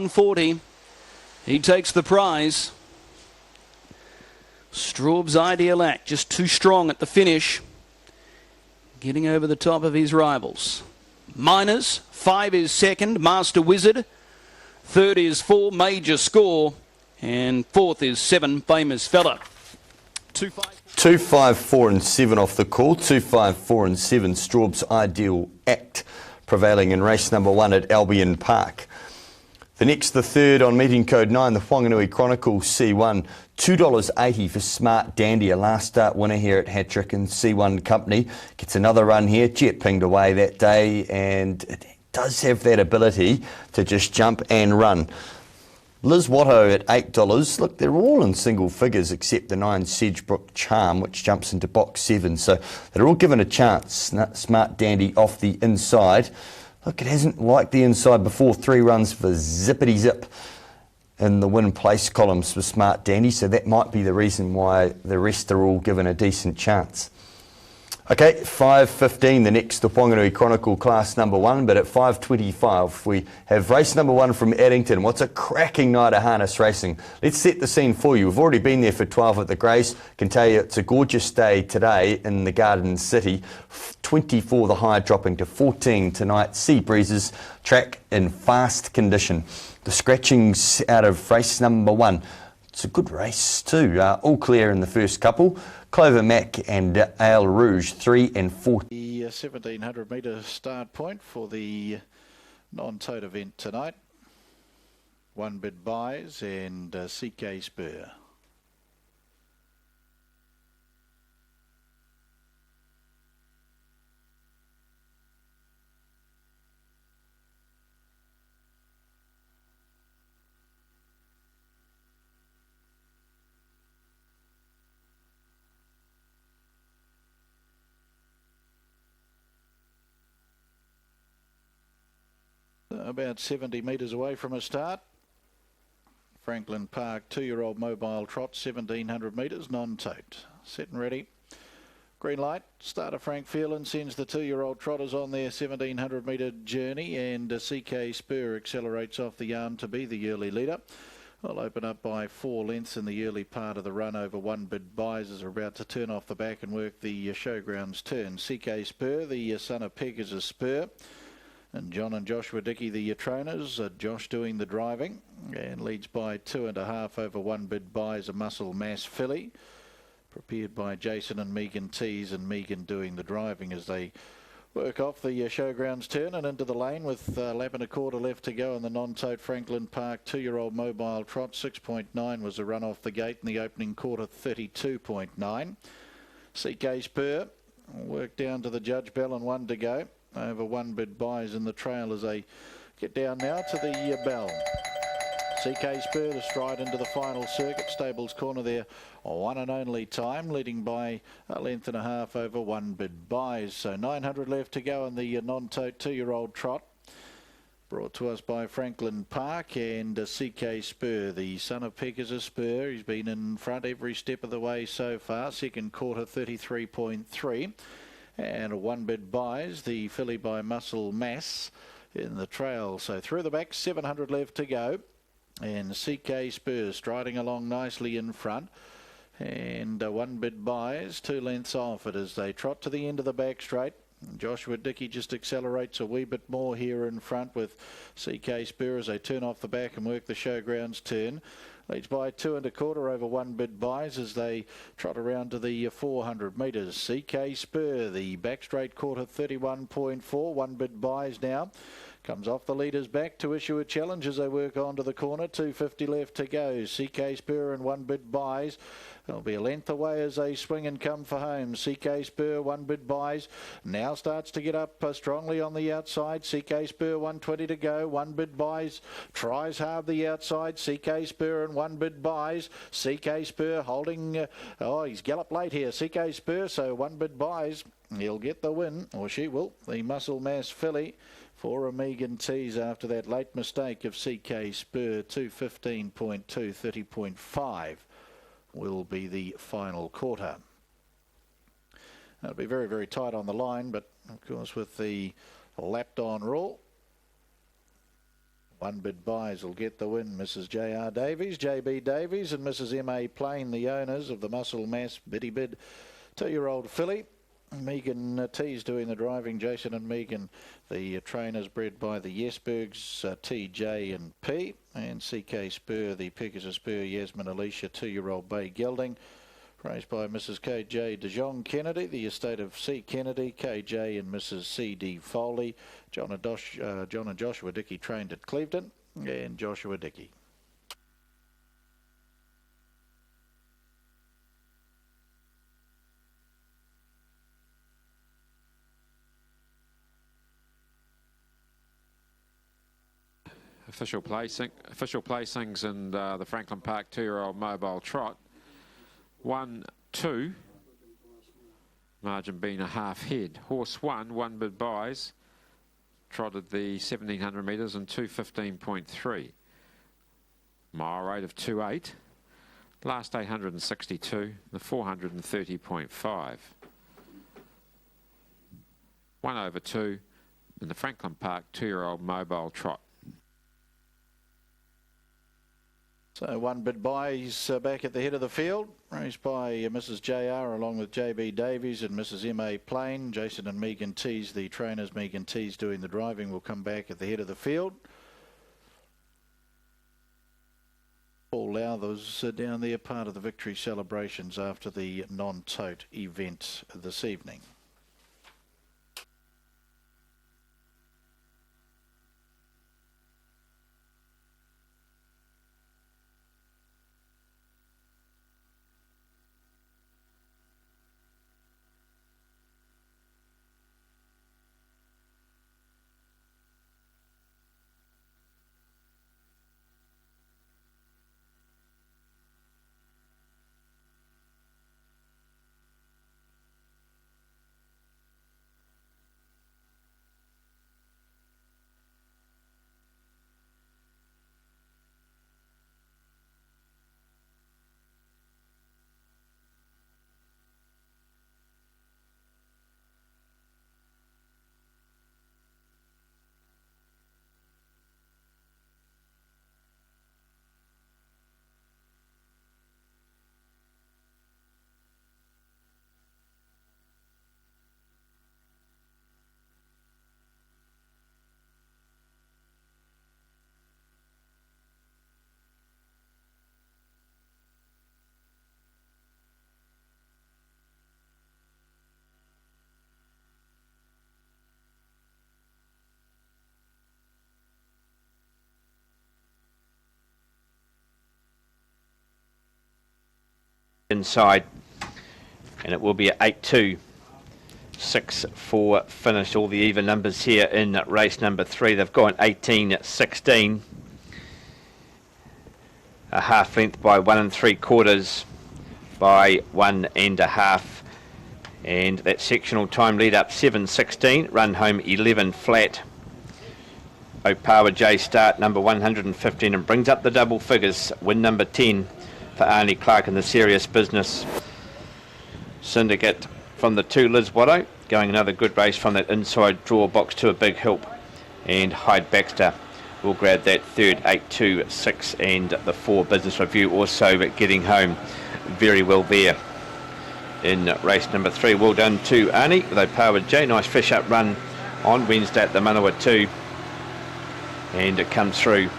140. He takes the prize. Straub's Ideal Act, just too strong at the finish. Getting over the top of his rivals. Miners, 5 is second. Master Wizard. Third is 4, Major Score. And fourth is 7, Famous Fella. 2, 5, 4 and 7 off the call. 2, 5, 4 and 7, Straub's Ideal Act, prevailing in race number 1 at Albion Park. The next, the third on meeting code 9, the Whanganui Chronicle C1, $2.80 for Smart Dandy, a last start winner here at Hattrick and C1 Company. Gets another run here, jet pinged away that day, and it does have that ability to just jump and run. Liz Watto at $8. Look, they're all in single figures except the 9 Sedgebrook Charm, which jumps into box 7. So they're all given a chance. Smart Dandy off the inside. Look, it hasn't liked the inside before. 3 runs for zippity zip in the win place columns for Smart Dandy. So that might be the reason why the rest are all given a decent chance. Okay, 5:15, the next, the Whanganui Chronicle class number 1, but at 5:25 we have race number 1 from Addington. What's a cracking night of harness racing. Let's set the scene for you. We've already been there for 12 at the Grace. Can tell you it's a gorgeous day today in the Garden City. 24 the high, dropping to 14 tonight. Sea breezes, track in fast condition. The scratchings out of race number 1. It's a good race too. All clear in the first couple. Clover Mac and Ale Rouge, 3 and 4. The 1700 metre start point for the non-tote event tonight. One Bid Buys and CK Spur. About 70 metres away from a start. Franklin Park 2-year-old mobile trot, 1700 metres, non-tote. Set and ready. Green light. Starter Frank Phelan sends the 2-year-old trotters on their 1700 metre journey, and CK Spur accelerates off the arm to be the early leader. I'll open up by 4 lengths in the early part of the run over One Bid Buys as are about to turn off the back and work the showgrounds turn. CK Spur, the son of Pegasus Spur. And John and Joshua Dickey, the trainers. Josh doing the driving and leads by 2.5 over One Bid Buys, a muscle mass filly. Prepared by Jason and Megan Tees, and Megan doing the driving as they work off the showgrounds turn and into the lane with a lap and a quarter left to go in the non-tote Franklin Park 2-year-old mobile trot. 6.9 was the run off the gate in the opening quarter, 32.9. CK Spur work down to the Judge Bell and 1 to go. Over One Bid Buys in the trail as they get down now to the bell. CK Spur to stride into the final circuit. Stables corner there, 1 and only time, leading by a length and a half over One Bid Buys. So 900 left to go in the non-tote 2-year-old trot. Brought to us by Franklin Park and CK Spur, the son of Pegasus Spur. He's been in front every step of the way so far. Second quarter, 33.3. And One Bid Buys, the filly by Muscle Mass in the trail. So through the back, 700 left to go. And CK Spur striding along nicely in front. And One Bid Buys 2 lengths off it as they trot to the end of the back straight. Joshua Dickey just accelerates a wee bit more here in front with CK Spur as they turn off the back and work the showgrounds turn. Leads by 2.25 over One Bid Buys as they trot around to the 400 metres. CK Spur, the back straight quarter, 31.4. One Bid Buys now comes off the leader's back to issue a challenge as they work on to the corner. 250 left to go. CK Spur and One Bid Buys. They'll be a length away as they swing and come for home. CK Spur, One Bid Buys now starts to get up strongly on the outside. CK Spur, 120 to go. One Bid Buys tries hard the outside. CK Spur and One Bid Buys. CK Spur holding, he's galloped late here. CK Spur, so One Bid Buys, he'll get the win, or she will. The Muscle Mass filly for a Megan Tees after that late mistake of CK Spur. 215.2, 30.5 will be the final quarter. That'll be very, very tight on the line, but of course with the lapped on rule, One Bid Buys will get the win. Mrs. J.R. Davies, J.B. Davies and Mrs. M.A. Plain, the owners of the Muscle Mass Biddy Bid 2-year-old filly. Megan T's doing the driving. Jason and Megan, the trainers bred by the Yesbergs, T.J. and P. And C.K. Spur, the Pegasus Spur, Yasmin Alicia, 2-year-old Bay Gelding. Raised by Mrs. K.J. DeJong Kennedy, the estate of C. Kennedy, K.J. and Mrs. C.D. Foley. John and Joshua Dickey trained at Clevedon, and Joshua Dickey. Official placings in the Franklin Park 2-year-old mobile trot. 1, 2. Margin being a half head. Horse 1, One Bid Buys, trotted the 1700 metres in 2:15.3. Mile rate of 2.8. Last 862, the 430.5. 1/2 in the Franklin Park 2-year-old mobile trot. So One Bid Buys back at the head of the field, raised by Mrs. J.R. along with J.B. Davies and Mrs. M.A. Plain. Jason and Megan T's, the trainers. Megan T's doing the driving, will come back at the head of the field. Paul Lowthers down there, part of the victory celebrations after the non-tote event this evening. Inside, and it will be at 8-2, 6-4 finish. All the even numbers here in race number 3. They've gone 18-16, a half length by 1 3/4, by 1 1/2, and that sectional time lead up 7:16, run home 11 flat. Opawa J start number 115 and brings up the double figures. Win number 10 for Arnie Clark in the Serious Business. Syndicate from the 2, Liz Watto, going another good race from that inside draw box to a big help. And Hyde Baxter will grab that third, 8-2, 6 and the 4 Business Review also getting home very well there in race number 3. Well done to Arnie with Opawa J. Nice fish up run on Wednesday at the Manawa 2. And it comes through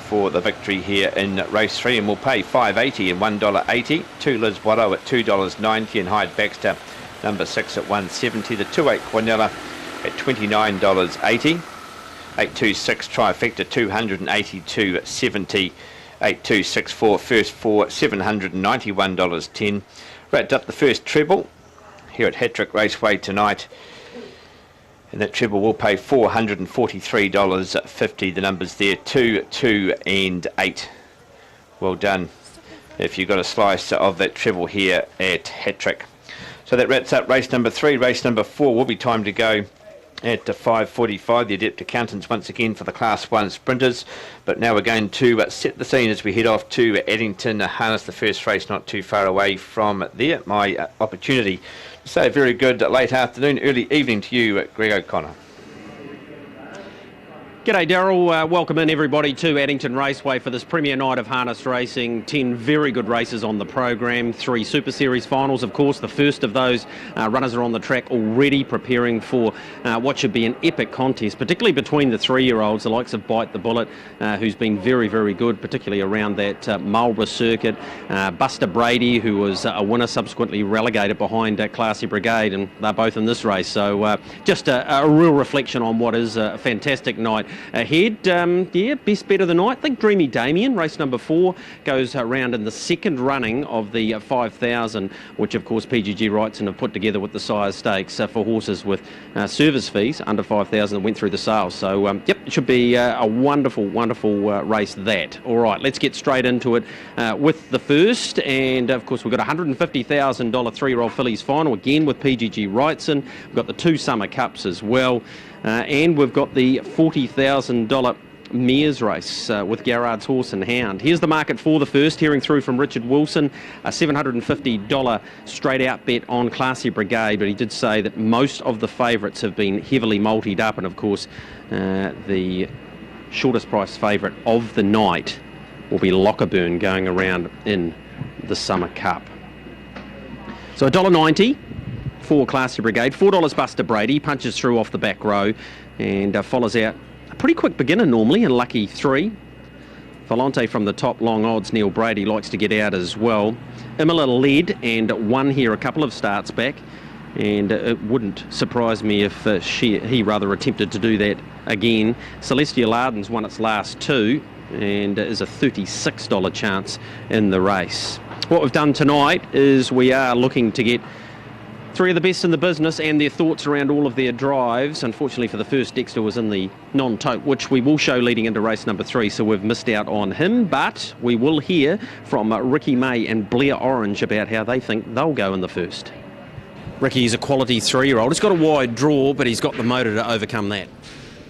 for the victory here in race 3, and we'll pay $5.80 and $1.80. 2 Liz Watto at $2.90 and Hyde Baxter number 6 at $1.70. The 2/8 Quinella at $29.80. 826 trifecta $282.70. 8264 first 4 $791.10. Wrapped up the first treble here at Hattrick Raceway tonight. And that treble will pay $443.50. The numbers there, 2, 2 and 8. Well done if you got a slice of that treble here at Hattrick. So that wraps up race number 3. Race number 4 will be time to go at 5:45. The Adept Accountants once again for the Class 1 sprinters. But now we're going to set the scene as we head off to Addington. Harness, the first race not too far away from there. My opportunity to say a very good late afternoon, early evening to you, Greg O'Connor. G'day Daryl, welcome in everybody to Addington Raceway for this premier night of harness racing. 10 very good races on the program, 3 Super Series finals of course. The first of those runners are on the track already preparing for what should be an epic contest, particularly between the 3-year-olds, the likes of Bite the Bullet, who's been very, very good, particularly around that Marlborough circuit. Buster Brady, who was a winner, subsequently relegated behind Classy Brigade, and they're both in this race. So just a real reflection on what is a fantastic night ahead. Best bet of the night. I think Dreamy Damien, race number 4, goes around in the second running of the 5,000, which of course PGG Wrightson have put together with the Sire Stakes for horses with service fees under 5,000 that went through the sales. So it should be a wonderful, wonderful race that. All right, let's get straight into it with the first, and of course we've got a $150,000 3-year-old fillies final again with PGG Wrightson. We've got the 2 Summer Cups as well. And we've got the $40,000 Mares race with Garrard's Horse and Hound. Here's the market for the first, hearing through from Richard Wilson, a $750 straight out bet on Classy Brigade, but he did say that most of the favourites have been heavily multied up, and of course the shortest price favourite of the night will be Lockerburn going around in the Summer Cup. So $1.90 for Classy Brigade, $4 Buster Brady, punches through off the back row and follows out a pretty quick beginner normally in Lucky 3. Volante from the top, long odds, Neil Brady likes to get out as well. Imola led and won here a couple of starts back, and it wouldn't surprise me if he attempted to do that again. Celestial Ardens won its last 2 and is a $36 chance in the race. What we've done tonight is we are looking to get 3 of the best in the business and their thoughts around all of their drives. Unfortunately for the first, Dexter was in the non-tote, which we will show leading into race number 3, so we've missed out on him, but we will hear from Ricky May and Blair Orange about how they think they'll go in the first. Ricky is a quality 3-year-old. He's got a wide draw, but he's got the motor to overcome that.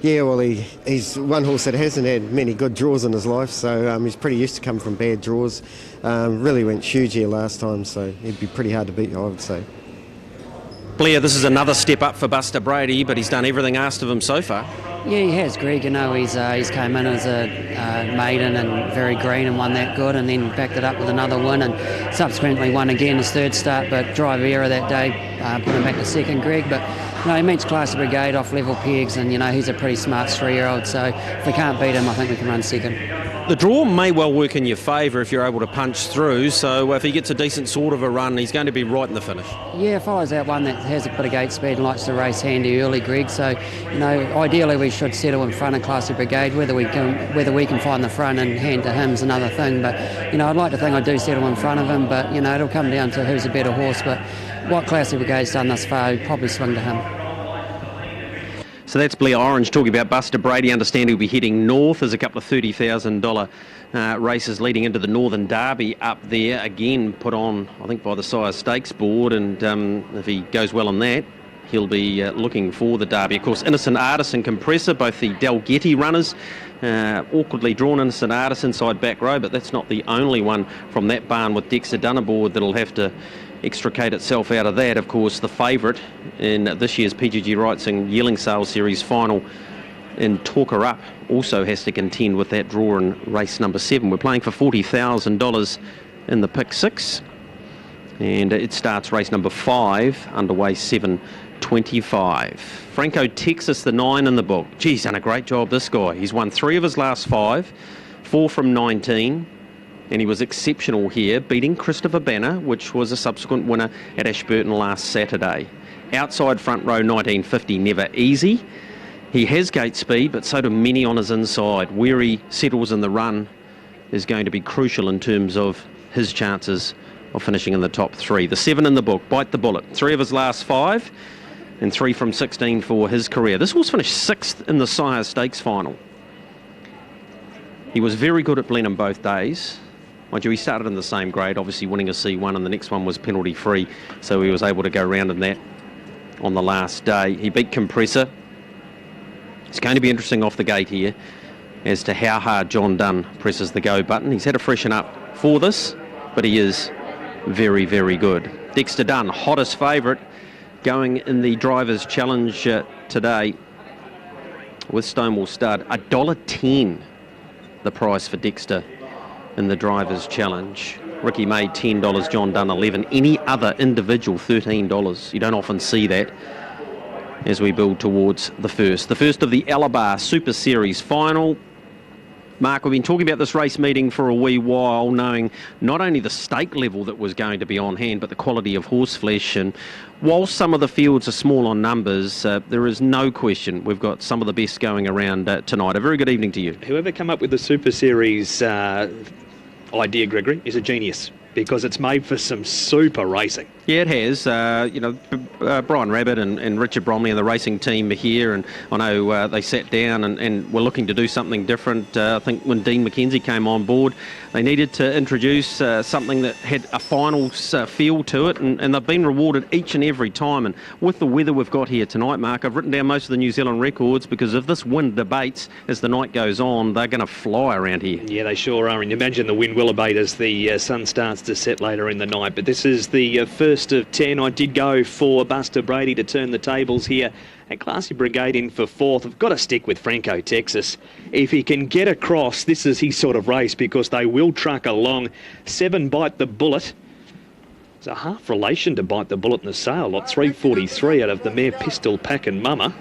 Yeah, well, he's one horse that hasn't had many good draws in his life, so he's pretty used to coming from bad draws. Really went huge here last time, so he'd be pretty hard to beat, I would say. Blair, this is another step up for Buster Brady, but he's done everything asked of him so far. Yeah, he has, Greg. You know, he's came in as a maiden and very green and won that good, and then backed it up with another win and subsequently won again his 3rd start, but drive error that day put him back to 2nd, Greg. But he meets Classy Brigade off level pegs, and he's a pretty smart 3-year-old, so if we can't beat him, I think we can run 2nd. The draw may well work in your favour if you're able to punch through, so if he gets a decent sort of a run, he's going to be right in the finish. Yeah, follows out one that has a bit of gate speed and likes to race handy early, Greg, so ideally we should settle in front of Classy Brigade. Whether we can find the front and hand to him is another thing, but I'd like to think I do settle in front of him, but it'll come down to who's a better horse. But what Classy Brigade's done thus far, I'd probably swing to him. So that's Blair Orange talking about Buster Brady. Understand he'll be heading north. There's a couple of $30,000 races leading into the Northern Derby up there, again put on I think by the Sire Stakes board, and if he goes well on that, he'll be looking for the Derby. Of course, Innocent Artist and Compressor, both the Dalgety runners, awkwardly drawn Innocent Artist inside back row, but that's not the only one from that barn with Dexter Dunn aboard that'll have to extricate itself out of that. Of course, the favourite in this year's PGG Wrightson Yearling Sales Series final in Talker Up also has to contend with that draw in race number 7. We're playing for $40,000 in the pick 6, and it starts race number 5, underway 7:25. Franco Texas, the 9 in the book. Geez, done a great job, this guy. He's won 3 of his last 5, 4 from 19. And he was exceptional here, beating Christopher Banner, which was a subsequent winner at Ashburton last Saturday. Outside front row, 1950, never easy. He has gate speed, but so do many on his inside. Where he settles in the run is going to be crucial in terms of his chances of finishing in the top 3. The 7 in the book, Bite the Bullet. 3 of his last 5 and 3 from 16 for his career. This horse finished 6th in the Sire Stakes final. He was very good at Blenheim both days. Mind you, he started in the same grade, obviously winning a C1, and the next one was penalty free, so he was able to go round in that on the last day. He beat Compressor. It's going to be interesting off the gate here as to how hard John Dunn presses the go button. He's had to freshen up for this, but he is very, very good. Dexter Dunn, hottest favourite, going in the Drivers' Challenge today with Stonewall Stud. $1.10 the price for Dexter in the Drivers' Challenge. Ricky made $10, John Dunn 11. Any other individual $13. You don't often see that as we build towards the first. The first of the Alabar Super Series final. Mark, we've been talking about this race meeting for a wee while, knowing not only the stake level that was going to be on hand, but the quality of horse flesh. And while some of the fields are small on numbers, there is no question we've got some of the best going around tonight. A very good evening to you. Whoever came up with the Super Series idea, Gregory, is a genius, because it's made for some super racing. Yeah, it has. Brian Rabbit and Richard Bromley and the racing team are here, and I know they sat down and were looking to do something different. I think when Dean McKenzie came on board, they needed to introduce something that had a finals feel to it, and they've been rewarded each and every time. And with the weather we've got here tonight, Mark, I've written down most of the New Zealand records, because if this wind debates as the night goes on, they're going to fly around here. Yeah, they sure are, and imagine the wind will abate as the sun starts to set later in the night. But this is the first of 10. I did go for Buster Brady to turn the tables here. And Classy Brigade in for fourth. I've got to stick with Franco Texas. If he can get across, this is his sort of race, because they will truck along. 7 Bite the Bullet. It's a half relation to Bite the Bullet in the sale lot. 343 out of the mare Pistol Pack and Mama.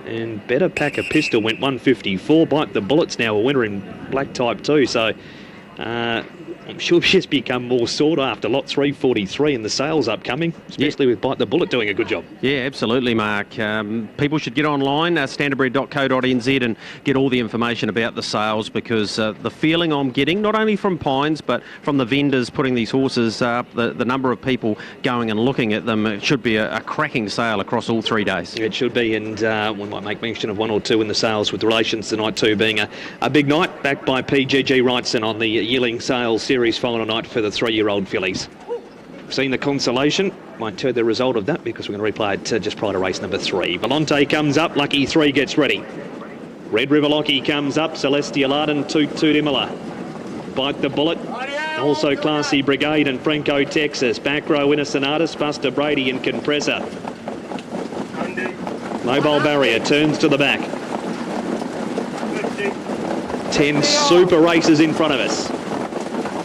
And Better Pack a Pistol went 154. Bite the Bullet's now a winner in black type 2. So I'm sure she's become more sought after. Lot 343 and the sales upcoming, especially with Bite the Bullet doing a good job. Yeah, absolutely, Mark. People should get online, standardbred.co.nz, and get all the information about the sales, because the feeling I'm getting, not only from Pines, but from the vendors putting these horses up, the number of people going and looking at them, it should be a cracking sale across all 3 days. It should be, and we might make mention of 1 or 2 in the sales, with relations tonight too being a big night, backed by PGG Wrightson on the yearling sales series final night for the 3-year-old fillies. Seen the consolation, might turn the result of that, because we're going to replay it just prior to race number 3. Volante comes up, Lucky 3 gets ready. Red River Lockie comes up, Celestial Arden, Toot Toot Imola. Bite the Bullet, also Classy Brigade and Franco Texas. Back row Innocent Artist, Buster Brady and Compressor. Mobile Barrier turns to the back. 10 super races in front of us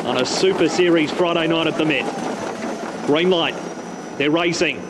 on a Super Series Friday night at the Met. Green light, they're racing.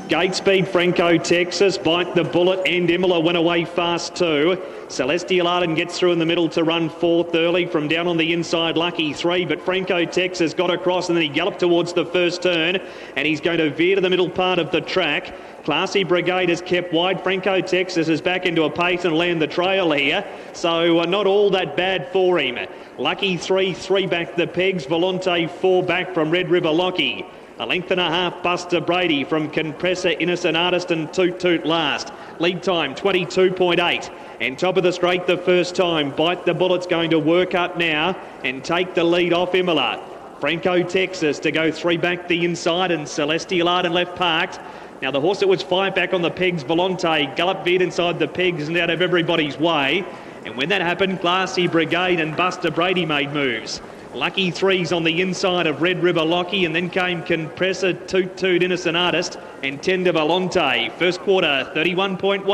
Gate speed, Franco Texas, Bite the Bullet and Imola went away fast too. Celestial Arden gets through in the middle to run 4th early from down on the inside, Lucky 3, but Franco Texas got across and then he galloped towards the first turn, and he's going to veer to the middle part of the track. Classy Brigade is kept wide. Franco Texas is back into a pace and land the trail here, so not all that bad for him. Lucky 3 back the pegs. Volante 4 back from Red River Lockie. A length and a half Buster Brady from Compressor, Innocent Artist and Toot Toot last. Lead time 22.8. And top of the straight the first time. Bite the Bullet's going to work up now and take the lead off Imola. Franco Texas to go 3 back the inside, and Celestial Arden left parked. Now the horse that was 5 back on the pegs, Volante, gallop veered inside the pegs and out of everybody's way. And when that happened, Classy Brigade and Buster Brady made moves. Lucky 3's on the inside of Red River Lockie, and then came Compressor, Toot Toot, Innocent Artist and Tender Volante. First quarter, 31.1.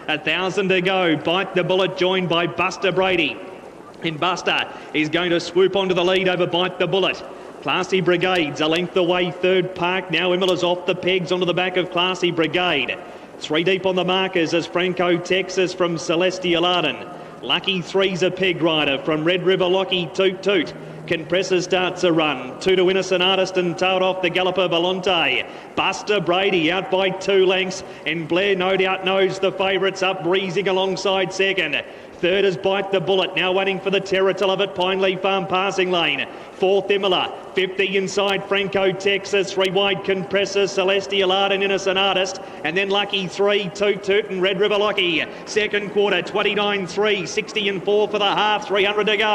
1,000 to go. Bite the Bullet joined by Buster Brady. And Buster is going to swoop onto the lead over Bite the Bullet. Classy Brigade's a length away, 3rd park. Now Imola's off the pegs onto the back of Classy Brigade. 3 deep on the markers as Franco Texas from Celestial Arden. Lucky 3's a peg rider from Red River Lockie, Toot Toot. Compressor starts a run. 2 to Innocent Artist and tailed off the galloper Volante. Buster Brady out by 2 lengths, and Blair no doubt knows the favourites up, breezing alongside second. 3rd is Bite the Bullet, now waiting for the Terror to Love It, Pineley Farm passing lane. 4th Imola, 50 inside Franco Texas, 3 wide Compressor, Celestial Arden, Innocent Artist, and then Lucky 3, Toot Toot and Red River Lockie. Second quarter, 29.3, 60 and 4 for the half, 300 to go.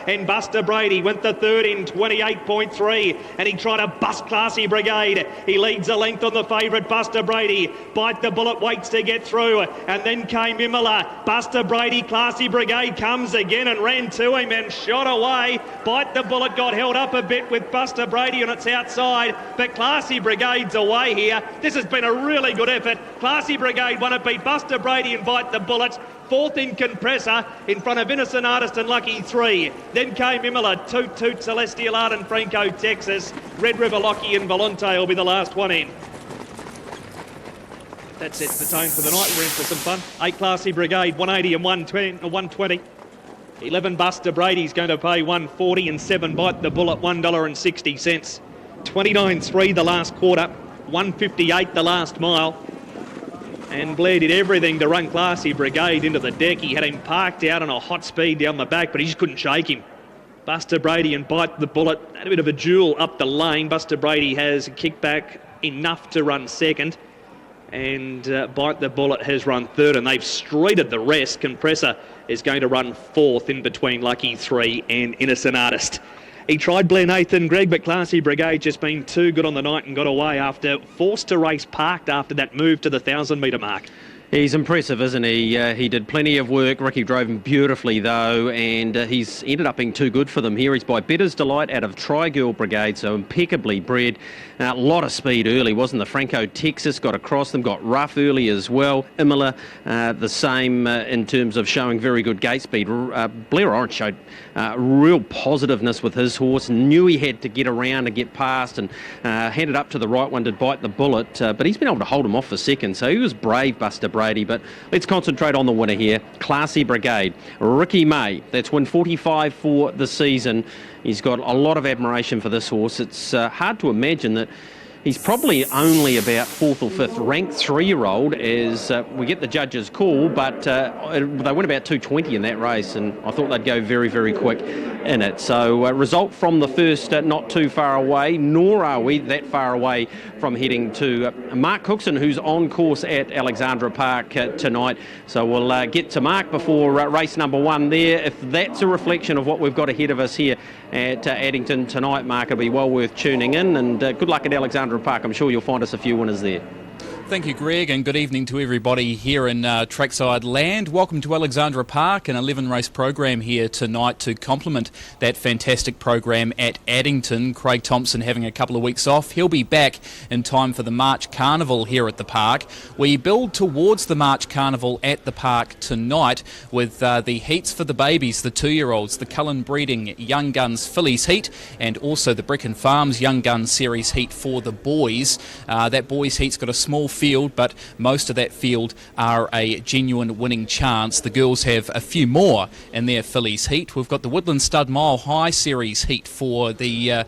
And Buster Brady went the 3rd in 28.3, and he tried to bust Classy Brigade. He leads a length on the favourite, Buster Brady. Bite the Bullet waits to get through, and then came Imola. Buster Brady, Classy Classy Brigade comes again and ran to him and shot away. Bite the Bullet got held up a bit with Buster Brady on its outside, but Classy Brigade's away here. This has been a really good effort. Classy Brigade won it, beat Buster Brady and Bite the Bullet. Fourth in Compressor in front of Innocent Artist and Lucky 3. Then came Imola, Toot Toot, Celestial Art and Franco, Texas. Red River, Lockie and Volante will be the last one in. That sets the tone for the night. We're in for some fun. 8 Classy Brigade, 180 and 120. 11 Buster Brady's going to pay 140 and 7 Bite the Bullet, $1.60. 29.3 the last quarter, 158 the last mile. And Blair did everything to run Classy Brigade into the deck. He had him parked out on a hot speed down the back, but he just couldn't shake him. Buster Brady and Bite the Bullet had a bit of a duel up the lane. Buster Brady has kicked back enough to run second. And Bite the Bullet has run third, and they've streeted the rest. Compressor is going to run fourth in between Lucky 3 and Innocent Artist. He tried Blair Nathan Gregg, but Classy Brigade just been too good on the night and got away after forced to race parked after that move to the 1,000-metre mark. He's impressive, isn't he? He did plenty of work. Ricky drove him beautifully, though, and he's ended up being too good for them here. He's by Better's Delight out of Tri-Girl Brigade, so impeccably bred. A lot of speed early, wasn't the Franco Texas got across them, got rough early as well. Imola, the same in terms of showing very good gate speed. Blair Orange showed real positiveness with his horse, knew he had to get around and get past, and handed up to the right one to Bite the Bullet, but he's been able to hold him off for second, so he was brave, Buster Brady. But let's concentrate on the winner here, Classy Brigade. Ricky May, that's win 45 for the season. He's got a lot of admiration for this horse. It's hard to imagine that he's probably only about 4th or 5th ranked 3-year-old as we get the judges' call, but they went about 2:20 in that race, and I thought they'd go very, very quick in it. So result from the first not too far away, nor are we that far away from heading to Mark Cookson, who's on course at Alexandra Park tonight. So we'll get to Mark before race number 1 there. If that's a reflection of what we've got ahead of us here at Addington tonight, Mark, it'll be well worth tuning in, and good luck at Alexandra Park. I'm sure you'll find us a few winners there. Thank you, Greg, and good evening to everybody here in Trackside Land. Welcome to Alexandra Park, an 11-race program here tonight to complement that fantastic program at Addington. Craig Thompson having a couple of weeks off. He'll be back in time for the March Carnival here at the park. We build towards the March Carnival at the park tonight with the heats for the babies, the 2-year-olds, the Cullen Breeding Young Guns Fillies heat, and also the Brick and Farms Young Guns Series heat for the boys. That boys heat's got a small field, but most of that field are a genuine winning chance. The girls have a few more in their fillies heat. We've got the Woodland Stud Mile High Series heat for the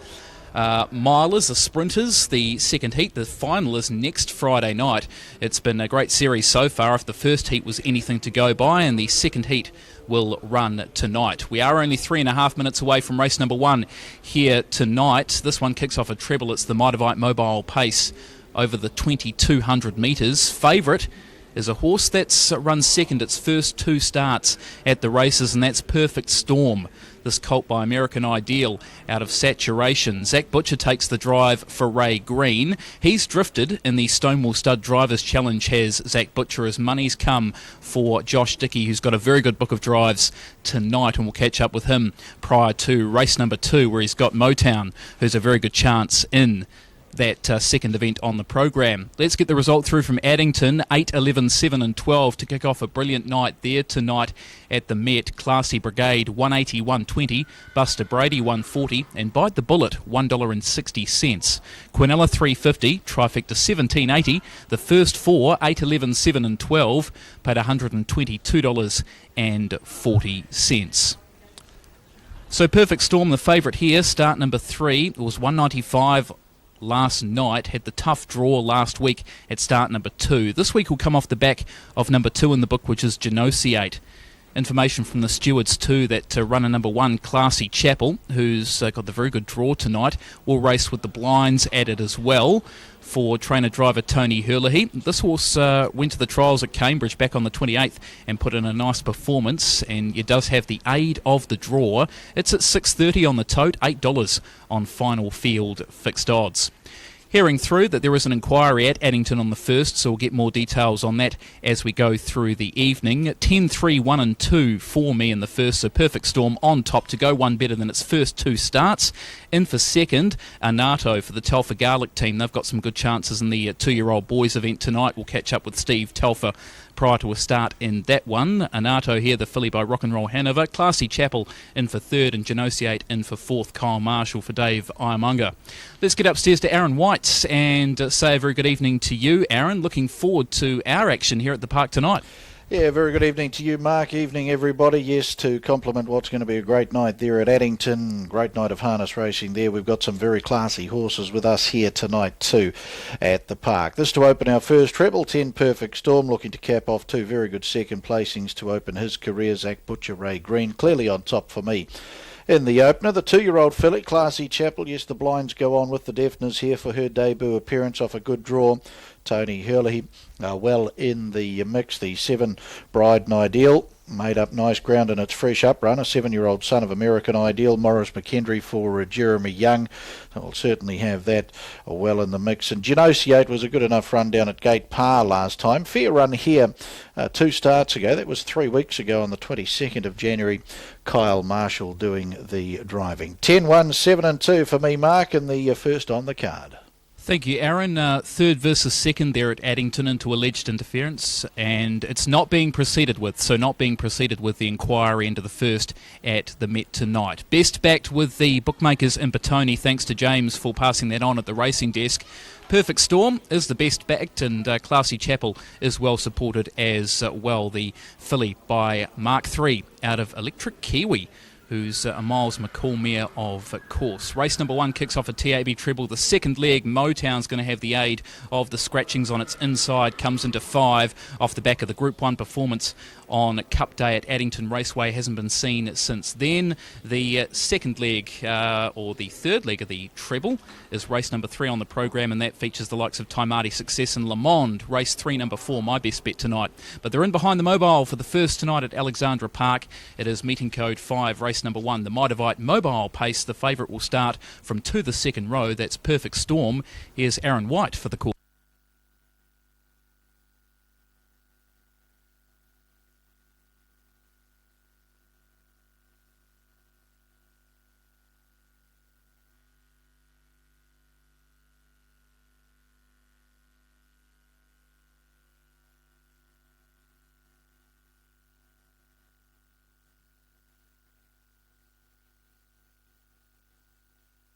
milers, the sprinters. The second heat, the final, is next Friday night. It's been a great series so far. If the first heat was anything to go by, and the second heat will run tonight. We are only 3.5 minutes away from race number 1 here tonight. This one kicks off a treble. It's the Mitavite Mobile Pace over the 2,200 metres. Favourite is a horse that's run second its first 2 starts at the races, and that's Perfect Storm. This colt by American Ideal out of Saturation. Zach Butcher takes the drive for Ray Green. He's drifted in the Stonewall Stud Drivers Challenge, has Zach Butcher, as money's come for Josh Dickey, who's got a very good book of drives tonight, and we'll catch up with him prior to race number 2, where he's got Motown, who's a very good chance in that second event on the program. Let's get the result through from Addington. 8, 11, 7 and 12 to kick off a brilliant night there tonight at the Met. Classy Brigade 180, 120, Buster Brady 140, and Bite the Bullet $1.60. Quinella 350, Trifecta 1780. The first 4, 8, 11, 7 and 12, paid $122.40. So Perfect Storm, the favourite here, start number 3. It was 195 last night, had the tough draw last week at start number 2. This week will come off the back of number 2 in the book, which is Genociate. Information from the stewards too that runner number 1, Classy Chapel, who's got the very good draw tonight, will race with the blinds added as well for trainer-driver Tony Herlihy. This horse went to the trials at Cambridge back on the 28th and put in a nice performance, and it does have the aid of the draw. It's at $6.30 on the tote, $8 on final field fixed odds. Hearing through that there is an inquiry at Addington on the 1st, so we'll get more details on that as we go through the evening. 10, 3, 1 and 2 for me in the first, so Perfect Storm on top to go, one better than its first two starts. In for second, Anato for the Telfer Garlic team. They've got some good chances in the two-year-old boys event tonight. We'll catch up with Steve Telfer prior to a start in that one. Anato here, the filly by Rock and Roll Hanover. Classy Chapel in for third and Genosiate in for fourth. Kyle Marshall for Dave Iamunga. Let's get upstairs to Aaron White and say a very good evening to you, Aaron. Looking forward to our action here at the park tonight. Yeah, very good evening to you, Mark. Evening, everybody. Yes, to complement what's going to be a great night there at Addington. Great night of harness racing there. We've got some very classy horses with us here tonight too at the park. This to open our first treble, 10 Perfect Storm, looking to cap off two very good second placings to open his career. Zach Butcher, Ray Green, clearly on top for me. In the opener, the two-year-old filly, Classy Chapel. Yes, the blinds go on with the deafness here for her debut appearance off a good draw. Tony Hurley well in the mix. The 7 Bride and Ideal made up nice ground in its fresh up run. A 7-year-old son of American Ideal, Morris McKendry for Jeremy Young. I'll certainly have that well in the mix. And Genosiate was a good enough run down at Gate Par last time. Fair run here 2 starts ago. That was 3 weeks ago on the 22nd of January. Kyle Marshall doing the driving. 10, 1, 7 and 2 for me, Mark, and the first on the card. Thank you, Aaron. Third versus second there at Addington into alleged interference, and it's not being proceeded with, so not being proceeded with the inquiry into the first at the Met tonight. Best backed with the bookmakers in Petone, thanks to James for passing that on at the racing desk. Perfect Storm is the best backed, and Classy Chapel is well supported as well. The filly by Mark III out of Electric Kiwi, who's a Miles McCall mare of course. Race number 1 kicks off a TAB treble. The second leg, Motown's going to have the aid of the scratchings on its inside, comes into 5 off the back of the Group 1 performance on Cup Day at Addington Raceway. Hasn't been seen since then. The second leg, or the third leg of the treble, is race number 3 on the program, and that features the likes of Taimati Success and Le Monde. Race 3, number 4, my best bet tonight. But they're in behind the mobile for the first tonight at Alexandra Park. It is meeting code 5, race number 1, the Mitavite Mobile Pace. The favourite will start from 2 the second row. That's Perfect Storm. Here's Aaron White for the call.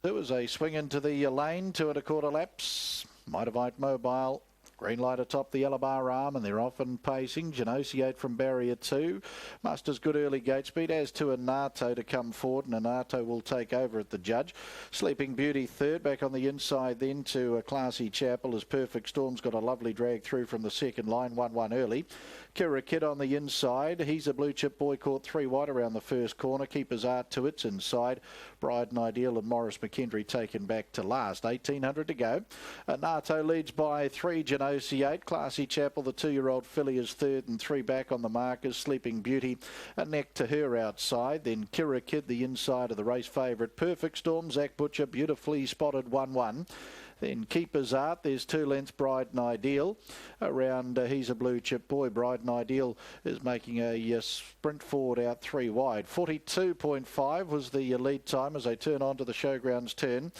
There was a swing into the lane, 2 1/4 laps. Mitavite Mobile, green light atop the yellow bar arm, and they're off and pacing. Genosiate from barrier 2. Musters good early gate speed, as to Anato to come forward, and Anato will take over at the judge. Sleeping Beauty third, back on the inside then to a Classy Chapel as Perfect Storm's got a lovely drag through from the second line, 1-1 early. Kira Kid on the inside. He's a blue chip boy, caught 3 wide around the first corner. Keeper's Art to its inside. Bride and Ideal and Morris McKendry taken back to last. 1800 to go. Anato leads by 3. Genosiate. Classy Chapel, the 2-year-old filly, is third, and 3 back on the markers. Sleeping Beauty, a neck to her outside. Then Kira Kid, the inside of the race favourite. Perfect Storm, Zach Butcher, beautifully spotted 1-1. Then Keeper's Art, there's 2 lengths, Bride and Ideal. Around, he's a blue chip boy. Bride and Ideal is making a sprint forward out 3 wide. 42.5 was the lead time as they turn on to the showgrounds turn.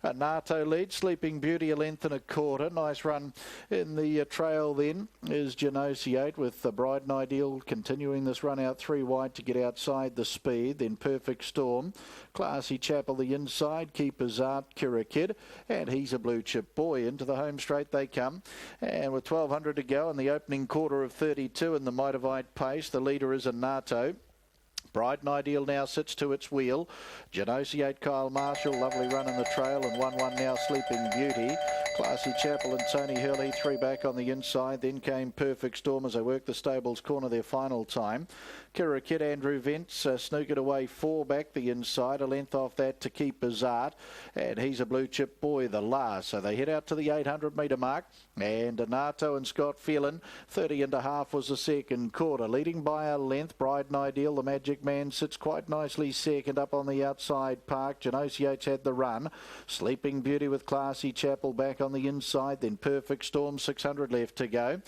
Anato leads, Sleeping Beauty a length and a quarter. Nice run in the trail then is Genosiate, with the Bride and Ideal continuing this run out 3 wide to get outside the speed. Then Perfect Storm, Classy Chapel the inside, Keeper's Art, Kira Kid, and he's a blue chip boy. Into the home straight they come, and with 1200 to go in the opening quarter of 32 in the Mitavite pace, the leader is Anato. Bride and Ideal now sits to its wheel. Genosiate, Kyle Marshall, lovely run in the trail, and 1-1 now Sleeping Beauty. Classy Chapel and Tony Hurley, 3 back on the inside. Then came Perfect Storm as they worked the stables corner their final time. Kira Kid, Andrew Vents snookered away 4 back the inside, a length off that to Keeper's Art, and he's a blue chip boy the last. So they head out to the 800 metre mark, and Anato and Scott Phelan, 30 and a half was the second quarter. Leading by a length, Bride and Ideal, the Magic Man sits quite nicely second up on the outside. Park. Genosiates had the run. Sleeping Beauty with Classy Chapel back on the inside. Then Perfect Storm, 600 left to go.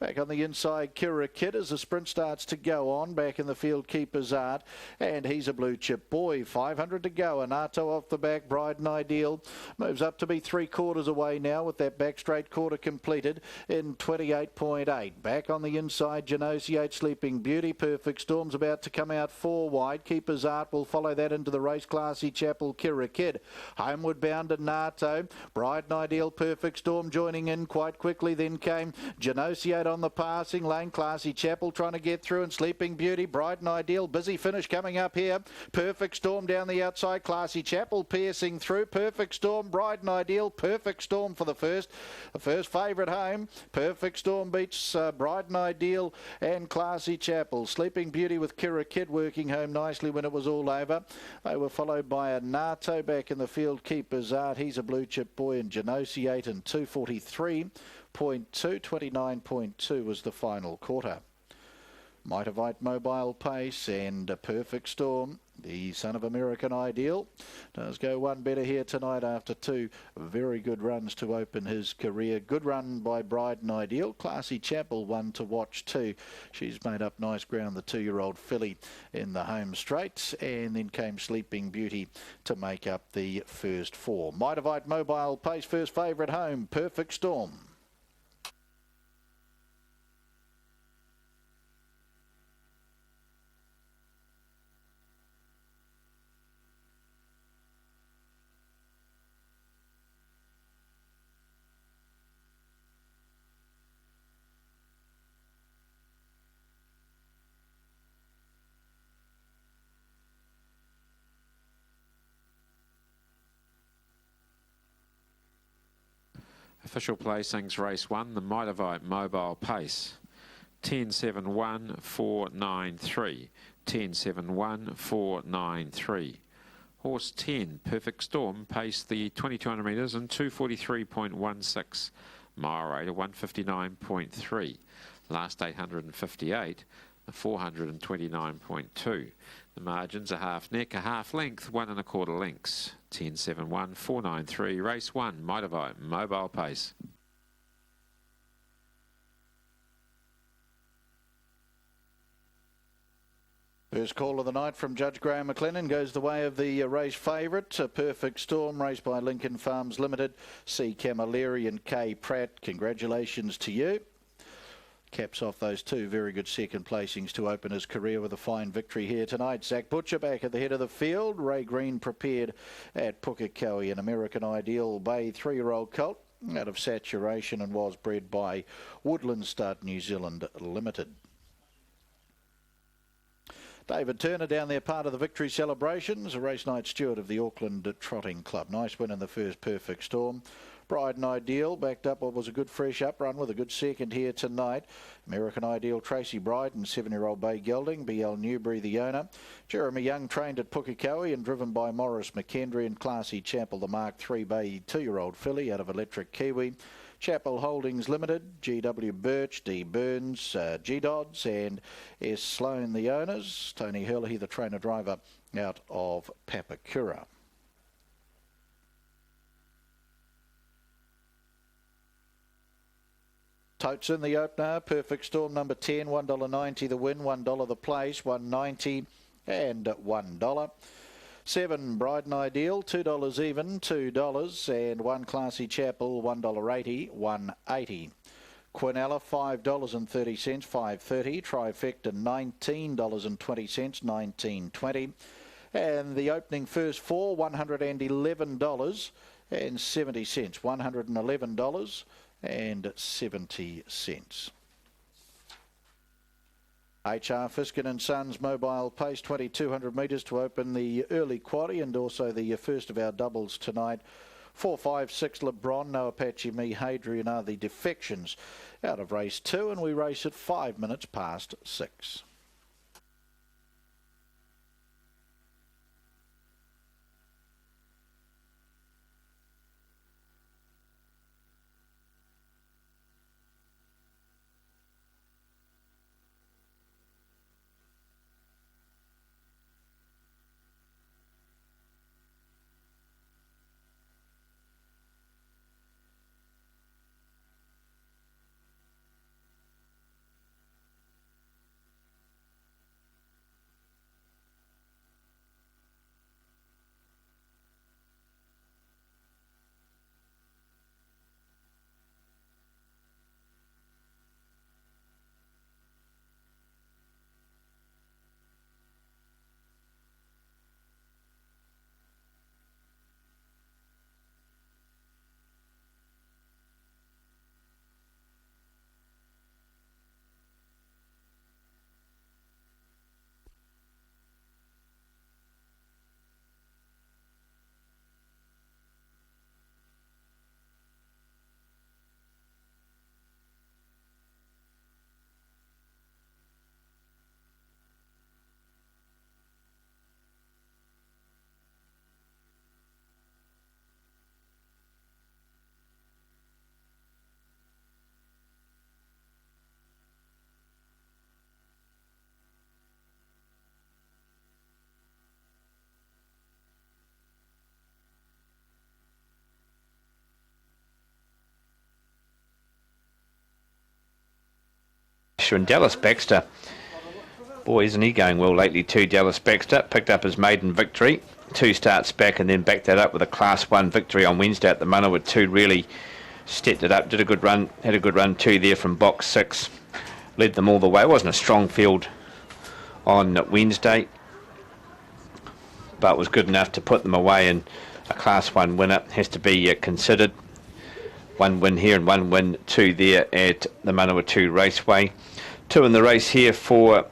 Back on the inside, Kira Kid as the sprint starts to go on. Back in the field, Keeper's Art. And he's a blue chip boy. 500 to go. Anato off the back. Bride and Ideal moves up to be 3/4 away now with that back straight quarter completed in 28.8. Back on the inside, Genosiate, Sleeping Beauty. Perfect Storm's about to come out 4 wide. Keeper's Art will follow that into the race. Classy Chapel, Kira Kid. Homeward bound, Anato. Bride and Ideal, Perfect Storm joining in quite quickly. Then came Genosiate on the passing lane. Classy Chapel trying to get through, and Sleeping Beauty. Bride and Ideal, busy finish coming up here. Perfect Storm down the outside. Classy Chapel piercing through. Perfect Storm, Bride and Ideal. Perfect Storm for the first favourite home. Perfect Storm beats Bride and Ideal and Classy Chapel. Sleeping Beauty with Kira Kid working home nicely when it was all over. They were followed by a Nato back in the field. Keeper's Art, he's a blue chip boy, and Genosiate in 2:43.2, 29.2 was the final quarter. Mitavite Mobile Pace and a Perfect Storm, the son of American Ideal, does go one better here tonight after 2 very good runs to open his career. Good run by Bride and Ideal. Classy Chapel, one to watch too. She's made up nice ground, the 2-year-old filly in the home straight. And then came Sleeping Beauty to make up the first 4. Mitavite Mobile Pace, first favourite home, Perfect Storm. Official placings, race 1, the Mitavite Mobile Pace. 10-7-1-4-9-3. 10-7-1-4-9-3. Horse 10, Perfect Storm, paced the 2200 metres in 2:43.16. Mile rate of 1:59.3. Last 858, 429.2. The margins are half neck, a half length, 1 1/4 lengths. 10-7-1-4-9-3. Race 1, Mitavite Mobile Pace. First call of the night from Judge Graham McLennan goes the way of the race favourite, a Perfect Storm, raced by Lincoln Farms Limited. C. Camilleri and K. Pratt, congratulations to you. Caps off those 2 very good second placings to open his career with a fine victory here tonight. Zach Butcher back at the head of the field. Ray Green prepared at Pukekohe, an American Ideal Bay 3-year-old colt out of Saturation and was bred by Woodland Stud New Zealand Limited. David Turner down there, part of the victory celebrations. A race night steward of the Auckland Trotting Club. Nice win in the first, Perfect Storm. Bride and Ideal backed up what was a good fresh up run with a good second here tonight. American Ideal, Tracy Bride and 7-year-old Bay Gelding. BL Newbury, the owner. Jeremy Young trained at Pukekohe and driven by Morris McKendry and Classy Chapel, the Mark III Bay 2-year-old filly out of Electric Kiwi. Chapel Holdings Limited, GW Birch, D Burns, G Dodds and S Sloan, the owners. Tony Hurley, the trainer-driver out of Papakura. Totes in the opener. Perfect Storm number 10, $1.90 the win, $1 the place, $1.90 and $1. 7 Bride and Ideal, $2 even, $2, and 1 Classy Chapel, $1.80, $1.80. Quinella, $5.30, $5.30. Trifecta, $19.20, $19.20. And the opening first 4, $111.70, $111.70. HR Fiskin and Sons Mobile Pace, 2,200 metres to open the early quaddy and also the first of our doubles tonight. 4, 5, 6 LeBron, No Apache Me, Hadrian are the defections out of race 2, and we race at 5 minutes past 6. Crusher and Dallas Baxter. Boy, isn't he going well lately too, Dallas Baxter. Picked up his maiden victory 2 starts back and then backed that up with a Class 1 victory on Wednesday at the Manawa 2. Really stepped it up, did a good run, had a good run too there from box 6. Led them all the way. It wasn't a strong field on Wednesday, but was good enough to put them away, and a Class 1 winner has to be considered. 1 win here and 1 win 2 there at the Manawa 2 Raceway. 2 in the race here for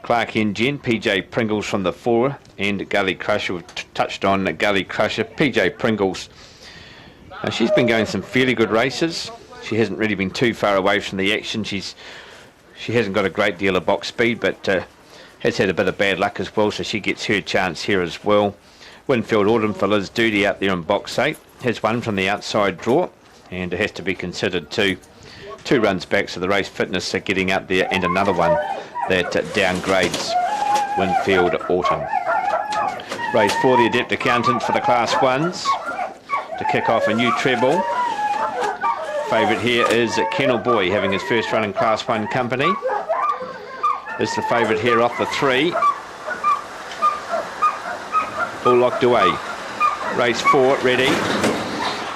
Clark Jen, PJ Pringles from the 4, and Gully Crusher. We've touched on Gully Crusher. PJ Pringles, she's been going some fairly good races. She hasn't really been too far away from the action. She hasn't got a great deal of box speed, but has had a bit of bad luck as well, so she gets her chance here as well. Winfield Autumn for Liz Doody out there in box 8. Has one from the outside draw, and it has to be considered too. 2 runs back, so the race fitness are getting out there, and another one that downgrades Winfield Autumn. Race 4, the Adept Accountant for the Class 1s to kick off a new treble. Favourite here is Kennel Boy, having his first run in Class 1 company. Is the favourite here off the 3. All locked away. Race 4 ready.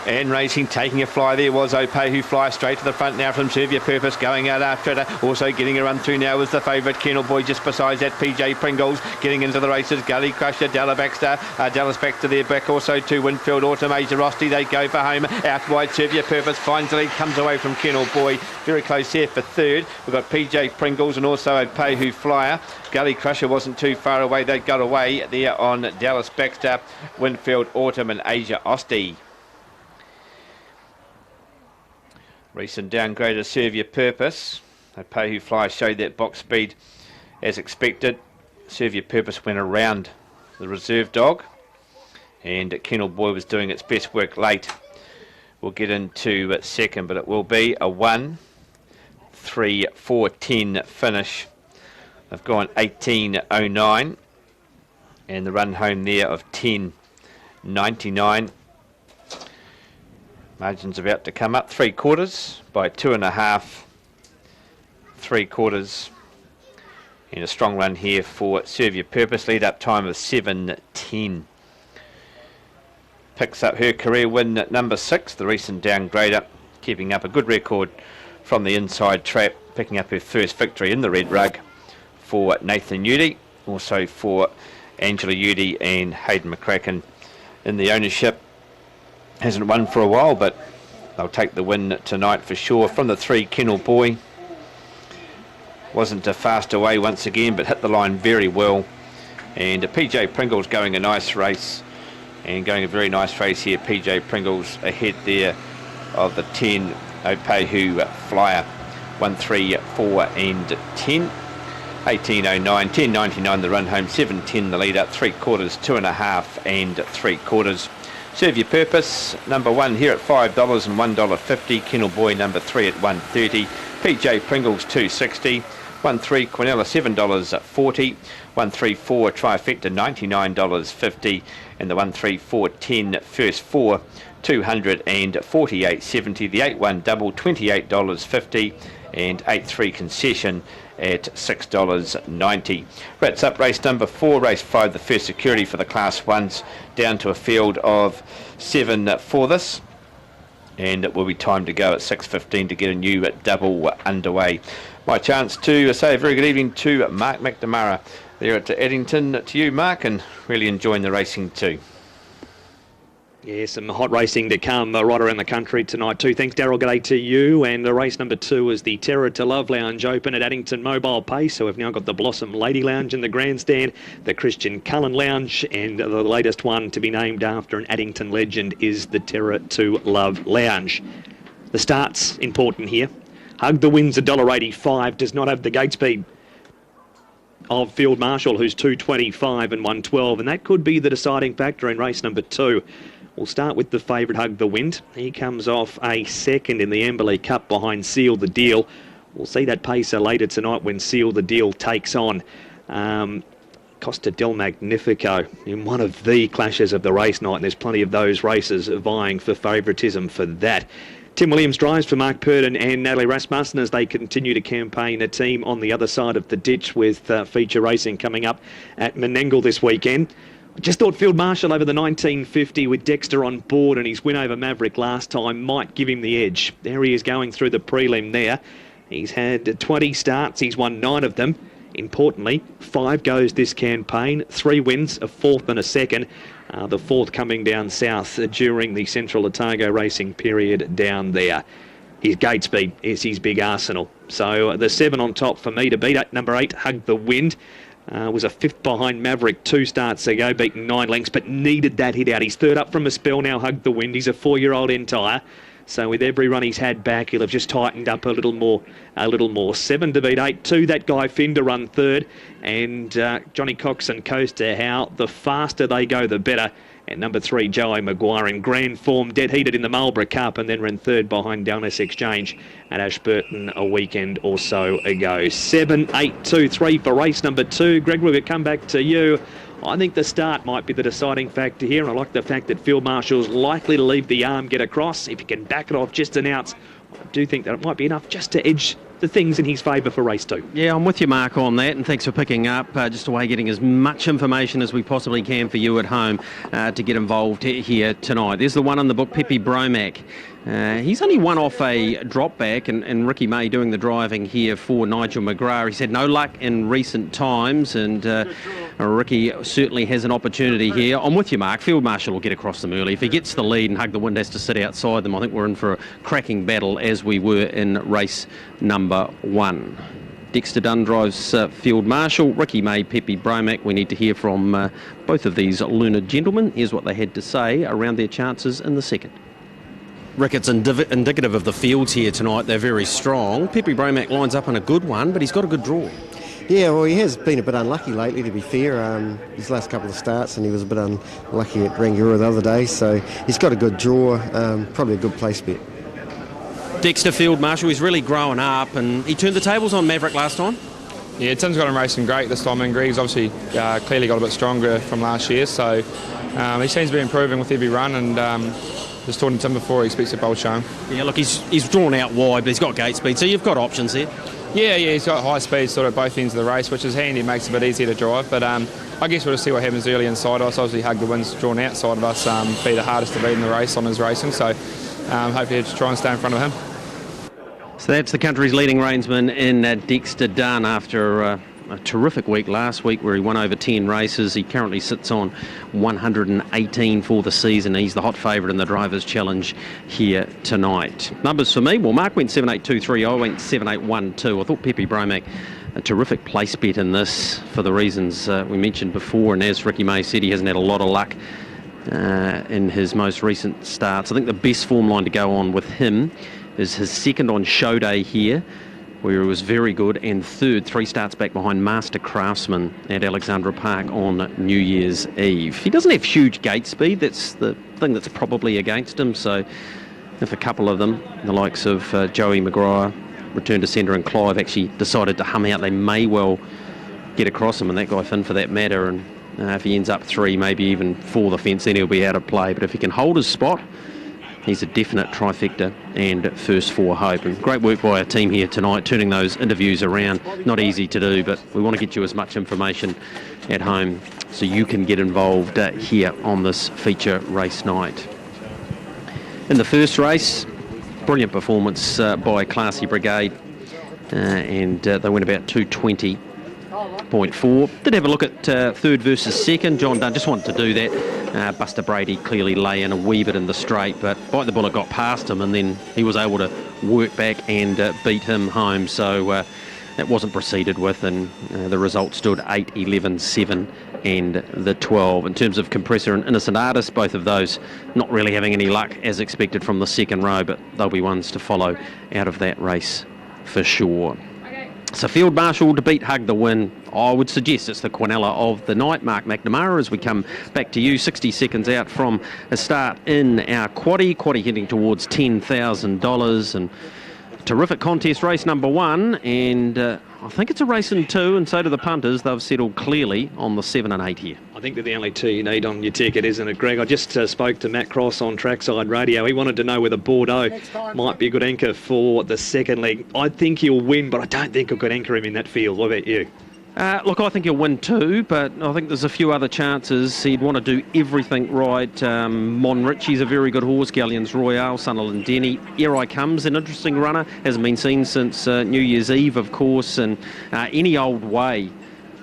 And racing, taking a fly there was Opay, who flies straight to the front now from Serve Your Purpose, going out after it. Also getting a run through now is the favourite Kennel Boy, just besides that PJ Pringles. Getting into the races, Gully Crusher, Dallas Baxter there back also to Winfield Autumn, Asia Rosti, they go for home. Out wide, Serve Your Purpose finds the lead, comes away from Kennel Boy. Very close here for 3rd. We've got PJ Pringles and also Opay, who flyer. Gully Crusher wasn't too far away, they got away there on Dallas Baxter, Winfield Autumn and Asia Osti. Recent downgrader Serve Your Purpose. Opay, who fly showed that box speed as expected. Serve Your Purpose went around the reserve dog, and Kennel Boy was doing its best work late. We'll get into second, but it will be a 1-3-4-10 finish. They've gone 18.09, and the run home there of 10.99. Margin's about to come up 3/4 by 2.5, 3/4, and a strong run here for Serve Your Purpose. Lead up time of 7.10. Picks up her career win at number 6, the recent downgrader, keeping up a good record from the inside trap, picking up her first victory in the red rug for Nathan Udy, also for Angela Udy and Hayden McCracken in the ownership. Hasn't won for a while, but they'll take the win tonight for sure. From the 3, Kennel Boy. Wasn't fast away once again, but hit the line very well. And PJ Pringles going a nice race, and going a very nice race here. PJ Pringles ahead there of the 10, Opay flyer. 1, 3, 4 and 10. 18.09, 10.99 the run home, 7.10 the lead up, 3/4, 2.5 and 3/4. Serve Your Purpose, number 1 here at $5 and $1.50. Kennel Boy, number 3 at $1.30. PJ Pringles, $2.60. 1-3 Quinella, $7.40. 1-3-4 Trifecta, $99.50. And the 1-3-4-10 first 4, $248.70. The 8-1 double, $28.50. And 8-3 concession at $6.90. Wraps up race number 4, race 5, the first security for the Class 1s, down to a field of 7 for this, and it will be time to go at 6:15 to get a new double underway. My chance to say a very good evening to Mark McNamara there at Addington. To you, Mark, and really enjoying the racing too. Yeah, some hot racing to come right around the country tonight too. Thanks, Daryl. G'day to you. And race number 2 is the Terror to Love Lounge Open at Addington Mobile Pace. So we've now got the Blossom Lady Lounge in the grandstand, the Christian Cullen Lounge, and the latest one to be named after an Addington legend is the Terror to Love Lounge. The start's important here. Hug the Wind's $1.85, does not have the gate speed of Field Marshal, who's 2.25 and 1.12, and that could be the deciding factor in race number 2. We'll start with the favourite, Hug the Wind. He comes off a second in the Amberley Cup behind Seal the Deal. We'll see that pacer later tonight when Seal the Deal takes on Costa del Magnifico in one of the clashes of the race night, and there's plenty of those races vying for favouritism for that. Tim Williams drives for Mark Purdon and Natalie Rasmussen as they continue to campaign a team on the other side of the ditch with feature racing coming up at Menangle this weekend. I just thought Field Marshal over the 1950 with Dexter on board, and his win over Maverick last time might give him the edge. There he is going through the prelim there. He's had 20 starts, he's won 9 of them. Importantly, 5 goes this campaign, 3 wins, a 4th and a 2nd. The 4th coming down south during the Central Otago racing period down there. His gate speed is his big arsenal. So the 7 on top for me to beat. Number 8, Hug the Wind. Was a 5th behind Maverick 2 starts ago, beaten 9 lengths, but needed that hit out. He's 3rd up from a spell now, Hug the Wind. He's a 4-year-old entire. So with every run he's had back, he'll have just tightened up a little more. 7 to beat 8, 2. That guy Finn to run 3rd. And Johnny Cox and Coaster Howe, the faster they go, the better. And number 3, Joey Maguire in grand form, dead heated in the Marlborough Cup, and then ran 3rd behind Downes Exchange at Ashburton a weekend or so ago. 7, 8, 2, 3 for race number 2. Greg, we'll come back to you. I think the start might be the deciding factor here, and I like the fact that Field Marshal's likely to leave the arm get across. If he can back it off just an ounce, I do think that it might be enough just to edge the things in his favour for race 2. Yeah, I'm with you, Mark, on that, and thanks for picking up just away getting as much information as we possibly can for you at home to get involved here tonight. There's the one on the book, Pepe Bromack. He's only one off a drop back, and Ricky May doing the driving here for Nigel McGrath. He's had no luck in recent times, and Ricky certainly has an opportunity here. I'm with you, Mark. Field Marshal will get across them early. If he gets the lead and Hug the Wind has to sit outside them, I think we're in for a cracking battle as we were in race number 1. Dexter Dunn drives Field Marshal. Ricky May, Pepe Bromack. We need to hear from both of these learned gentlemen. Here's what they had to say around their chances in the second. Rick, it's indicative of the fields here tonight. They're very strong. Pepe Bromack lines up in a good one, but he's got a good draw. Yeah, well, he has been a bit unlucky lately, to be fair. His last couple of starts, and he was a bit unlucky at Rangiora the other day, so he's got a good draw, probably a good place bet. Dexter Field Marshal, he's really growing up, and he turned the tables on Maverick last time. Yeah, Tim's got him racing great this time, and Greg's obviously clearly got a bit stronger from last year, so he seems to be improving with every run, and just talking to Tim before, he expects a bold showing. Yeah, look, he's drawn out wide, but he's got gate speed, so you've got options there. Yeah, he's got high speed sort of both ends of the race, which is handy, makes it a bit easier to drive, but I guess we'll just see what happens early inside of us. Obviously, Hug the Wind's drawn outside of us, be the hardest to beat in the race on his racing, so hopefully just try and stay in front of him. So that's the country's leading reinsman in Dexter Dunn after a terrific week last week where he won over 10 races. He currently sits on 118 for the season. He's the hot favourite in the Drivers' Challenge here tonight. Numbers for me, well, Mark went 78230, I went 7812. I thought Pepe Bromack a terrific place bet in this for the reasons we mentioned before, and as Ricky May said, he hasn't had a lot of luck in his most recent starts. I think the best form line to go on with him is his second on show day here, where he was very good, and 3rd, 3 starts back behind Master Craftsman at Alexandra Park on New Year's Eve. He doesn't have huge gate speed, that's the thing that's probably against him, so if a couple of them, the likes of Joey Maguire, Return to Centre and Clive actually decided to hum out, they may well get across him, and that guy Finn for that matter, and if he ends up 3, maybe even 4 the fence, then he'll be out of play. But if he can hold his spot, he's a definite trifecta and first 4 hope. And great work by our team here tonight, turning those interviews around. Not easy to do, but we want to get you as much information at home so you can get involved here on this feature race night. In the first race, brilliant performance by Classy Brigade, and they went about 220.4. Did have a look at 3rd versus 2nd. John Dunn just wanted to do that. Buster Brady clearly lay in a wee bit in the straight, but Bite the Bullet got past him, and then he was able to work back and beat him home. So that wasn't proceeded with, and the result stood 8, 11, 7 and the 12. In terms of Compressor and Innocent Artist, both of those not really having any luck as expected from the second row, but they'll be ones to follow out of that race for sure. So Field Marshal to beat Hug the Win, I would suggest it's the Quinella of the night. Mark McNamara, as we come back to you, 60 seconds out from a start in our quaddie heading towards $10,000, and terrific contest race number 1, and I think it's a race in 2, and so do the punters. They've settled clearly on the 7 and 8 here. I think they're the only 2 you need on your ticket, isn't it, Greg? I just spoke to Matt Cross on Trackside Radio. He wanted to know whether Bordeaux might be a good anchor for the second leg. I think he'll win, but I don't think I could anchor him in that field. What about you? Look, I think he'll win 2, but I think there's a few other chances. He'd want to do everything right. Monrichi's a very good horse. Galleons Royale, Sunderland Denny. Here I Comes, an interesting runner. Hasn't been seen since New Year's Eve, of course. And Any Old Way.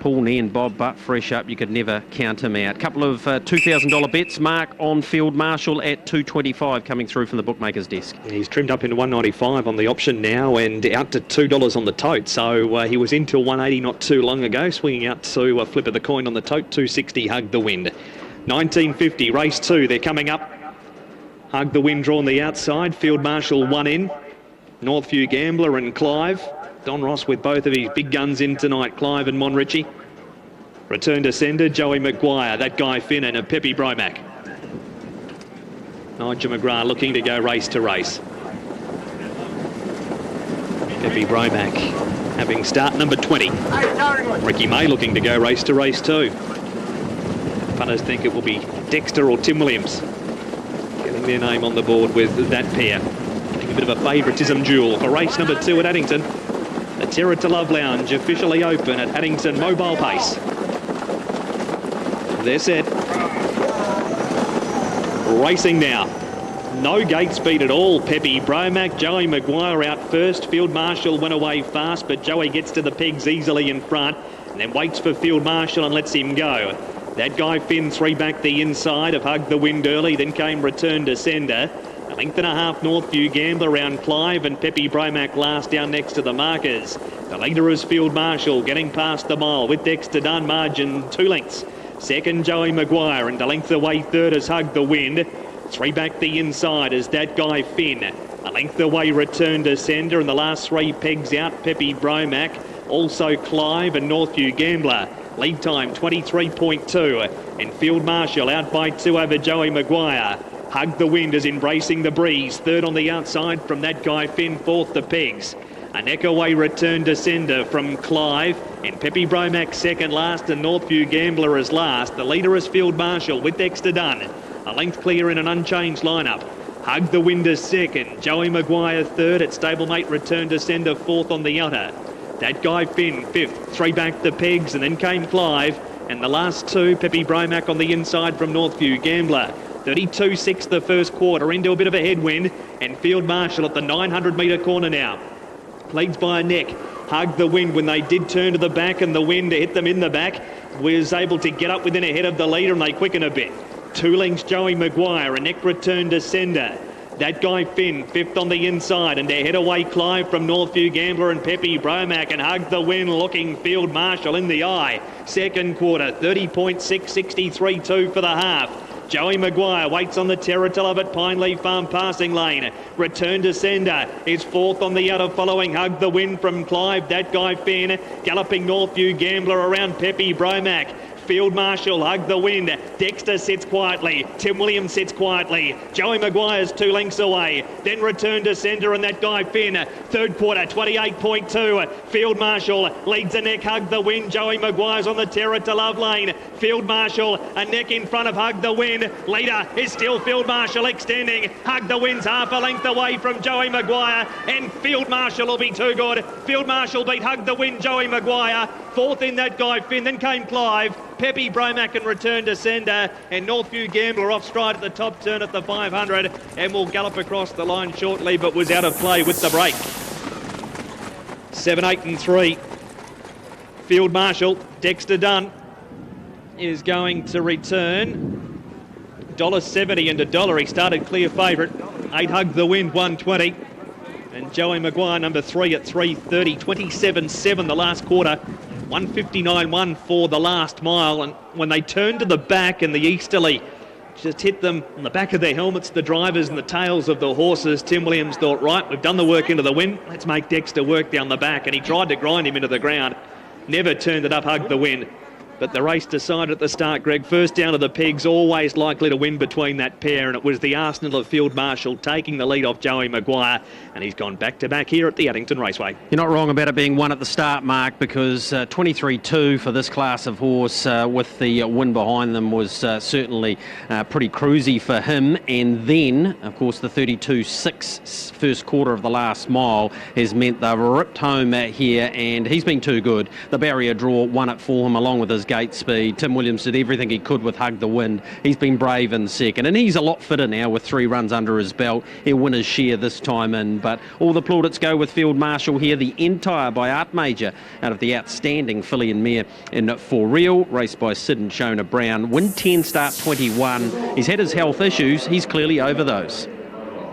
Paul Nee and Bob Butt fresh up. You could never count him out. Couple of $2,000 bets. Mark on Field Marshal at $2.25 coming through from the bookmaker's desk. He's trimmed up into $1.95 on the option now and out to $2 on the tote. So he was into $1.80 not too long ago, swinging out to a flip of the coin on the tote. $2.60 Hug the Wind. $19.50 race 2. They're coming up. Hug the Wind drawn the outside. Field Marshal 1 in. Northview Gambler and Clive. Don Ross with both of his big guns in tonight, Clive and Monrichi. Return to sender, Joey Maguire, that guy Finnan and Pepe Bromack. Nigel McGrath looking to go race to race. Pepe Bromack having start number 20. Ricky May looking to go race to race too. Punters think it will be Dexter or Tim Williams getting their name on the board with that pair. Getting a bit of a favouritism duel for race number 2 at Addington. The Terra to Love Lounge officially open at Addington Mobile Pace. They're set. Racing now. No gate speed at all. Pepe Bromack, Joey Maguire out first. Field Marshal went away fast, but Joey gets to the pegs easily in front and then waits for Field Marshal and lets him go. That guy Finn 3 back the inside of Hug the Wind early, then came Return to Sender. A length and a half Northview Gambler around Clive and Pepe Bromack last down next to the markers. The leader is Field Marshal getting past the mile with Dexter Dunn margin 2 lengths. Second Joey Maguire and a length away third is Hug the Wind. 3 back the inside is that guy Finn. A length away Return to Sender and the last 3 pegs out Pepe Bromack. Also Clive and Northview Gambler. Lead time 23.2 and Field Marshal out by 2 over Joey Maguire. Hug the Wind is embracing the breeze. Third on the outside from that guy Finn. Fourth the pegs. A neck away Return to Sender from Clive and Pepe Bromack second last and Northview Gambler is last. The leader is Field Marshal with Dexter Dunn. A length clear in an unchanged lineup. Hug the Wind is second. Joey Maguire third at stablemate Return to Sender fourth on the outer. That guy Finn fifth. 3 back the pegs and then came Clive. And the last 2 Pepe Bromack on the inside from Northview Gambler. 32.6 the first quarter into a bit of a headwind and Field Marshal at the 900 metre corner now. Leads by a neck. Hug the Wind when they did turn to the back and the wind hit them in the back. Was able to get up within ahead of the leader and they quicken a bit. 2 lengths Joey Maguire, a neck Return to Sender. That guy Finn, fifth on the inside and their head away Clive from Northview Gambler and Pepe Bromack and Hug the Wind looking Field Marshal in the eye. Second quarter, 30.6, 63.2 for the half. Joey Maguire waits on the Terra to Love at Pineleaf Farm passing lane. Return to Sender is fourth on the outer following Hug the Wind from Clive. That guy Finn galloping Northview Gambler around Pepe Bromack. Field Marshal, Hug the Wind. Dexter sits quietly. Tim Williams sits quietly. Joey Maguire's 2 lengths away. Then Return to Sender and that guy Finn. Third quarter, 28.2. Field Marshal leads the neck, Hug the Wind. Joey Maguire's on the Terra to Love lane. Field Marshal, a neck in front of Hug the Wind. Leader is still Field Marshal extending. Hug the Wind's half a length away from Joey Maguire. And Field Marshal will be too good. Field Marshal beat Hug the Wind, Joey Maguire. Fourth in that guy Finn. Then came Clive. Pepe Bromack and Return to Sender and Northview Gambler off stride at the top turn at the 500 and will gallop across the line shortly but was out of play with the break. 7, 8 and 3. Field Marshal, Dexter Dunn is going to return. $1.70 and $1. He started clear favourite. 8 Hug the Wind, 120. And Joey Maguire, number 3 at 3.30. 27.7 the last quarter. 159.1 for the last mile. And when they turned to the back and the easterly just hit them on the back of their helmets, the drivers and the tails of the horses, Tim Williams thought, right, we've done the work into the wind. Let's make Dexter work down the back. And he tried to grind him into the ground. Never turned it up, Hug the Wind. But the race decided at the start, Greg. First down to the pegs, always likely to win between that pair, and it was the Arsenal of Field Marshal taking the lead off Joey Maguire, and he's gone back-to-back here at the Addington Raceway. You're not wrong about it being one at the start, Mark, because 23-2 for this class of horse with the win behind them was certainly pretty cruisy for him. And then, of course, the 32-6 first quarter of the last mile has meant they've ripped home here, and he's been too good. The barrier draw won it for him along with his gate speed. Tim Williams did everything he could with Hug the Wind. He's been brave in second, and he's a lot fitter now with 3 runs under his belt. He'll win his share this time in, but all the plaudits go with Field Marshal here. The Entire by Art Major out of the outstanding filly and mare in For Real, raced by Sid and Shona Brown. Win 10, start 21. He's had his health issues. He's clearly over those.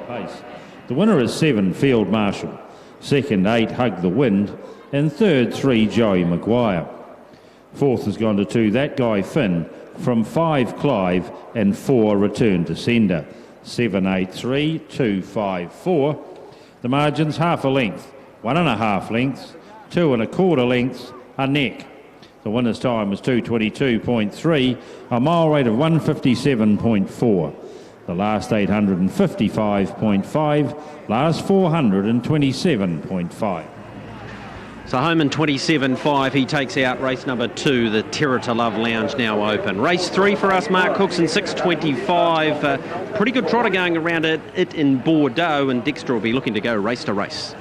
Pace. The winner is 7, Field Marshal. Second, 8, Hug the Wind. And third, 3, Joey Maguire. Fourth has gone to 2, That Guy Finn. From 5, Clive. And 4, Return to Sender. 7, 8, 3, 2, 5, 4. The margins half a length, 1.5 lengths, 2 1/4 lengths, a neck. The winner's time was 2:22.3, a mile rate of 1:57.4. The last 855.5, last 427.5. So home in 27.5, he takes out race number 2, the Terror to Love Lounge, now open. Race 3 for us, Mark Cooks, in 6:25. Pretty good trotter going around it in Bordeaux, and Dexter will be looking to go race to race.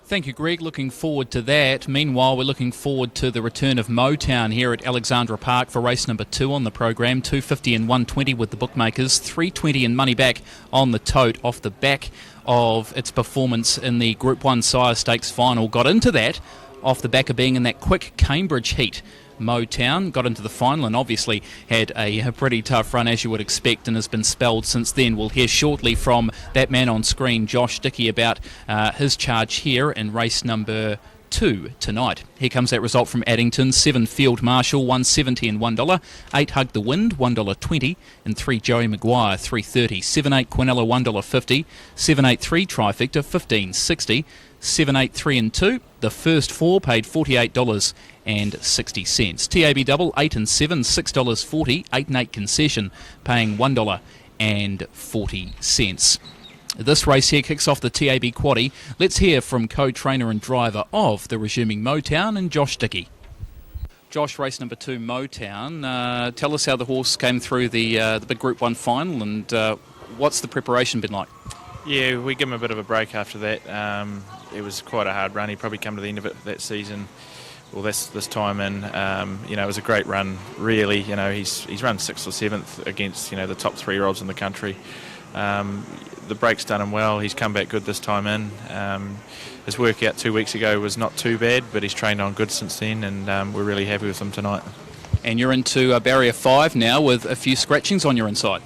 Thank you, Greg. Looking forward to that. Meanwhile, we're looking forward to the return of Motown here at Alexandra Park for race number 2 on the program. 250 and 120 with the bookmakers. 320 and money back on the tote off the back of its performance in the Group 1 Sire Stakes final. Got into that off the back of being in that quick Cambridge heat. Motown got into the final and obviously had a pretty tough run, as you would expect, and has been spelled since then. We'll hear shortly from that man on screen, Josh Dickey, about his charge here in race number 2 tonight. Here comes that result from Addington. 7 Field Marshal, $1.70 and $1. 8 Hug the Wind, $1.20, and 3 Joey Maguire, $3.30. 7-8 Quinella, $1.50. 7-8-3 Trifecta, $15.60. 7-8 3 and 2. The first 4 paid $48.60. TAB double 8 and 7, $6.40. 8 and 8 concession, paying $1.40. This race here kicks off the TAB Quaddie. Let's hear from co-trainer and driver of the resuming Motown, and Josh Dickey. Josh, race number 2, Motown. Tell us how the horse came through the big Group 1 final, and what's the preparation been like? Yeah, we give him a bit of a break after that. It was quite a hard run. He'd probably come to the end of it that season, well, this time in. It was a great run, really. He's run 6th or 7th against, the top 3-year-olds in the country. The break's done him well. He's come back good this time in. His workout 2 weeks ago was not too bad, but he's trained on good since then, and we're really happy with him tonight. And you're into barrier 5 now with a few scratchings on your inside.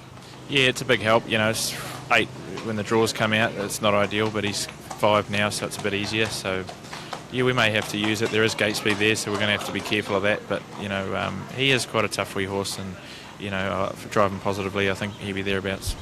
Yeah, it's a big help. It's 8 when the draws come out. It's not ideal, but he's 5 now, so it's a bit easier. So, yeah, we may have to use it. There is gate speed there, so we're going to have to be careful of that. But, he is quite a tough wee horse, and, for driving positively, I think he'll be thereabouts.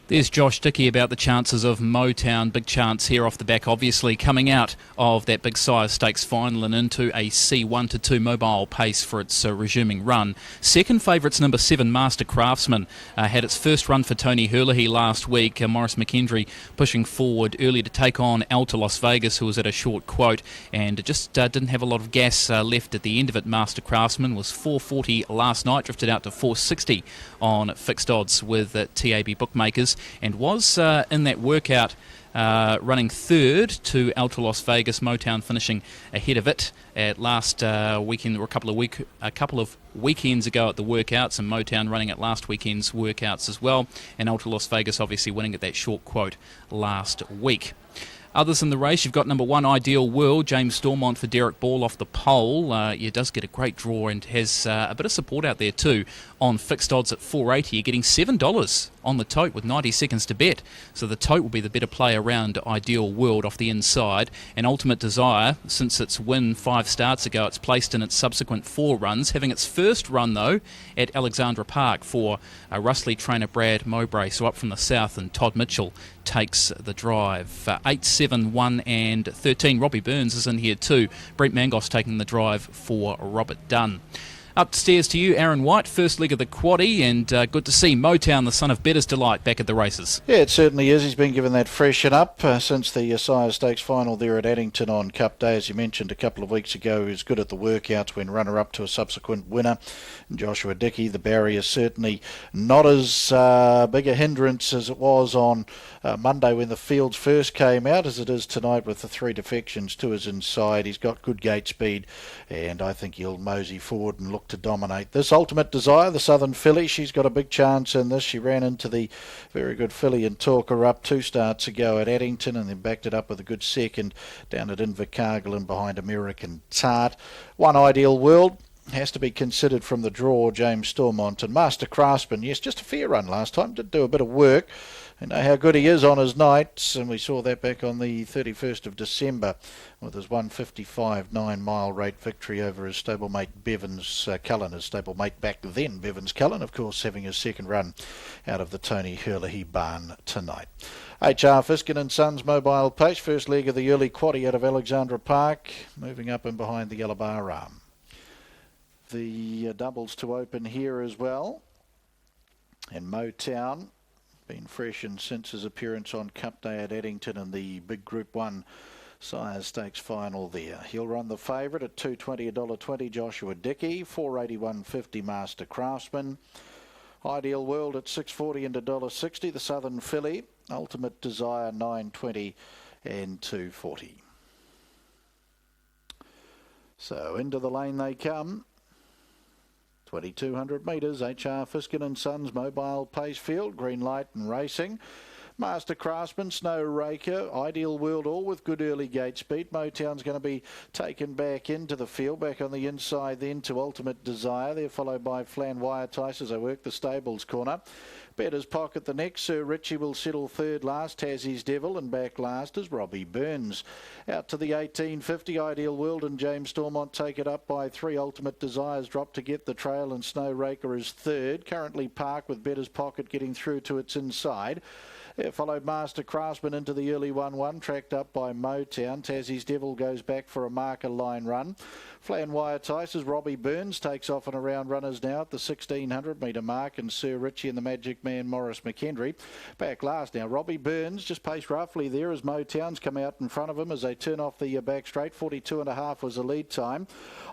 There's Josh Dickey about the chances of Motown. Big chance here off the back, obviously, coming out of that big Sire Stakes final and into a C1-2 mobile pace for its resuming run. Second favourite's number 7, Master Craftsman, had its first run for Tony Herlihy last week. Maurice McKendry pushing forward early to take on Alta Las Vegas, who was at a short quote, and just didn't have a lot of gas left at the end of it. Master Craftsman was 440 last night, drifted out to 460 on fixed odds with TAB bookmakers, and was in that workout running third to Alta Las Vegas. Motown finishing ahead of it at last weekend, or a couple of weekends ago at the workouts, and Motown running at last weekend's workouts as well, and Alta Las Vegas obviously winning at that short quote last week. Others in the race, you've got number 1, Ideal World, James Stormont for Derek Ball off the pole. He does get a great draw and has a bit of support out there too on fixed odds at $4.80. You're getting $7 on the tote with 90 seconds to bet. So the tote will be the better play around Ideal World off the inside. And Ultimate Desire, since its win 5 starts ago, it's placed in its subsequent 4 runs, having its first run though at Alexandra Park for Russley trainer Brad Mowbray, so up from the south, and Todd Mitchell takes the drive. 8-7 7, 1 and 13. Robbie Burns is in here too. Brent Mangos taking the drive for Robert Dunn. Upstairs to you, Aaron White, first leg of the quaddie, and good to see Motown, the son of Better's Delight, back at the races. Yeah, it certainly is. He's been given that freshen up since the Sire Stakes final there at Addington on Cup Day. As you mentioned a couple of weeks ago, he was good at the workouts when runner-up to a subsequent winner. Joshua Dickey, the barrier certainly not as big a hindrance as it was on Monday when the fields first came out, as it is tonight with the 3 defections to his inside. He's got good gate speed, and I think he'll mosey forward and look to dominate this. Ultimate Desire, the Southern filly, she's got a big chance in this. She ran into the very good filly and Talker up 2 starts ago at Addington, and then backed it up with a good second down at Invercargill behind American Tart. One Ideal World has to be considered from the draw, James Stormont, and Master Craftsman. Yes, just a fair run last time, did do a bit of work. You know how good he is on his nights, and we saw that back on the 31st of December with his 155 9-mile rate victory over his stablemate Bevins Cullen, his stablemate back then, Bevins Cullen, of course, having his second run out of the Tony Hurley barn tonight. H.R. Fiskin and Sons Mobile Pace, first leg of the early quaddie out of Alexandra Park, moving up and behind the Yellow Bar Arm. The doubles to open here as well, and Motown been freshened since his appearance on Cup Day at Addington in the big Group 1 Sire Stakes final there. He'll run the favourite at $2.20, $1.20 Joshua Dickey, $4.81.50 Master Craftsman. Ideal World at $6.40 and $1.60, the Southern filly. Ultimate Desire $9.20 and $2.40. So into the lane they come. 2,200 metres, H.R. Fiskin and Sons Mobile Pace Field, Green Light and Racing. Master Craftsman, Snow Raker, Ideal World, all with good early gate speed. Motown's going to be taken back into the field, back on the inside then to Ultimate Desire. They're followed by Flan Wire Tice as they work the stables corner. Better's Pocket the next. Sir Richie will settle third last. Tassie's Devil, and back last is Robbie Burns. Out to the 1850, Ideal World and James Stormont take it up by 3. Ultimate Desires drop to get the trail, and Snow Raker is third. Currently Park with Better's Pocket getting through to its inside. Followed Master Craftsman into the early 1-1, tracked up by Motown. Tassie's Devil goes back for a marker line run. Flan Wire Tice as Robbie Burns takes off and around runners now at the 1,600 metre mark, and Sir Richie and the Magic Man Morris McHenry back last. Now Robbie Burns just paced roughly there as Motown's come out in front of him as they turn off the back straight. 42.5 was the lead time.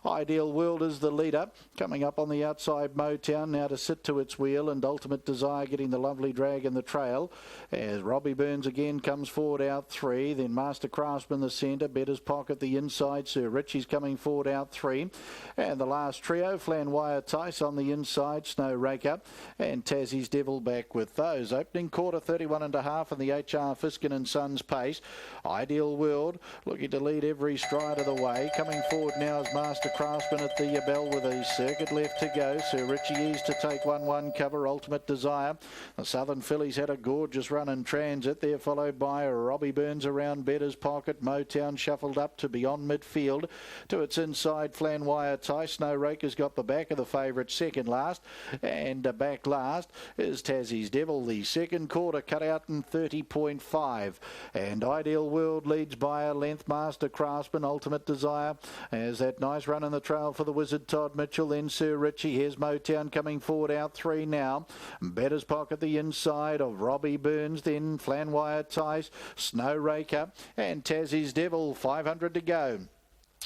Ideal World is the leader, coming up on the outside. Motown now to sit to its wheel, and Ultimate Desire getting the lovely drag in the trail as Robbie Burns again comes forward out 3. Then Master Craftsman the centre, Better's Pocket the inside, Sir Richie's coming forward out 3, and the last trio, Flan Wire Tice on the inside, Snow Raker and Tassie's Devil back with those. Opening quarter 31.5 in the H.R. Fiskin and Sons Pace. Ideal World looking to lead every stride of the way. Coming forward now is Master Craftsman at the bell with a circuit left to go. Sir Richie Ease to take 1-1 cover. Ultimate Desire. The Southern fillies had a gorgeous run in transit. They're followed by Robbie Burns around Better's Pocket. Motown shuffled up to beyond midfield to its inside. Flan Wire Tice. Snow Raker's got the back of the favourite second last, and back last is Tassie's Devil. The second quarter cut out in 30.5, and Ideal World leads by a length. Master Craftsman, Ultimate Desire has that nice run in the trail for the Wizard Todd Mitchell. Then Sir Richie. Here's Motown coming forward out 3 now. Better's Pocket the inside of Robbie Burns. Then Flan Wire Tice, Snow Raker and Tassie's Devil. 500 to go.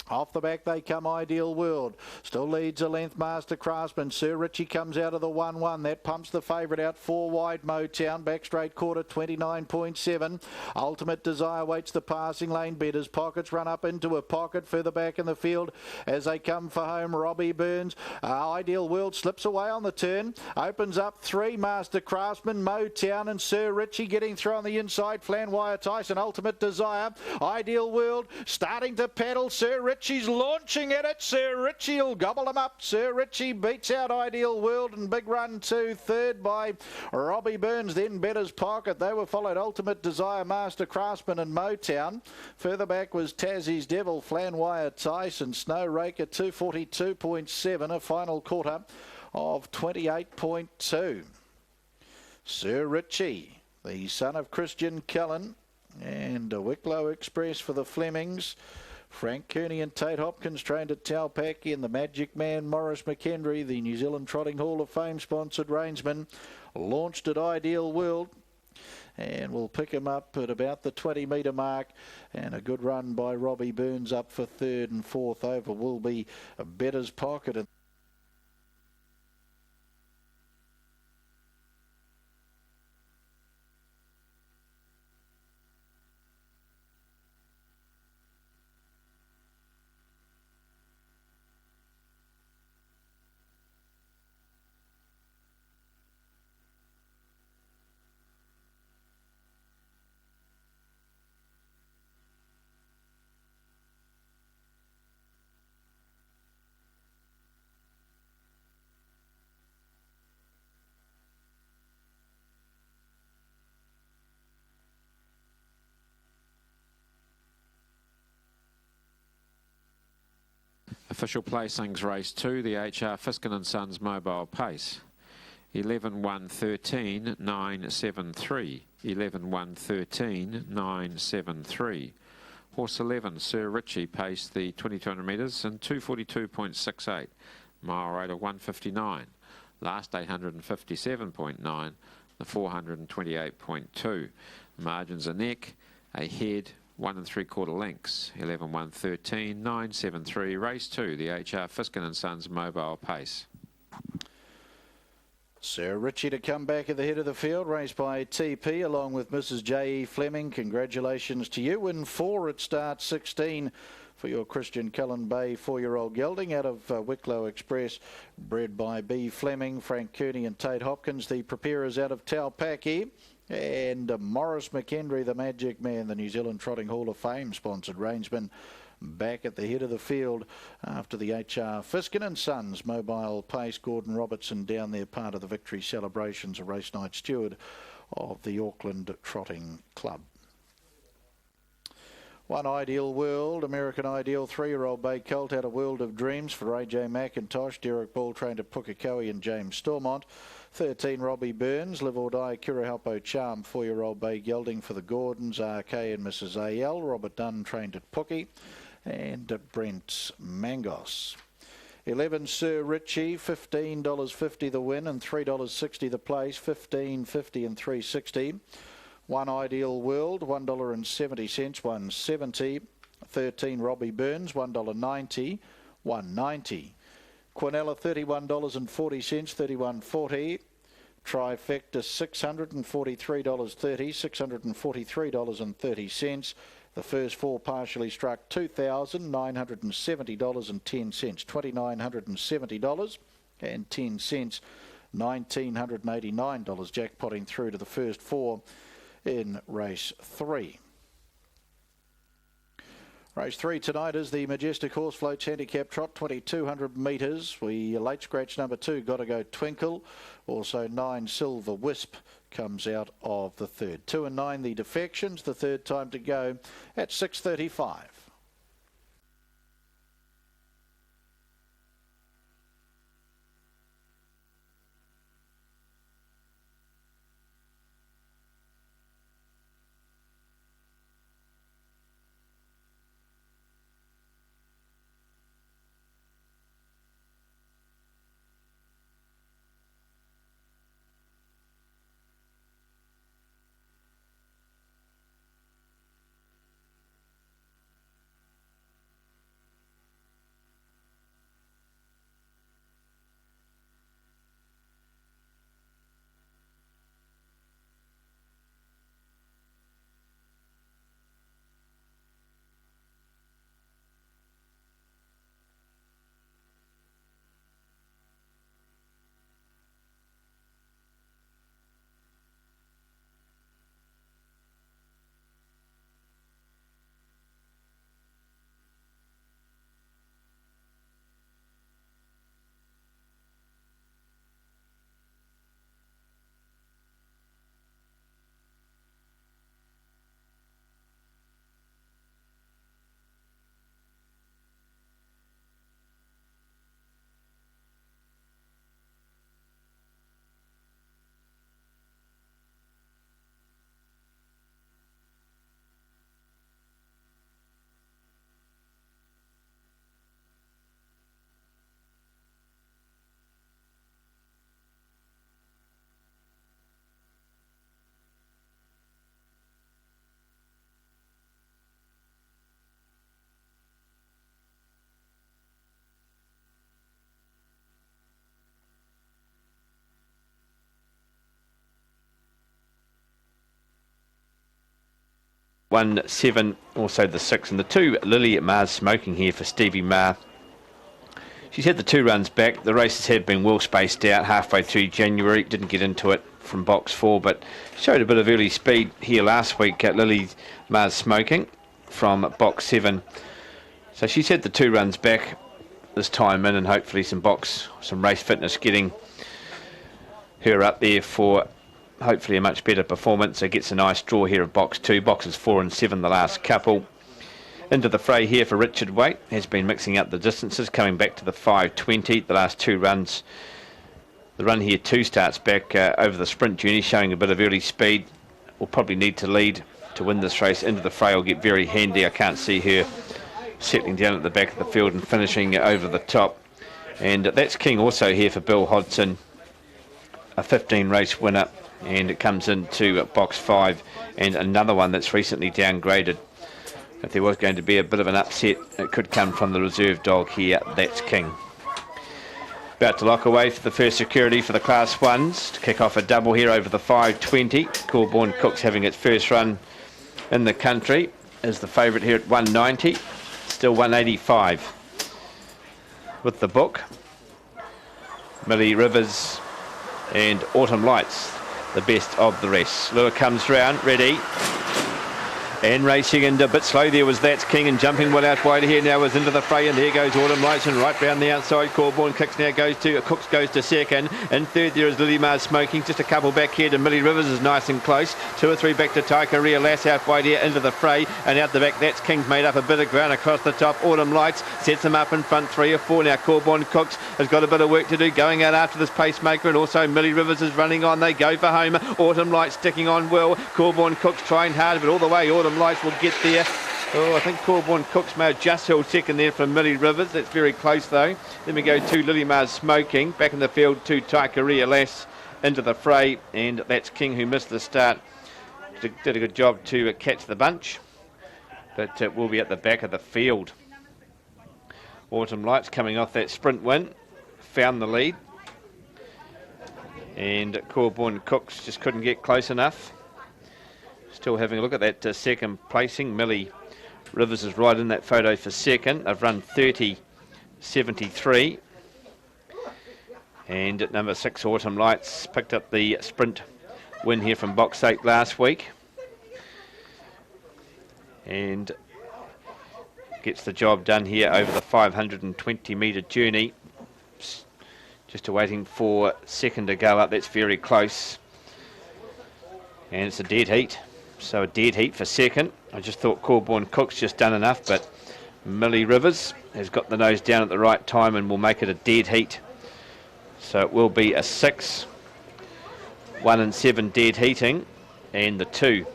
Off the back they come. Ideal World still leads a length. Master Craftsman. Sir Richie comes out of the 1-1. That pumps the favourite out 4 wide. Motown back straight quarter 29.7. Ultimate Desire waits the passing lane. Better's Pockets run up into a pocket further back in the field as they come for home. Robbie Burns. Ideal World slips away on the turn. Opens up 3. Master Craftsman, Motown and Sir Richie getting through on the inside. Flan Wire Tice and Ultimate Desire. Ideal World starting to paddle. Sir Richie's launching at it. Sir Richie will gobble him up. Sir Richie beats out Ideal World, and big run to third by Robbie Burns. Then Better's Pocket. They were followed Ultimate Desire, Master Craftsman and Motown. Further back was Tassie's Devil, Flan Wire Tice and Snow Raker. 242.7, a final quarter of 28.2. Sir Richie, the son of Christian Cullen, And a Wicklow Express for the Flemings. Frank Kearney and Tate Hopkins trained at Taupaki, and the Magic Man Morris McHenry, the New Zealand Trotting Hall of Fame sponsored reinsman, launched at Ideal World. And we'll pick him up at about the 20-metre mark. And a good run by Robbie Burns up for third, and fourth over will be a Better's Pocket. Official placings race 2, the HR Fiskin and Sons Mobile Pace. 11-1-13-9-7-3. 11-1-13-9-7-3. Horse 11, Sir Richie, paced the 2200 metres in 242.68. Mile rate of 159. Last 857.9. The 428.2. Margins are neck, a head, 1 3/4 lengths. 11-1-13-9-7-3. Race 2, the HR Fiskin and Sons Mobile Pace. Sir Richie to come back at the head of the field, raced by TP along with Mrs. J.E. Fleming. Congratulations to you. In 4 at start 16 for your Christian Cullen Bay 4-year-old gelding out of Wicklow Express, bred by B. Fleming, Frank Kearney and Tate Hopkins. The preparers out of Taupaki. And Morris McHenry, the Magic Man, the New Zealand Trotting Hall of Fame sponsored rangeman, back at the head of the field after the HR Fiskin and Sons Mobile Pace. Gordon Robertson down there, part of the victory celebrations, a race night steward of the Auckland Trotting Club. One Ideal World, American Ideal 3-year-old bay colt out of World of Dreams for AJ McIntosh, Derek Ball trained at Pukekohe and James Stormont. 13 Robbie Burns, Live or Die Kirahalpo Charm, 4-year-old bay gelding for the Gordons, RK and Mrs. AL. Robert Dunn trained at Pookie, and Brent Mangos. 11 Sir Richie, $15.50 the win and $3.60 the place, $15.50 and $3.60. One Ideal World, $1.70, $1.70. 13 Robbie Burns, $1.90, $1.90. Quinella, $31.40, $31.40. Trifecta, $643.30, $643.30. The first 4 partially struck $2,970.10, $2,970.10, $1,989 jackpotting through to the first 4 in race 3. Race 3 tonight is the Majestic Horse Floats Handicap Trot, 2,200 metres. We late scratch number 2, Gotta Go Twinkle. Also 9 Silver Wisp comes out of the third. 2 and 9 the Defections, the third time to go at 6:35. 1, 7, also the 6 and the 2. Lily Mar's smoking here for Stevie Mar. She's had the 2 runs back. The races have been well spaced out halfway through January. Didn't get into it from box 4, but showed a bit of early speed here last week. Lily Mar's smoking from box 7. So she's had the 2 runs back this time in, and hopefully some race fitness getting her up there for hopefully a much better performance. It gets a nice draw here of box 2, boxes 4 and 7 the last couple. Into the fray here for Richard Waite, has been mixing up the distances, coming back to the 5:20 the last 2 runs. The run here 2 starts back over the sprint journey, showing a bit of early speed. Will probably need to lead to win this race. Into the fray will get very handy. I can't see her settling down at the back of the field and finishing over the top. And that's King also here for Bill Hodson, a 15 race winner, and it comes into box 5, and another one that's recently downgraded. If there was going to be a bit of an upset, it could come from the reserve dog here. That's King. About to lock away for the first security for the Class 1s to kick off a double here over the 5:20. Corborn Cooks having its first run in the country is the favourite here at 190, still 185 with the book. Millie Rivers and Autumn Lights, the best of the rest. Lure comes round, ready. And racing and a bit slow there was That's King, and jumping well out wide here now is into the fray, and there goes Autumn Lights, and right round the outside Corborn Cooks now goes to Cooks goes to second, and third there is Lily Mars smoking, just a couple back here to Millie Rivers is nice and close, 2 or 3 back to Taikaria Lass out wide here into the fray, and out the back That's King's made up a bit of ground across the top. Autumn Lights sets them up in front 3 or 4 now. Corborn Cooks has got a bit of work to do going out after this pacemaker, and also Millie Rivers is running on. They go for home. Autumn Lights sticking on well. Corborn Cooks trying hard, but all the way Autumn Lights will get there. Oh, I think Corborn Cooks may have just held second there from Millie Rivers. That's very close though. Then we go to Lily Mars smoking. Back in the field to Taikaria Lass into the fray, and That's King, who missed the start. Did a good job to catch the bunch, but will be at the back of the field. Autumn Lights coming off that sprint win, found the lead, and Corborn Cooks just couldn't get close enough. Still having a look at that second placing. Millie Rivers is right in that photo for second. They've run 30.73. And at number 6, Autumn Lights picked up the sprint win here from box 8 last week. And gets the job done here over the 520 metre journey. Just waiting for second to go up. That's very close. And it's a dead heat. So a dead heat for second. I just thought Corborn Cooks just done enough, but Millie Rivers has got the nose down at the right time and will make it a dead heat. So it will be a 6, 1 and 7 dead heating, and the 2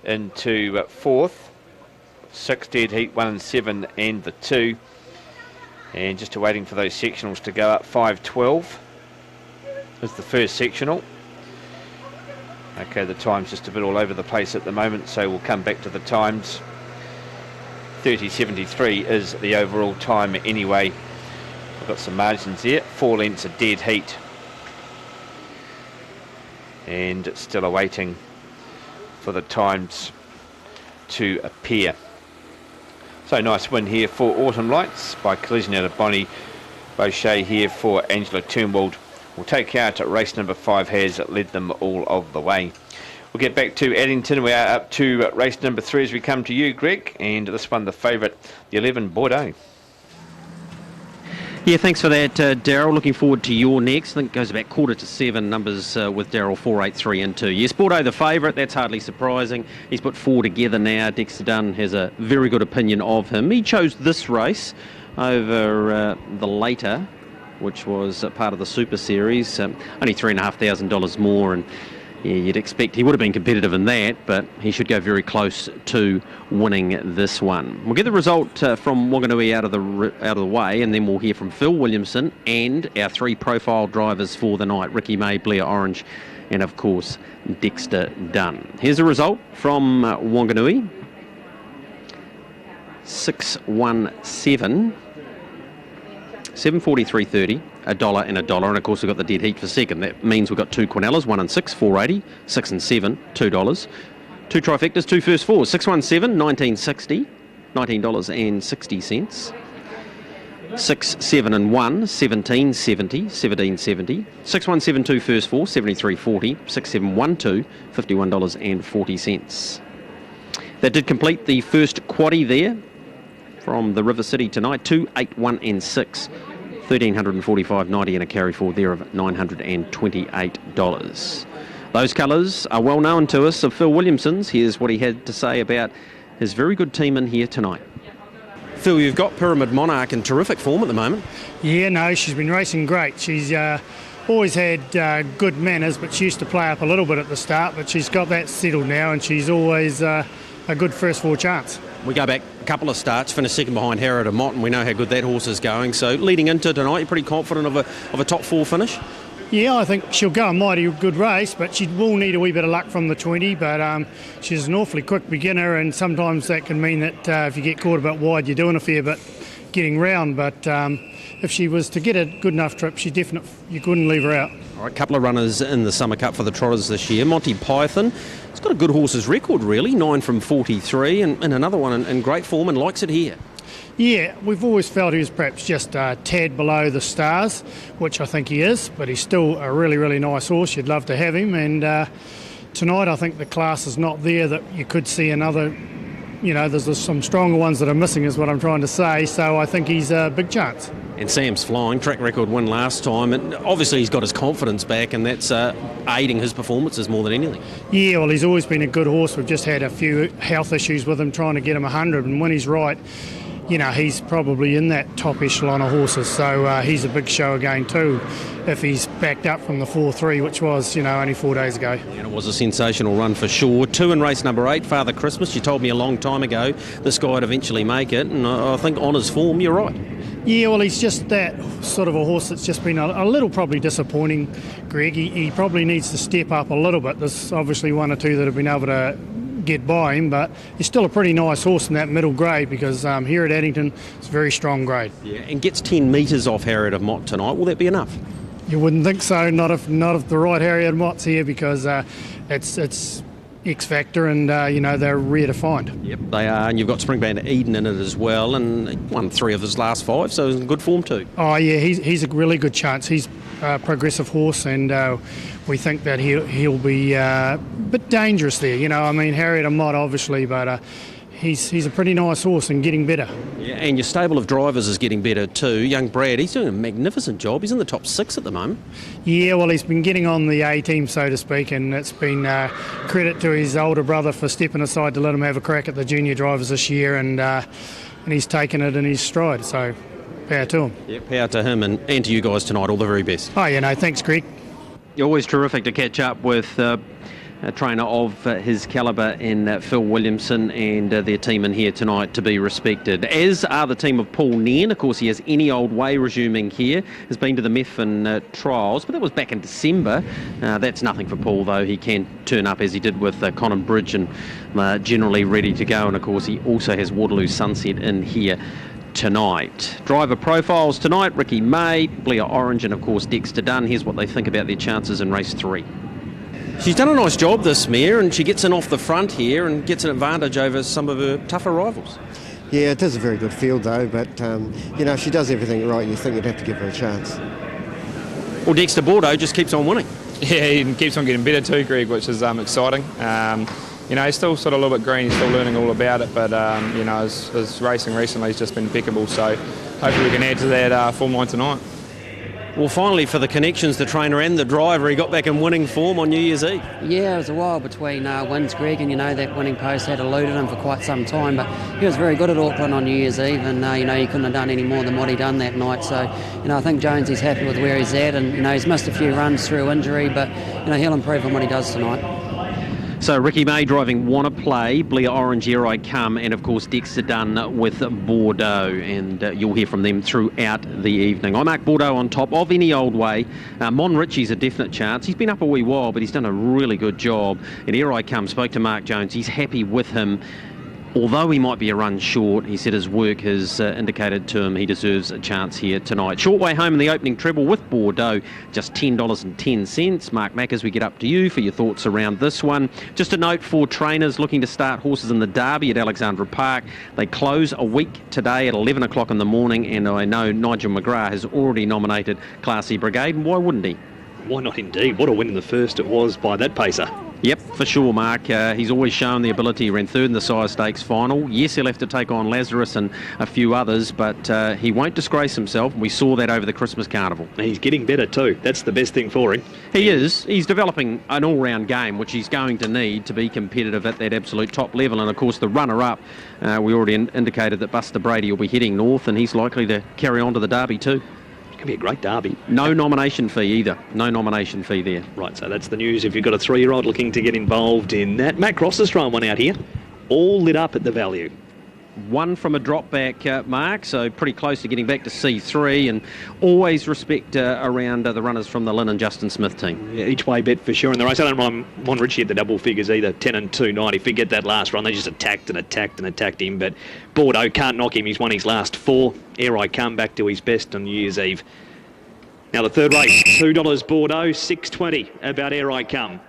into 4th. 6 dead heat, 1 and 7 and the 2. And just waiting for those sectionals to go up. 5:12 is the first sectional. Okay, the time's just a bit all over the place at the moment, so we'll come back to the times. 30.73 is the overall time anyway. I've got some margins here. 4 lengths a dead heat. And still awaiting for the times to appear. So nice win here for Autumn Lights by collision out of Bonnie Boucher here for Angela Turnwald. We'll take out race number 5 has led them all of the way. We'll get back to Addington. We are up to race number 3 as we come to you, Greg. And this one, the favourite, the 11 Bordeaux. Yeah, thanks for that, Daryl. Looking forward to your next. I think it goes about 6:45 numbers with Daryl, 4, 8, 3 and 2. Yes, Bordeaux the favourite. That's hardly surprising. He's put 4 together now. Dexter Dunn has a very good opinion of him. He chose this race over the later, which was part of the Super Series. Only $3,500 more, and yeah, you'd expect he would have been competitive in that, but he should go very close to winning this one. We'll get the result from Wanganui out of the way, and then we'll hear from Phil Williamson and our 3 profile drivers for the night: Ricky May, Blair Orange, and of course Dexter Dunn. Here's the result from Wanganui. 617. 743.30, $1 and $1, and of course we've got the dead heat for second. That means we've got 2 Quinellas, 1 and 6, $4.80, 6 and 7, $2, Two trifectas, two first fours. 617, 1960, $19.60. 6, 7 and 1, 1770, 1770. 617, two first four, 73.40. 6712, $51.40. That did complete the first quaddie there from the River City tonight. 2, 8, 1 and 6. $1,345.90 and a carry forward there of $928. Those colours are well known to us of Phil Williamson's. Here's what he had to say about his very good team in here tonight. Phil, you've got Pyramid Monarch in terrific form at the moment. Yeah, no, she's been racing great. She's always had good manners, but she used to play up a little bit at the start, but she's got that settled now, and she's always a good first four chance. We go back a couple of starts, finished second behind Harriet of Mott, and we know how good that horse is going. So leading into tonight, you're pretty confident of a top four finish? Yeah, I think she'll go a mighty good race, but she will need a wee bit of luck from the 20. But she's an awfully quick beginner, and sometimes that can mean that if you get caught a bit wide, you're doing a fair bit getting round. But if she was to get a good enough trip, you couldn't leave her out. All right, a couple of runners in the Summer Cup for the Trotters this year. Monty Python, he's got a good horse's record, really, 9 from 43, and another one in great form and likes it here. Yeah, we've always felt he was perhaps just a tad below the stars, which I think he is, but he's still a really, really nice horse. You'd love to have him, and tonight I think the class is not there that you could see another, there's some stronger ones that are missing is what I'm trying to say, so I think he's a big chance. And Sam's flying, track record win last time, and obviously he's got his confidence back, and that's aiding his performances more than anything. Yeah, well, he's always been a good horse. We've just had a few health issues with him trying to get him 100, and when he's right, he's probably in that top echelon of horses, so he's a big show again too, if he's backed up from the 4-3, which was, only 4 days ago. And it was a sensational run for sure. 2 in race number 8, Father Christmas. You told me a long time ago this guy would eventually make it, and I think on his form, you're right. Yeah, well, he's just that sort of a horse that's just been a little probably disappointing, Greg. He probably needs to step up a little bit. There's obviously one or two that have been able to get by him, but he's still a pretty nice horse in that middle grade because here at Addington it's a very strong grade. Yeah, and gets 10 metres off Harriet of Mott tonight. Will that be enough? You wouldn't think so, not if the right Harriet of Mott's here, because it's X Factor and they're rare to find. Yep, they are, and you've got Springband Eden in it as well, and he won 3 of his last 5, so he's in good form too. Oh yeah, he's a really good chance. He's a progressive horse, and we think that he'll be a bit dangerous there. Harriet of Mott obviously, but he's a pretty nice horse and getting better. Yeah, and your stable of drivers is getting better too. Young Brad, he's doing a magnificent job. He's in the top 6 at the moment. Yeah, well, he's been getting on the A team, so to speak, and it's been credit to his older brother for stepping aside to let him have a crack at the junior drivers this year, and he's taken it in his stride. So power to him. Yeah, power to him, and to you guys tonight. All the very best. Oh, thanks, Greg. Always terrific to catch up with a trainer of his calibre in Phil Williamson and their team in here tonight to be respected, as are the team of Paul Nairn. Of course, he has Any Old Way resuming here, has been to the Methven trials, but that was back in December. That's nothing for Paul, though. He can turn up as he did with Conan Bridge and generally ready to go, and of course he also has Waterloo Sunset in here tonight. Driver profiles tonight: Ricky May, Blair Orange, and of course Dexter Dunn. Here's what they think about their chances in race 3. She's done a nice job, this mare, and she gets in off the front here and gets an advantage over some of her tougher rivals. Yeah, it is a very good field though, but if she does everything right, you think you'd have to give her a chance. Well, Dexter Bordeaux just keeps on winning. Yeah, he keeps on getting better too, Greg, which is exciting. He's still sort of a little bit green, he's still learning all about it, but his racing recently has just been impeccable, so hopefully we can add to that form line tonight. Well, finally, for the connections, the trainer and the driver, he got back in winning form on New Year's Eve. Yeah, it was a while between wins, Greg, and that winning post had eluded him for quite some time, but he was very good at Auckland on New Year's Eve, and he couldn't have done any more than what he done that night. So I think Jonesy's happy with where he's at, and he's missed a few runs through injury, but he'll improve on what he does tonight. So Ricky May driving Wanna Play, Blair Orange, Here I Come, and of course Dexter Dunn with Bordeaux, and you'll hear from them throughout the evening. I mark Bordeaux on top of Any Old Way. Mon Ritchie's a definite chance. He's been up a wee while, but he's done a really good job. And Here I Come, spoke to Mark Jones. He's happy with him. although he might be a run short, he said his work has indicated to him he deserves a chance here tonight. Short way home in the opening treble with Bordeaux, just $10.10. Mark Mack, as we get up to you for your thoughts around this one. Just a note for trainers looking to start horses in the Derby at Alexandra Park. They close a week today at 11 o'clock in the morning, and I know Nigel McGrath has already nominated Classy Brigade, and why wouldn't he? Why not indeed? What a win in the first it was by that pacer. Yep, for sure, Mark. He's always shown the ability. He ran third in the Sire Stakes final. Yes, he'll have to take on Lazarus and a few others, but he won't disgrace himself. We saw that over the Christmas Carnival. And he's getting better too. That's the best thing for him. He is. He's developing an all-round game, which he's going to need to be competitive at that absolute top level. And, of course, the runner-up, we already indicated that Buster Brady will be heading north, and he's likely to carry on to the Derby too. Be a great derby. No nomination fee either. No nomination fee there. Right, so that's the news if you've got a 3-year-old looking to get involved in that. Matt Cross has thrown one out here. All lit up at the value. One from a drop back, Mark, so pretty close to getting back to C3, and always respect around the runners from the Lynn and Justin Smith team. Yeah, each way bet for sure in the race. I don't mind Monrichi at the double figures either, 10 and 2.90. Forget that last run. They just attacked him, but Bordeaux can't knock him. He's won his last 4. Ere I Come back to his best on New Year's Eve. Now the third race, $2 Bordeaux, $6.20 about Ere I Come.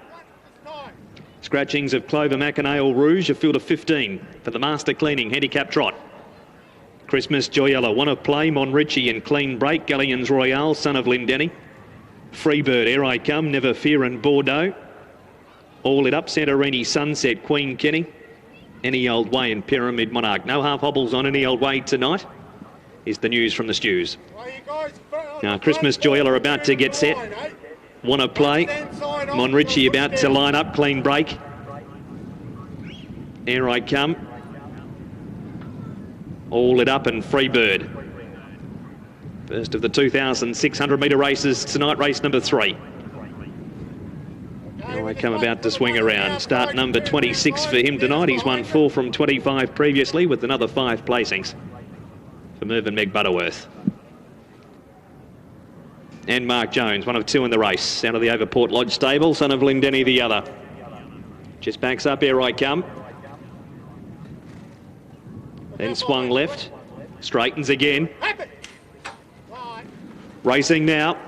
Scratchings of Clover Mackinail Rouge, a field of 15 for the Master Cleaning Handicap Trot. Christmas Joyella, One of Play, Monrichi and Clean Break, Galleons Royale, Son of Lindenny. Freebird, Ere I Come, Never Fear and Bordeaux. All lit up, Santorini Sunset, Queen Kenny. Any Old Way and Pyramid Monarch. No half hobbles on Any Old Way tonight, is the news from the stews. Now Christmas Joyella about to get set. Wanna Play. Monrichi about to line up. Clean Break. Ere I Come. All lit up and Freebird. First of the 2,600 metre races tonight, race number 3. Ere I Come about to swing around. Start number 26 for him tonight. He's won 4 from 25 previously with another 5 placings for Mervyn Meg Butterworth. And Mark Jones, 1 of 2 in the race, out of the Overport Lodge stable, Son of Lindenny the other. Just backs up, Ere I Come. Then swung left, straightens again. Racing now.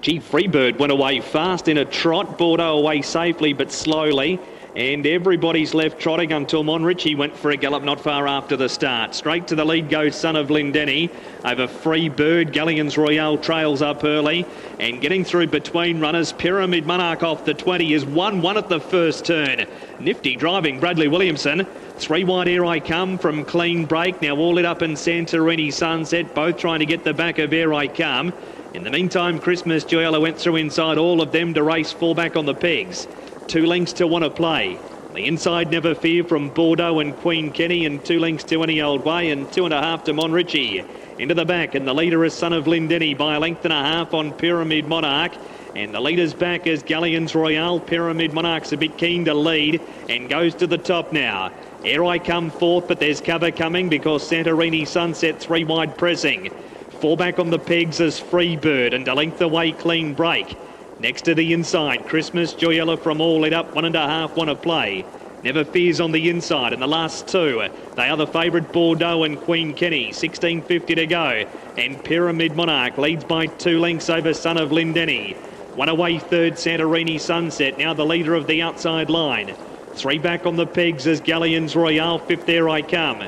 Gee, Freebird went away fast in a trot, Bordeaux away safely but slowly. And everybody's left trotting until Monrichi went for a gallop not far after the start. Straight to the lead goes Son of Lindenny over Freebird. Galleons Royale trails up early. And getting through between runners, Pyramid Monarch off the 20 is 1-1 at the first turn. Nifty driving, Bradley Williamson. 3 wide, Ere I Come from Clean Break. Now all lit up in Santorini Sunset, both trying to get the back of Ere I Come. In the meantime, Christmas Joyella went through inside all of them to race 4 back on the pegs. 2 lengths to Wanna Play. The inside Never Fear from Bordeaux and Queen Kenny, and 2 lengths to Any Old Way, and 2.5 to Monrichi. Into the back, and the leader is Son of Lindenny by a length and a half on Pyramid Monarch. And the leader's back is Galleons Royale. Pyramid Monarch's a bit keen to lead and goes to the top now. Ere I Come 4th, but there's cover coming because Santorini Sunset 3 wide pressing. 4 back on the pegs is Freebird, and a length away Clean Break. Next to the inside, Christmas Joyella from All Lit Up, 1.5 Wanna Play. Never Fears on the inside, and the last 2, they are the favourite Bordeaux and Queen Kenny, 16.50 to go. And Pyramid Monarch leads by 2 lengths over Son of Lindenny. 1 away third, Santorini Sunset, now the leader of the outside line. 3 back on the pegs as Galleons Royale, 5th Ere I Come.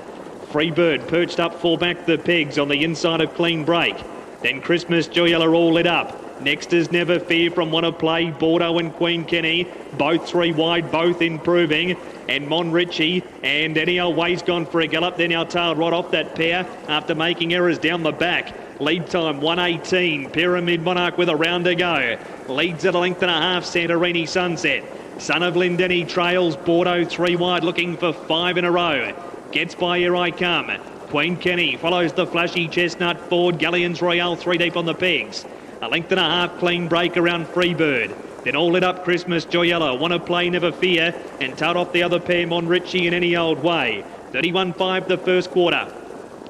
Freebird perched up 4 back the pegs on the inside of Clean Break. Then Christmas Joyella All Lit Up. Next is Never Fear from Wanna Play, Bordeaux and Queen Kenny, both 3 wide, both improving. And Monrichi and Any Old Way's gone for a gallop. They're now tailed right off that pair after making errors down the back. Lead time 1:18. Pyramid Monarch with a round to go. Leads at a length and a half, Santorini Sunset. Son of Lindenny trails Bordeaux 3 wide, looking for 5 in a row. Gets by Ere I Come. Queen Kenny follows the flashy chestnut forward. Galleons Royale 3 deep on the pegs. A length and a half Clean Break around Freebird. Then All Lit Up, Christmas Joyella, Wanna Play, Never Fear, and tailed off the other pair, Monrichi and Any Old Way. 31.5 the first quarter.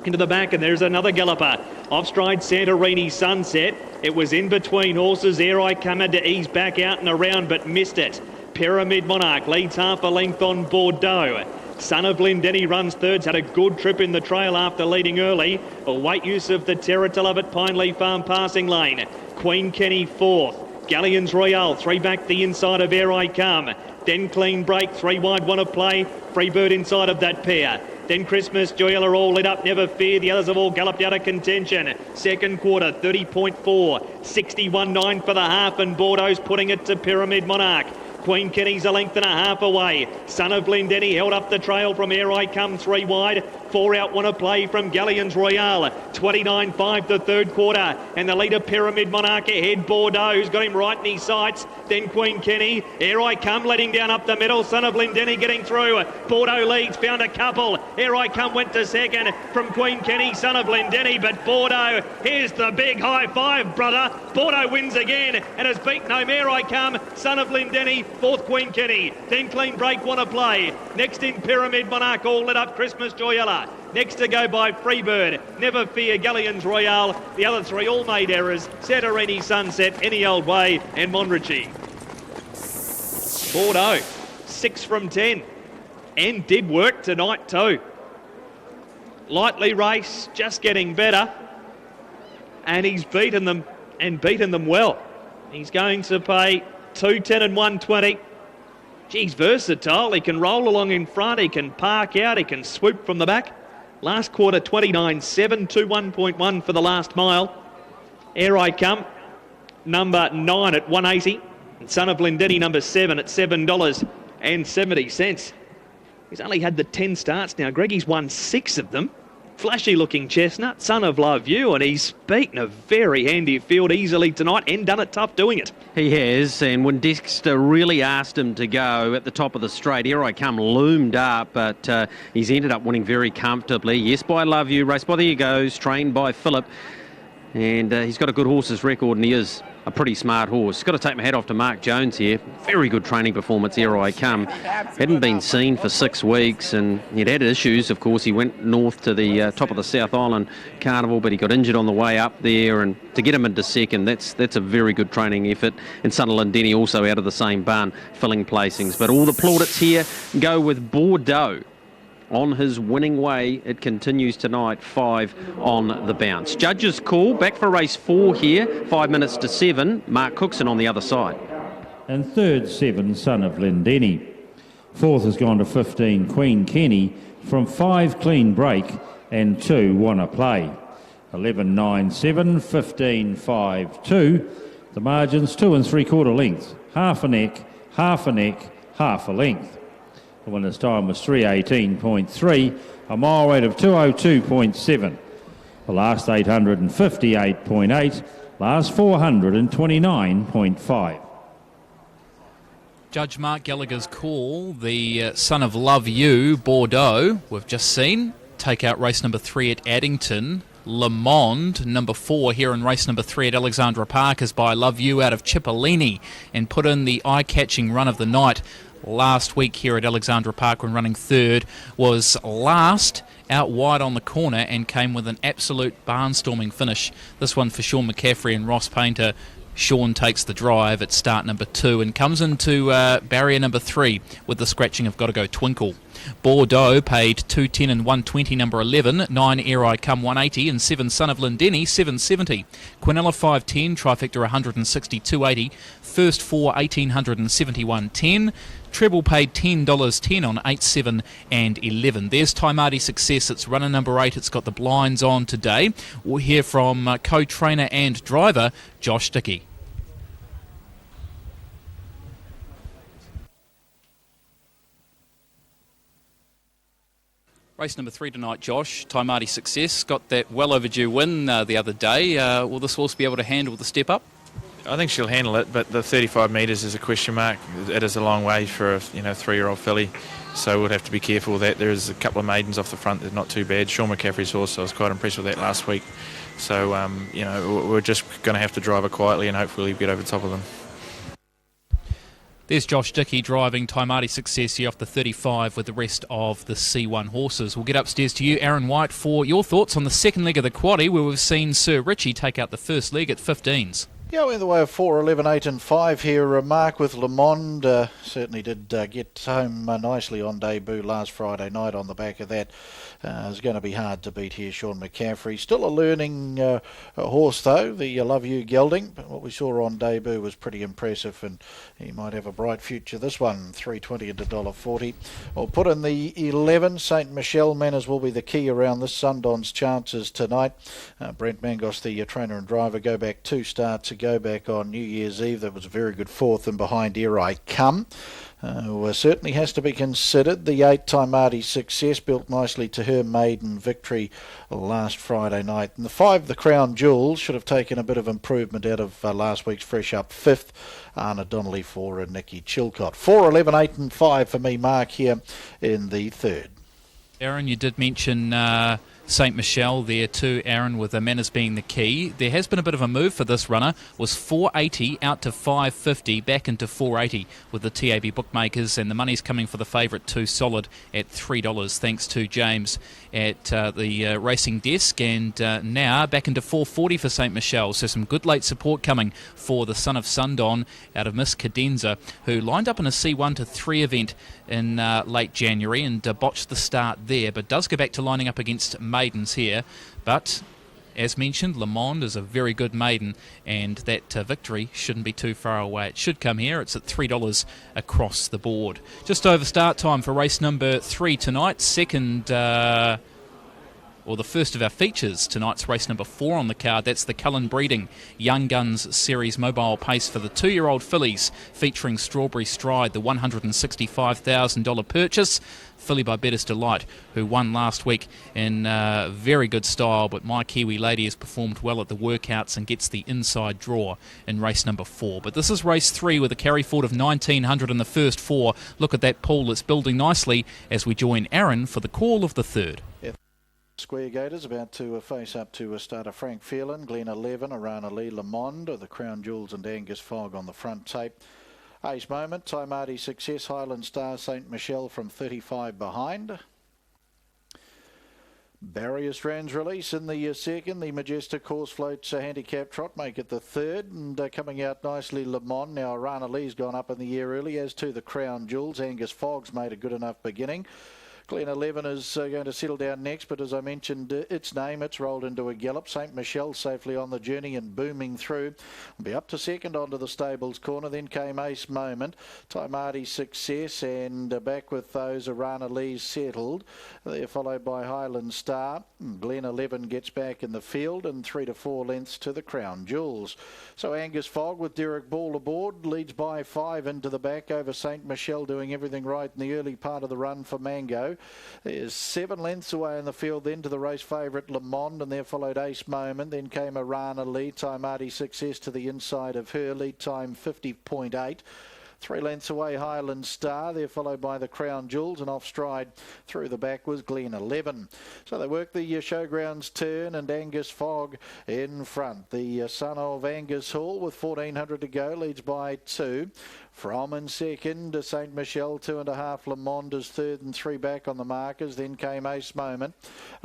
Into the back, and there's another galloper. Off stride Santorini Sunset. It was in between horses. Ere I Come had to ease back out and around, but missed it. Pyramid Monarch leads half a length on Bordeaux. Son of Lendenny runs thirds, had a good trip in the trail after leading early. A weight use of the Terratilla at Pineley Farm passing lane. Queen Kenny fourth. Galleons Royale, 3 back the inside of Ere I Come. Then Clean Break, 3 wide, one to play. Freebird inside of that pair. Then Christmas Joella all lit up, Never Fear. The others have all galloped out of contention. Second quarter, 30.4. 61.9 for the half, and Bordeaux's putting it to Pyramid Monarch. Queen Kenny's a length and a half away. Son of Lendenny held up the trail from Ere I Come, 3 wide. 4 out, one to play from Galleons Royale. 29.5 the third quarter. And the leader, Pyramid Monarch, ahead. Bordeaux, who's got him right in his sights. Then Queen Kenny. Ere I Come letting down up the middle. Son of Lendenny getting through. Bordeaux leads, found a couple. Ere I Come went to second from Queen Kenny, Son of Lendenny. But Bordeaux, here's the big high five, brother. Bordeaux wins again and has beaten home Ere I Come, Son of Lendenny. Fourth Queen Kenny. Then Clean Break, want to play. Next in Pyramid Monarch, all lit up Christmas Joyella. Next to go by Freebird, Never Fear, Galleons Royale. The other 3 all made errors. Setarini, Sunset, Any Old Way and Monrichi. Bordeaux, 6 from 10. And did work tonight too. Lightly race, just getting better. And he's beaten them, and beaten them well. He's going to pay 210 and 120. He's versatile. He can roll along in front. He can park out. He can swoop from the back. Last quarter, 29.7, 21.1 for the last mile. Ere I Come, number 9 at 180. And Son of Lendenny, number 7 at $7.70. He's only had the 10 starts now. Greggy's won 6 of them. Flashy looking chestnut, Son of Love You, and he's beaten a very handy field easily tonight and done it tough doing it. He has, and when Dexter really asked him to go at the top of the straight, Ere I Come loomed up, but he's ended up winning very comfortably. Yes, by Love You, raced by the Egos, trained by Phillip, and he's got a good horse's record, and he is a pretty smart horse. Got to take my hat off to Mark Jones here. Very good training performance, Ere I Come. Hadn't been seen for 6 weeks, and he'd had issues. Of course, he went north to the top of the South Island Carnival, but he got injured on the way up there, and to get him into second, that's a very good training effort. And Sunderland Denny also out of the same barn, filling placings. But all the plaudits here go with Bordeaux. On his winning way, it continues tonight, 5 on the bounce. Judges call, back for race 4 here, 5 minutes to 7. Mark Cookson on the other side. And third, 7, Son of Lendenny. Fourth has gone to 15, Queen Kenny, from 5, Clean Break, and 2, Wanna Play. 11.97, 15.52. The margins 2 3/4 lengths, half a neck, half a neck, half a length. The winner's time was 3:18.3, a mile rate of 2:02.7. The last 858.8, last 429.5. Judge Mark Gallagher's call, the Son of Love You, Bordeaux, we've just seen, take out race number 3 at Addington. Le Monde, number 4 here in race number 3 at Alexandra Park, is by Love You out of Cipollini, and put in the eye-catching run of the night last week here at Alexandra Park when running third. Was last out wide on the corner and came with an absolute barnstorming finish. This one for Sean McCaffrey and Ross Painter. Sean takes the drive at start number 2 and comes into barrier number 3 with the scratching of Gotta Go Twinkle. Bordeaux paid 210 and 120, number 11, 9 Ere I Come 180, and 7 Son of Lendenny 770. Quinella 510, trifecta 162.80, first 4 1871.10. Treble paid $10.10 on 8, 7 and 11. There's Taimati Success. It's runner number 8. It's got the blinds on today. We'll hear from co-trainer and driver Josh Dickey. Race number 3 tonight, Josh. Taimati Success got that well overdue win the other day. Will this horse be able to handle the step up? I think she'll handle it, but the 35 metres is a question mark. It is a long way for a 3-year-old filly, so we'll have to be careful with that. There is a couple of maidens off the front that are not too bad. Sean McCaffrey's horse, I was quite impressed with that last week. So, we're just going to have to drive her quietly and hopefully get over the top of them. There's Josh Dickey driving Taimati Success here off the 35 with the rest of the C1 horses. We'll get upstairs to you, Aaron White, for your thoughts on the second leg of the quaddie, where we've seen Sir Richie take out the first leg at 15s. Yeah, we're in the way of 4, 11, 8 and 5 here. Mark with Le Monde certainly did get home nicely on debut last Friday night on the back of that. It's going to be hard to beat here, Sean McCaffrey. Still a learning horse, though, the Love You Gelding. But what we saw on debut was pretty impressive, and he might have a bright future. This one, $3.20 into $1.40. We'll put in the 11. St. Michel Manners will be the key around this Sundance chances tonight. Brent Mangos, the trainer and driver, go back 2 starts ago, back on New Year's Eve. That was a very good fourth, and behind Here I Come. Certainly has to be considered. The 8 Taimati Success built nicely to her maiden victory last Friday night. And the 5 The Crown Jewels should have taken a bit of improvement out of last week's fresh up 5th. Anna Donnelly for Nikki Chilcott. 4, 11, 8 and 5 for me, Mark, here in the third. Aaron, you did mention St. Michel there too, Aaron, with the Manners being the key. There has been a bit of a move for this runner. Was $4.80 out to $5.50, back into $4.80 with the TAB bookmakers, and the money's coming for the favourite 2 Solid at $3, thanks to James at the racing desk, and now back into $4.40 for St. Michel. So some good late support coming for the Son of Sundon out of Miss Cadenza, who lined up in a C1 to 3 event in late January and botched the start there, but does go back to lining up against maidens here. But as mentioned, Le Monde is a very good maiden, and that victory shouldn't be too far away. It should come here. It's at $3 across the board. Just over start time for race number 3 tonight. The first of our features tonight's race number 4 on the card. That's the Cullen Breeding Young Guns Series Mobile Pace for the 2-year-old fillies, featuring Strawberry Stride, the $165,000 purchase. Filly by Bettis Delight, who won last week in very good style, but My Kiwi Lady has performed well at the workouts and gets the inside draw in race number 4. But this is race 3 with a carry forward of 1,900 in the first 4. Look at that pool, it's building nicely as we join Aaron for the call of the third. Square Gators about to face up to a starter Frank Phelan, Glen 11, Arana Lee, Le Monde, the Crown Jewels and Angus Fogg on the front tape. Ace Moment, Taimati Success, Highland Star, St. Michel from 35 behind. Barrier Strands Release in the second. The Majestic Horse Floats handicap trot make it the third, and coming out nicely Le Monde. Now Arana Lee's gone up in the year early, as to the Crown Jewels. Angus Fogg's made a good enough beginning. Glen 11 is going to settle down next, but as I mentioned, its name, it's rolled into a gallop. St. Michel safely on the journey and booming through. Will be up to second onto the stables corner. Then came Ace Moment, Taimati Success, and back with those Arana Lee's settled. They're followed by Highland Star. Glen 11 gets back in the field, and 3 to 4 lengths to the Crown Jewels. So Angus Fogg with Derek Ball aboard leads by 5 into the back over St. Michel, doing everything right in the early part of the run for Mango. There's 7 lengths away in the field then to the race favourite Le Monde, and there followed Ace Moment. Then came Arana Lee, Taimati Success to the inside of her, lead time 50.8. 3 lengths away Highland Star, they're followed by the Crown Jewels, and off stride through the back was Glen 11. So they work the showgrounds turn, and Angus Fogg in front. The son of Angus Hall with 1,400 to go leads by 2. From in second to St. Michel, 2.5. Le Monde is third, and 3 back on the markers. Then came Ace Moment.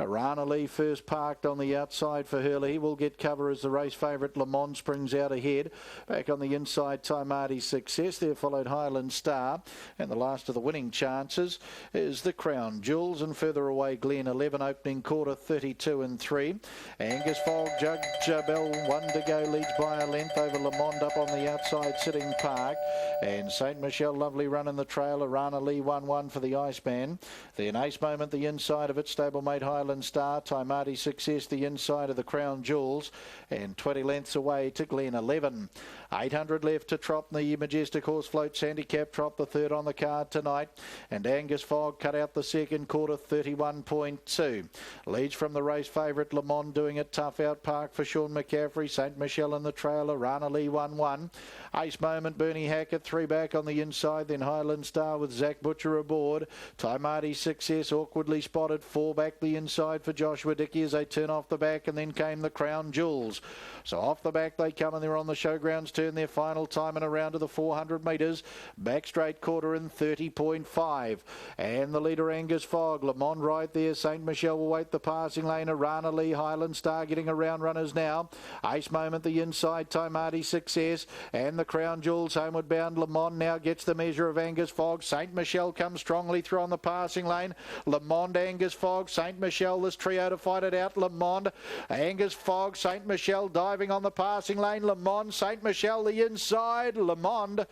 Arana Lee first parked on the outside for Hurley. He will get cover as the race favourite Le Monde springs out ahead. Back on the inside, Taimati Success. There followed Highland Star. And the last of the winning chances is the Crown Jewels. And further away, Glen 11, opening quarter 32 and 3. Angus Fogg, Judge Bell, 1 to go, leads by a length over Le Monde up on the outside, sitting park. And St. Michel, lovely run in the trail. Arana Lee 1-1 for the Iceman. Then Ace Moment, the inside of it. Stablemate Highland Star. Taimati Success, the inside of the Crown Jewels. And 20 lengths away to Glen 11. 800 left to trot. The Majestic Horse Floats handicap trot, the third on the card tonight. And Angus Fogg cut out the second quarter, 31.2. Leads from the race favourite Le Monde, doing it tough out park for Sean McCaffrey. St. Michel in the trail. Arana Lee 1-1. Ace Moment, Bernie Hackett 3 back on the inside, then Highland Star with Zach Butcher aboard. Taimati Success awkwardly spotted, 4 back the inside for Joshua Dickey as they turn off the back, and then came the Crown Jewels. So off the back they come, and they're on the showgrounds turn their final time and around to the 400 metres. Back straight quarter in 30.5. And the leader Angus Fogg, Le Mans right there. St. Michel will wait the passing lane. Arana Lee, Highland Star getting around runners now. Ace Moment the inside, Taimati Success, and the Crown Jewels homeward bound. Le Mans now gets the measure of Angus Fogg. St. Michel comes strongly through on the passing lane. Le Mans, Angus Fogg, St. Michel, this trio to fight it out. Le Mans, Angus Fogg, St. Michel diving on the passing lane. Le Mans, St. Michel the inside. Le Mans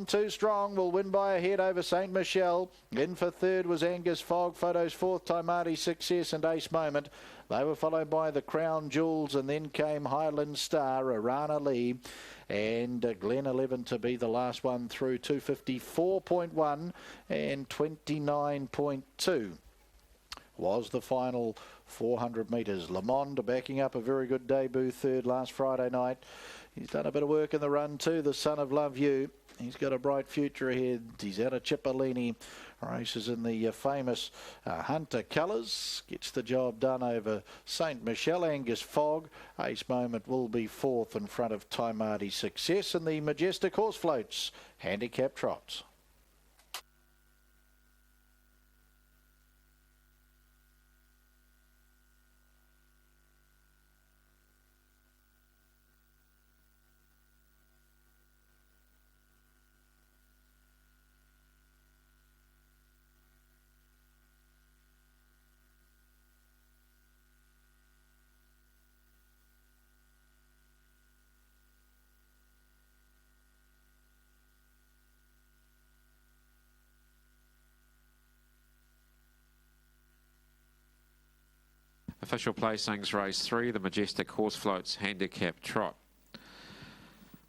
too strong, will win by a head over St. Michel. In for third was Angus Fogg. Photos fourth, Taimati Success and Ace Moment. They were followed by the Crown Jewels, and then came Highland Star, Arana Lee, and Glen 11 to be the last one through. 254.1 and 29.2 was the final 400 metres. Le Mans backing up a very good debut third last Friday night. He's done a bit of work in the run too, the son of Love You. He's got a bright future ahead. He's out of Cipollini. Races in the famous Hunter colours. Gets the job done over St. Michel. Angus Fogg. Ace Moment will be fourth in front of Taimati Success. And the Majestic Horse Floats handicap trots. Official placings, race 3, the Majestic Horse Floats handicap trot.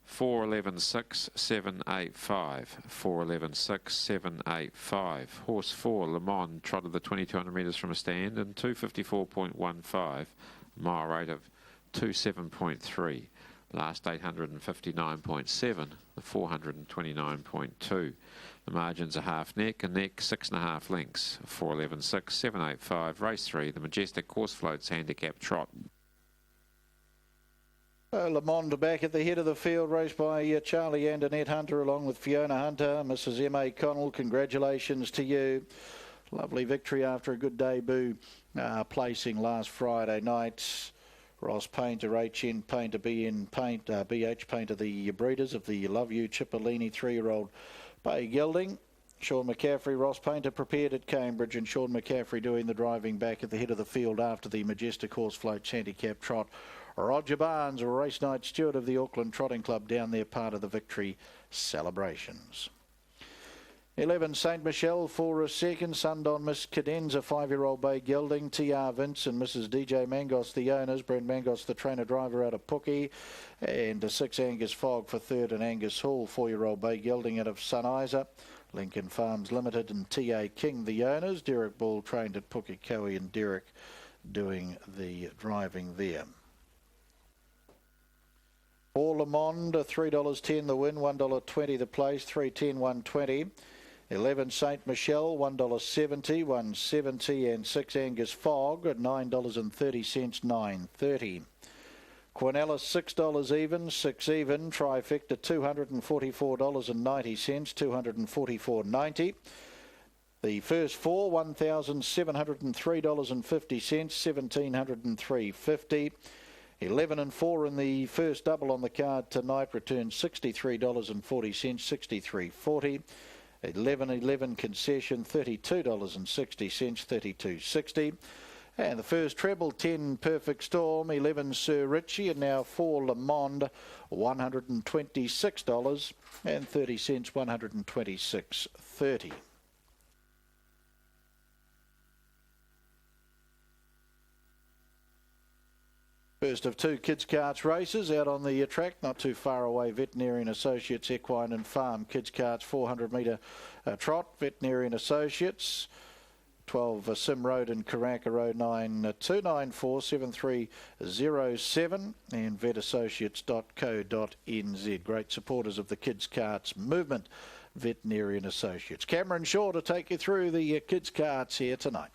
4-11-6-7-8-5. 4-11-6-7-8-5. Horse 4, Le Mans, trotted the 2200 metres from a stand in 254.15. Mile rate of 27.3. Last 859.7. The 429.2. The margins are half neck and neck 6.5 lengths. 4-11-6-7-8-5. Race 3, the Majestic Horse Floats handicap trot. Le Mans back at the head of the field, raced by Charlie and Annette Hunter along with Fiona Hunter. Mrs. M.A. Connell, congratulations to you. Lovely victory after a good debut placing last Friday night. Ross Painter, HN Painter, BN Paint, BH Painter, the breeders of the Love You Cipollini 3-year-old Bay Gelding. Sean McCaffrey, Ross Painter prepared at Cambridge, and Sean McCaffrey doing the driving back at the head of the field after the Majestic Horse Floats handicap trot. Roger Barnes, a race night steward of the Auckland Trotting Club, down there part of the victory celebrations. 11 St. Michel for a second. Sundon Miss Cadenza, 5-year-old Bay Gelding. TR Vince and Mrs. DJ Mangos, the owners. Brent Mangos, the trainer-driver out of Pookie. And a 6 Angus Fogg for third, and Angus Hall, 4-year-old Bay Gelding out of Sun Isa. Lincoln Farms Limited and TA King, the owners. Derek Ball trained at Pukekohe, and Derek doing the driving there. For Le Mans, $3.10 the win, $1.20 the place, 3.10, 1.20. 11 St. Michel, $1.70, 1.70, and 6 Angus Fogg at $9.30, 9.30. Quinella, $6 even, 6 even. Trifecta, $244.90, $244.90. The first four, $1,703.50, $1,703.50. 11 and 4 in the first double on the card tonight returns $63.40, $63.40. 11-11 concession, $32.60, $32.60. And the first treble, 10 Perfect Storm, 11 Sir Richie, and now 4 Le Mans, $126.30, $126.30. First of two kids carts races out on the track, not too far away. Veterinarian Associates, Equine and Farm. Kids carts 400 metre trot. Veterinarian Associates. 12 Sim Road and Karaka Road 92947307 and vetassociates.co.nz. Great supporters of the Kids Carts movement, Veterinarian Associates. Cameron Shaw to take you through the Kids Carts here tonight.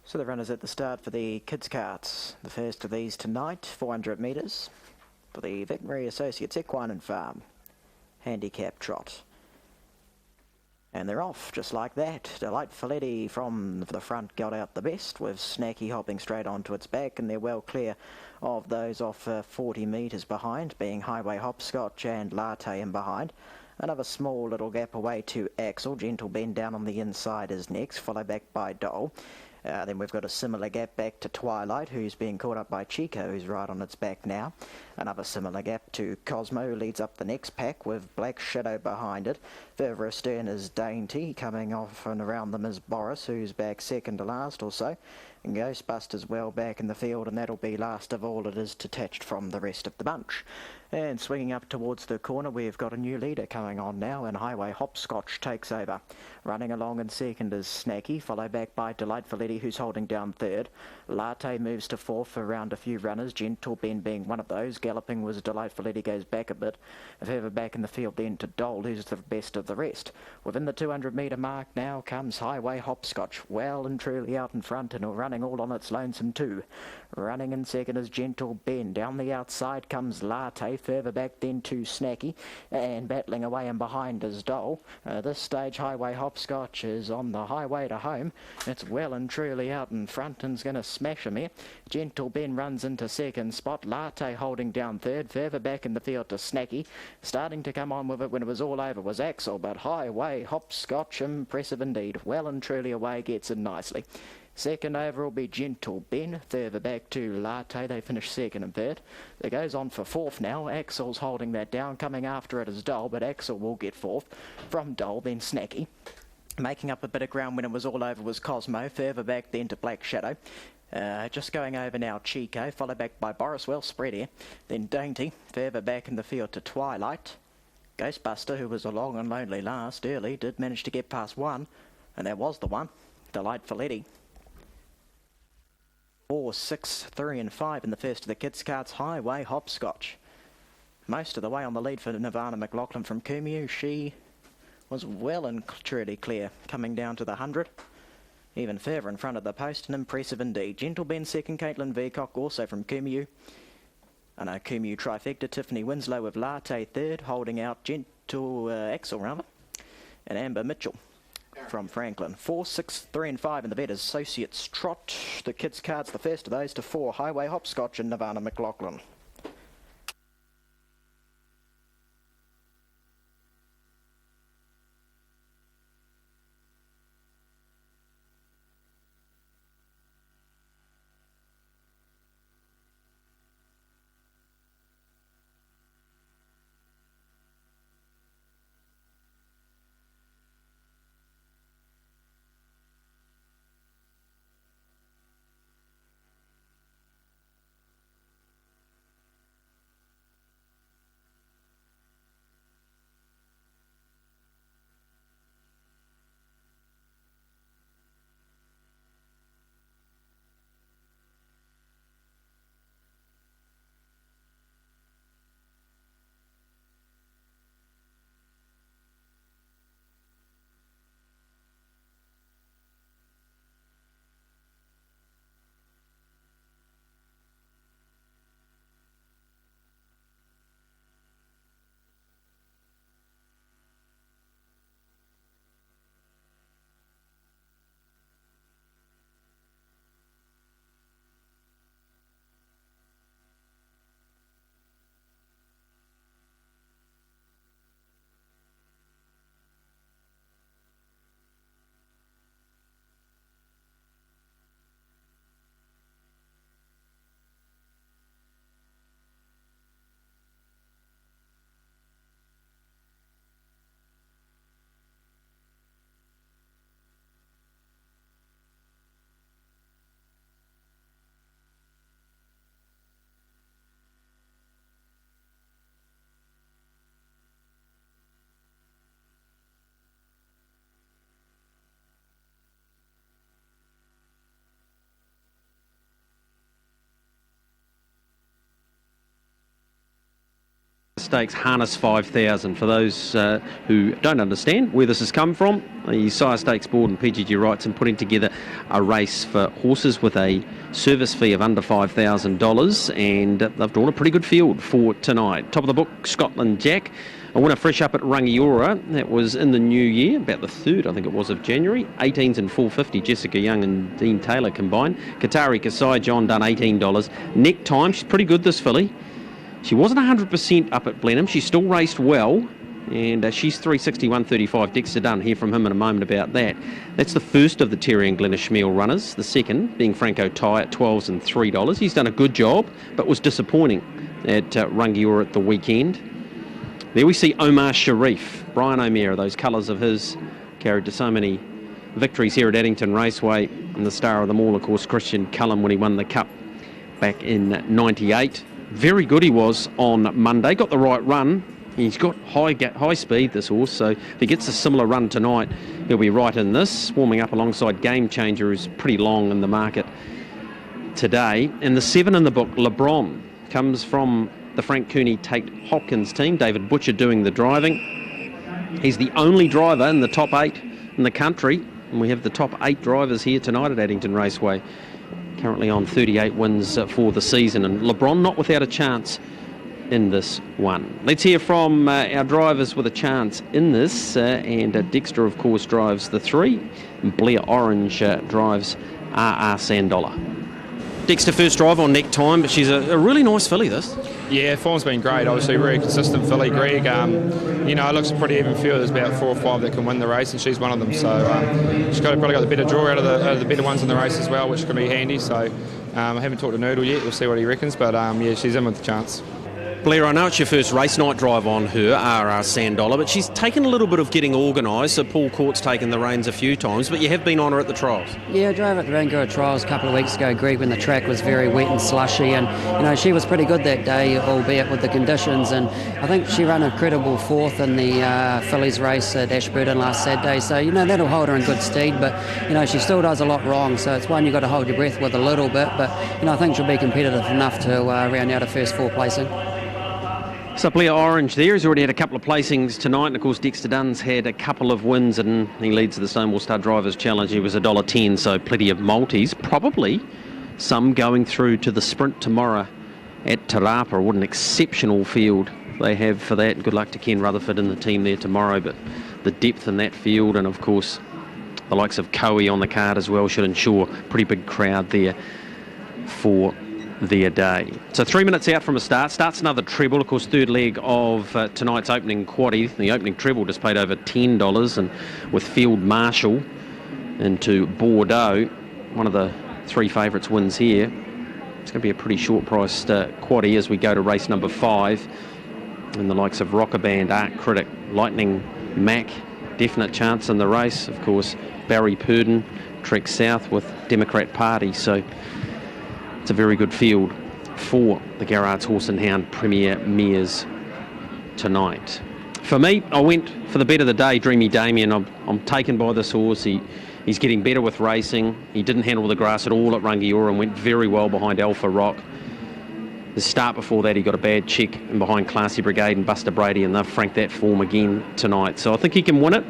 So the runners at the start for the Kids Carts. The first of these tonight, 400 metres, for the Veterinary Associates Equine and Farm handicap trot. And they're off just like that. Delight Folletti from the front got out the best, with Snacky hopping straight onto its back, and they're well clear of those off 40 metres behind, being Highway Hopscotch and Latte in behind. Another small little gap away to Axel. Gentle Bend down on the inside is next, followed back by Dole. Then we've got a similar gap back to Twilight, who's being caught up by Chico, who's right on its back now. Another similar gap to Cosmo, who leads up the next pack with Black Shadow behind it. Further astern is Dainty, coming off and around them is Boris, who's back second to last or so. And Ghostbusters well back in the field, and that'll be last of all. It is detached from the rest of the bunch. And swinging up towards the corner, we've got a new leader coming on now, and Highway Hopscotch takes over. Running along in second is Snacky, followed back by Delight Folletti, who's holding down third. Latte moves to fourth around a few runners, Gentle Ben being one of those. Galloping was Delight Folletti, goes back a bit. Further back in the field then to Dole, who's the best of the rest. Within the 200 metre mark now comes Highway Hopscotch, well and truly out in front and running all on its lonesome too. Running in second is Gentle Ben. Down the outside comes Latte, further back then to Snacky, and battling away and behind is Dole. This stage Highway Hopscotch is on the highway to home. It's well and truly out in front and's going to smash him here. Gentle Ben runs into second spot. Latte holding down third. Further back in the field to Snacky. Starting to come on with it when it was all over was Axel, but Highway Hopscotch, impressive indeed. Well and truly away, gets it nicely. Second over will be Gentle Ben. Further back to Latte. They finish second and third. It goes on for fourth now. Axel's holding that down. Coming after it is Dole, but Axel will get fourth. From Dole, then Snacky. Making up a bit of ground when it was all over was Cosmo. Further back then to Black Shadow. Just going over now Chico, followed back by Boris, well spread here. Then Dainty. Further back in the field to Twilight. Ghostbuster, who was a long and lonely last early, did manage to get past one. And that was the one. Delight Folletti. 4, 6, 3 and 5 in the first of the Kids Carts. Highway Hopscotch. Most of the way on the lead for Nirvana McLaughlin from Kumu. She was well and truly clear, coming down to the 100. Even further in front of the post, and impressive indeed. Gentle Ben second, Caitlin Veacock also from Kumu. And a Kumu trifecta, Tiffany Winslow with Latte third, holding out Gentle Axel rather. And Amber Mitchell from Franklin. 4, 6, 3 and 5 in the Vet Associates trot. The Kids Carts, the first of those to 4. Highway Hopscotch and Nirvana McLaughlin. Stakes Harness 5000. For those who don't understand where this has come from, the Sire Stakes Board and PGG Wrightson putting together a race for horses with a service fee of under $5,000, and they've drawn a pretty good field for tonight. Top of the book, Scotland Jack, a winner fresh up at Rangiora. That was in the new year, about the 3rd, I think it was, of January. 18s and 450, Jessica Young and Dean Taylor combined. Qatari Kasai, John Dunn, $18. Neck Time, she's pretty good, this filly. She wasn't 100% up at Blenheim. She still raced well, and she's 361.35. Dexter Dunn, hear from him in a moment about that. That's the first of the Terry and Glenys Schmiel runners. The second being Franco Tai at $12s and $3. He's done a good job, but was disappointing at Rangiora at the weekend. There we see Omar Sharif, Brian O'Meara, those colours of his carried to so many victories here at Addington Raceway, and the star of them all, of course, Christian Cullen, when he won the Cup back in '98. Very good he was on Monday, got the right run. He's got high speed, this horse, so if he gets a similar run tonight, he'll be right in this. Warming up alongside Game Changer, who's pretty long in the market today. And the 7 in the book, LeBron, comes from the Frank Cooney Tate Hopkins team. David Butcher doing the driving. He's the only driver in the top 8 in the country, and we have the top 8 drivers here tonight at Addington Raceway. Currently on 38 wins for the season, and LeBron not without a chance in this one. Let's hear from our drivers with a chance in this, and Dexter, of course, drives the 3, and Blair Orange drives RR Sandola. Dexter, first drive on Neck Time, but she's a really nice filly, this. Yeah, form's been great. Obviously, very consistent filly, Greg. You know, it looks a pretty even field. There's about 4 or 5 that can win the race, and she's one of them. So she's probably got the better draw out of the better ones in the race as well, which can be handy. So I haven't talked to Noodle yet. We'll see what he reckons. But yeah, she's in with the chance. Blair, I know it's your first race night drive on her, RR Sandola, but she's taken a little bit of getting organised, so Paul Court's taken the reins a few times, but you have been on her at the trials. Yeah, I drove at the Rangiora trials a couple of weeks ago, Greg, when the track was very wet and slushy, and you know, she was pretty good that day, albeit with the conditions, and I think she ran a credible 4th in the fillies race at Ashburton last Saturday, so you know, that'll hold her in good stead, but you know, she still does a lot wrong, so it's one you've got to hold your breath with a little bit, but you know, I think she'll be competitive enough to round out a first 4 placing. So Blair Orange there, he's already had a couple of placings tonight, and of course Dexter Dunn's had a couple of wins, and he leads the Stonewall Star Drivers Challenge. He was $1.10, so plenty of multis, probably some going through to the sprint tomorrow at Te Rapa. What an exceptional field they have for that. Good luck to Ken Rutherford and the team there tomorrow, but the depth in that field, and of course the likes of Coe on the card as well, should ensure pretty big crowd there for their day. So 3 minutes out from a start. Starts another treble, of course, third leg of tonight's opening quaddie. The opening treble just paid over $10, and with Field Marshal into Bordeaux, one of the 3 favourites wins here. It's going to be a pretty short-priced quaddie as we go to race number 5. And the likes of Rocker Band, Art Critic, Lightning Mac, definite chance in the race. Of course, Barry Purdon, Trek South with Democrat Party. So it's a very good field for the Garrard's Horse and Hound Premier Mares tonight. For me, I went for the bet of the day, Dreamy Damien. I'm taken by this horse. He's getting better with racing. He didn't handle the grass at all at Rangiora and went very well behind Alpha Rock. The start before that, he got a bad check in behind Classy Brigade and Buster Brady, and they've franked that form again tonight. So I think he can win it.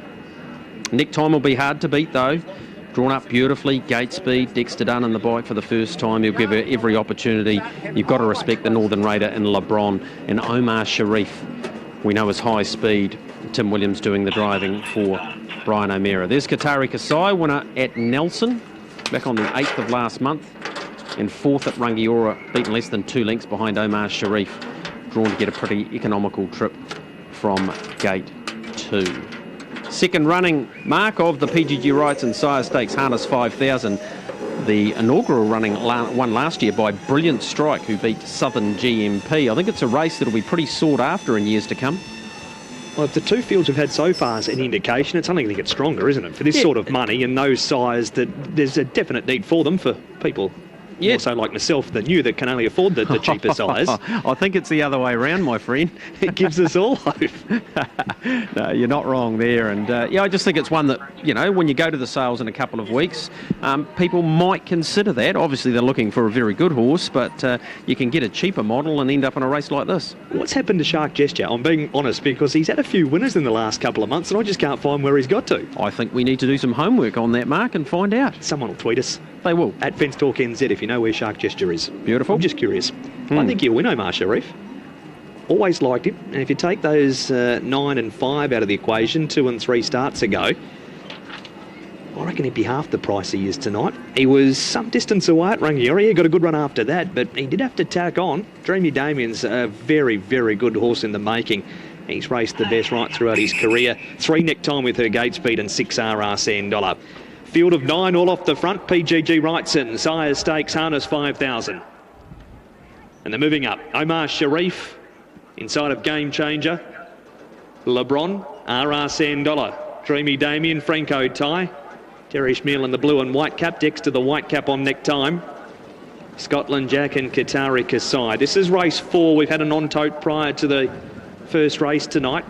Neck Time will be hard to beat, though. Drawn up beautifully, gate speed, Dexter Dunn on the bike for the first time. He'll give her every opportunity. You've got to respect the Northern Raider and LeBron. And Omar Sharif, we know his high speed. Tim Williams doing the driving for Brian O'Meara. There's Qatari Kasai, winner at Nelson, back on the 8th of last month. And 4th at Rangiora, beaten less than 2 lengths behind Omar Sharif. Drawn to get a pretty economical trip from gate 2. Second running mark of the PGG Wrightson Sire Stakes Harness 5000. The inaugural running won last year by Brilliant Strike, who beat Southern GMP. I think it's a race that'll be pretty sought after in years to come. Well, if the 2 fields we've had so far is an indication, it's only going to get stronger, isn't it? For this sort of money and those sires, that there's a definite need for them for people more so like myself than you that can only afford the cheaper size. I think it's the other way around, my friend. It gives us all hope. No, you're not wrong there. And I just think it's one that, when you go to the sales in a couple of weeks, people might consider that. Obviously, they're looking for a very good horse, but you can get a cheaper model and end up in a race like this. What's happened to Shark Gesture? I'm being honest, because he's had a few winners in the last couple of months and I just can't find where he's got to. I think we need to do some homework on that, Mark, and find out. Someone will tweet us. They will. At Fence Talk NZ if you know where Shark Gesture is. Beautiful. I'm just curious. I think he'll win Omar Sharif. Always liked him. And if you take those 9 and 5 out of the equation, 2 and 3 starts ago, I reckon he'd be half the price he is tonight. He was some distance away at Rangiora. He got a good run after that, but he did have to tack on. Dreamy Damien's a very, very good horse in the making. He's raced the best right throughout his career. 3 neck time with her gate speed and 6 RRCN dollar. Field of 9 all off the front. PGG Wrightson, Sire Stakes, harness 5,000. And they're moving up. Omar Sharif, inside of Game Changer. LeBron, RRCN dollar. Dreamy Damien, Franco Tie. Terry Schmiel in the blue and white cap. Dexter the white cap on neck time. Scotland Jack and Qatari Kasai. This is race 4. We've had a non-tote prior to the first race tonight.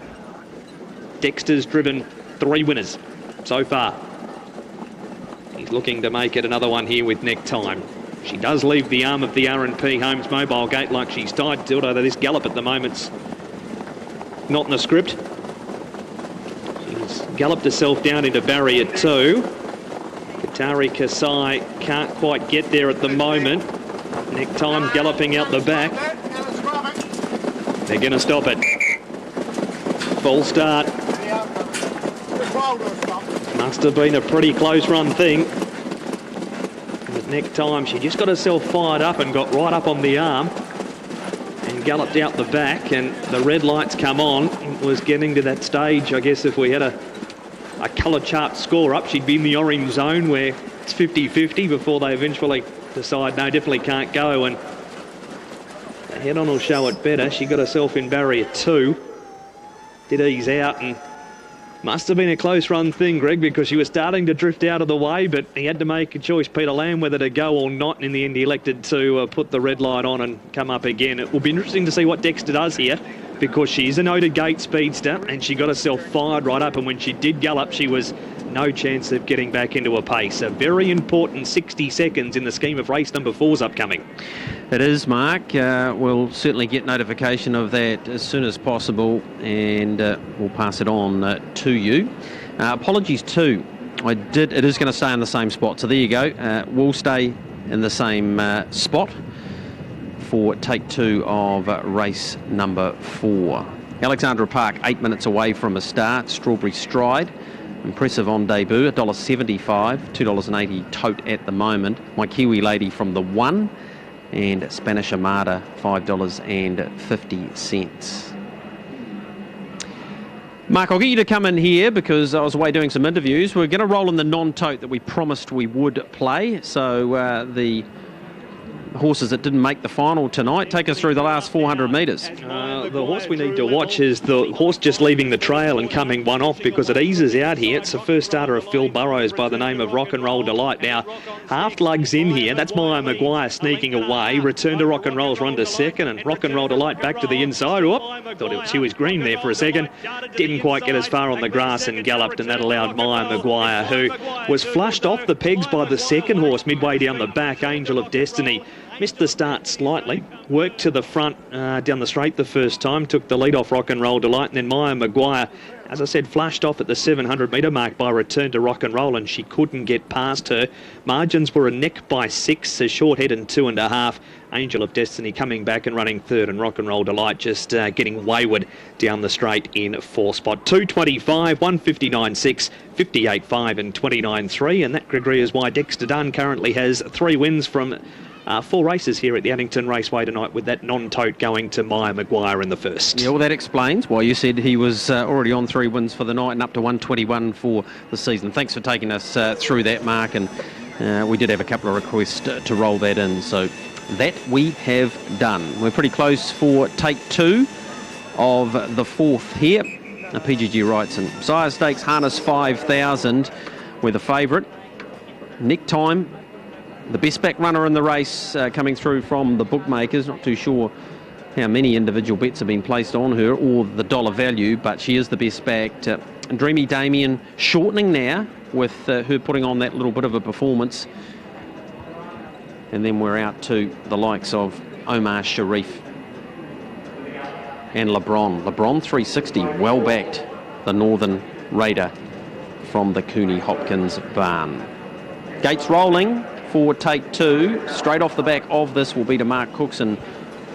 Dexter's driven 3 winners so far. He's looking to make it another one here with neck time. She does leave the arm of the R&P Holmes mobile gate like she's tied to it, although this gallop at the moment's not in the script. She's galloped herself down into barrier 2. Qatari Kasai can't quite get there at the moment. Neck time galloping out the back. They're going to stop it. Full start. Must have been a pretty close run thing. But neck time, she just got herself fired up and got right up on the arm and galloped out the back, and the red lights come on. It was getting to that stage, I guess, if we had a colour chart score up, she'd be in the orange zone where it's 50-50 before they eventually decide, no, definitely can't go, and the head-on will show it better. She got herself in barrier 2, did ease out, and must have been a close run thing, Greg, because she was starting to drift out of the way, but he had to make a choice, Peter Lamb, whether to go or not. In the end, he elected to put the red light on and come up again. It will be interesting to see what Dexter does here, because she's a noted gate speedster, and she got herself fired right up, and when she did gallop, she was no chance of getting back into a pace. A very important 60 seconds in the scheme of race number 4's upcoming. It is, Mark. We'll certainly get notification of that as soon as possible, and we'll pass it on to you. Apologies too. It is going to stay in the same spot, so there you go. We'll stay in the same spot for take 2 of race number 4. Alexandra Park, 8 minutes away from a start. Strawberry Stride, impressive on debut, $1.75, $2.80 tote at the moment. My Kiwi Lady from the 1, and Spanish Armada, $5.50. Mark, I'll get you to come in here because I was away doing some interviews. We're going to roll in the non-tote that we promised we would play. So the horses that didn't make the final tonight, take us through the last 400 metres. The horse we need to watch is the horse just leaving the trail and coming one off, because it eases out here. It's the first starter of Phil Burrows by the name of Rock and Roll Delight. Now, half lugs in here. That's Maya Maguire sneaking away. Return to Rock and Roll's run to second, and Rock and Roll Delight back to the inside. Whoop, thought she was green there for a second. Didn't quite get as far on the grass and galloped, and that allowed Maya Maguire, who was flushed off the pegs by the second horse midway down the back, Angel of Destiny. Missed the start slightly, worked to the front down the straight the first time, took the lead off Rock and Roll Delight, and then Maya Maguire, as I said, flashed off at the 700 metre mark by Return to Rock and Roll, and she couldn't get past her. Margins were a neck by 6, a short head and 2.5. Angel of Destiny coming back and running third, and Rock and Roll Delight just getting wayward down the straight in 4th spot. 2.25, 159.6, 58.5 and 29.3, and that, Gregory, is why Dexter Dunn currently has 3 wins from 4 races here at the Addington Raceway tonight, with that non-tote going to Maya Maguire in the first. Yeah, well, that explains why you said he was already on 3 wins for the night and up to 121 for the season. Thanks for taking us through that, Mark, and we did have a couple of requests to roll that in, so that we have done. We're pretty close for take 2 of the 4th here. PGG Wrightson. Sire Stakes, harness 5,000. We're the favourite. Neck time the best back runner in the race coming through from the bookmakers. Not too sure how many individual bets have been placed on her or the dollar value, but she is the best backed. Dreamy Damien shortening now with her putting on that little bit of a performance. And then we're out to the likes of Omar Sharif and LeBron. LeBron 360, well backed, the Northern Raider from the Cooney Hopkins barn. Gates rolling for take two. Straight off the back of this will be to Mark Cookson,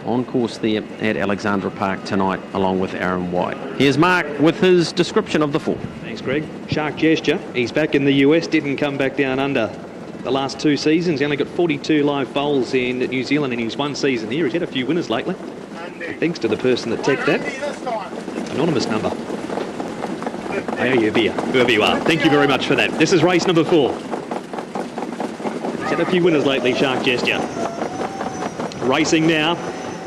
on course there at Alexandra Park tonight, along with Aaron White. Here's Mark with his description of the form. Thanks, Greg. Shark Gesture. He's back in the US, didn't come back down under the last 2 seasons. He only got 42 live bowls in New Zealand in his 1 season here. He's had a few winners lately. Thanks to the person that ticked that. Anonymous number. I owe you a beer, whoever you are. Thank you very much for that. This is race number 4. He's had a few winners lately, Shark Gesture. Racing now.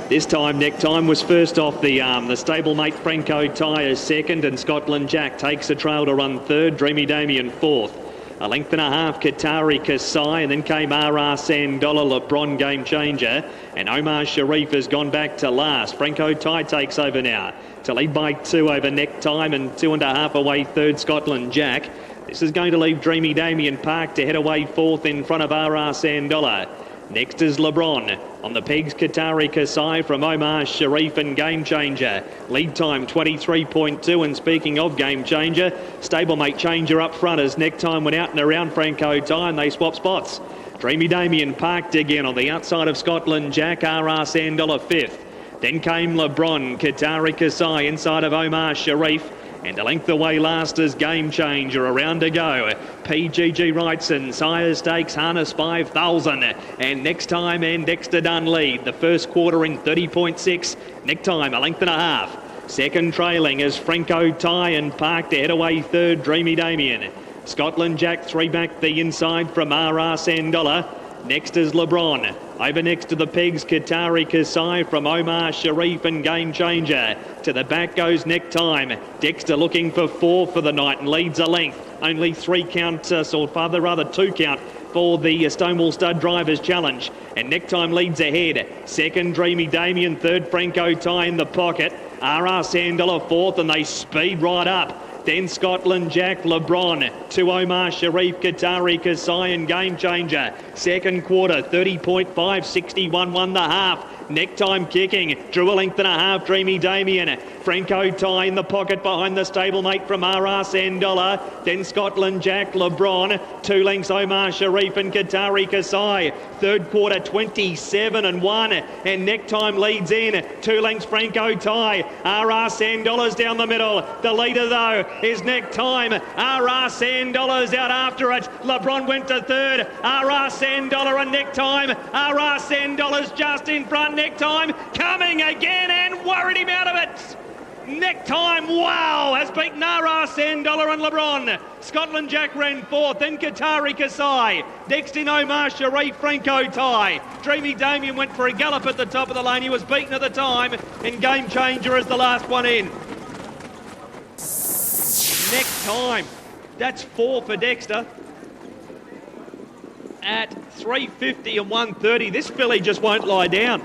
This time, Neck Time was first off the stablemate Franco Tyre second, and Scotland Jack takes a trail to run third. Dreamy Damien fourth. A length and a half, Qatari Kasai, and then came RR Sandola, LeBron Game Changer, and Omar Sharif has gone back to last. Franco Ty takes over now to lead by 2 over Neck Time, and 2.5 away third Scotland Jack. This is going to leave Dreamy Damien Park to head away fourth in front of RR Sandola. Next is LeBron. On the pegs, Qatari Kasai from Omar Sharif and Game Changer. Lead time 23.2. And speaking of Game Changer, stablemate Changer up front as Neck Time went out and around Franco Ty and they swap spots. Dreamy Damien parked again on the outside of Scotland Jack, RR Sandola fifth. Then came LeBron, Qatari Kasai inside of Omar Sharif. And a length away last is Game Changer, around to go. PGG Wrightson, Sire Stakes, Harness 5,000. And Next Time and Dexter Dunn lead. The first quarter in 30.6. Neck Time, a length and a half. Second trailing is Franco Ty and parked to head away third, Dreamy Damien. Scotland Jack 3 back the inside from RR Sandola. Next is LeBron. Over next to the pegs, Qatari Kasai from Omar Sharif and Game Changer. To the back goes Neck Time. Dexter looking for 4 for the night and leads a length. Only 3 count, or rather 2 count for the Stonewall Stud Drivers Challenge. And Neck Time leads ahead. Second, Dreamy Damien. Third, Franco Ty in the pocket. RR Sandola fourth, and they speed right up. Then Scotland Jack, LeBron, to Omar Sharif, Qatari Kasai and Game Changer. Second quarter, 30.5, 61, 1.5. Neck Time kicking, drew a length and a half, Dreamy Damien. Franco Ty in the pocket behind the stablemate from RR Sandola. Then Scotland Jack, LeBron, 2 lengths Omar Sharif and Qatari Kasai. Third quarter, 27 and 1. And Neck Time leads in, 2 lengths Franco Ty. RR Sandola's down the middle. The leader though is Neck Time. RR Sandola's out after it. LeBron went to third. RR Sandola and Neck Time. RR Sandola's just in front. Neck Time coming again and worried him out of it. Neck Time, wow, has beaten RR Sandola and LeBron. Scotland Jack ran fourth, then Qatari Kasai. Next in Omar Sharif, Franco Ty. Dreamy Damien went for a gallop at the top of the lane. He was beaten at the time, and Game Changer is the last one in. Neck Time, that's 4 for Dexter. At 350 and 130, this filly just won't lie down.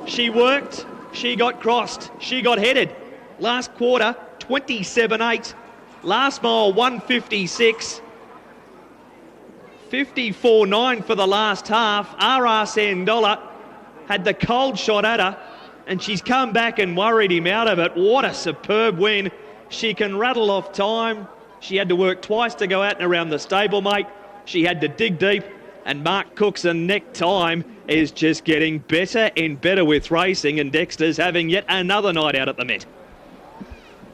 She worked, she got crossed, she got headed. Last quarter, 27.8. Last mile, 156. 54.9 for the last half. RR Sandola had the cold shot at her, and she's come back and worried him out of it. What a superb win. She can rattle off time. She had to work twice to go out and around the stablemate. She had to dig deep, and Mark Cookson Neck Time is just getting better and better with racing, and Dexter's having yet another night out at the Met.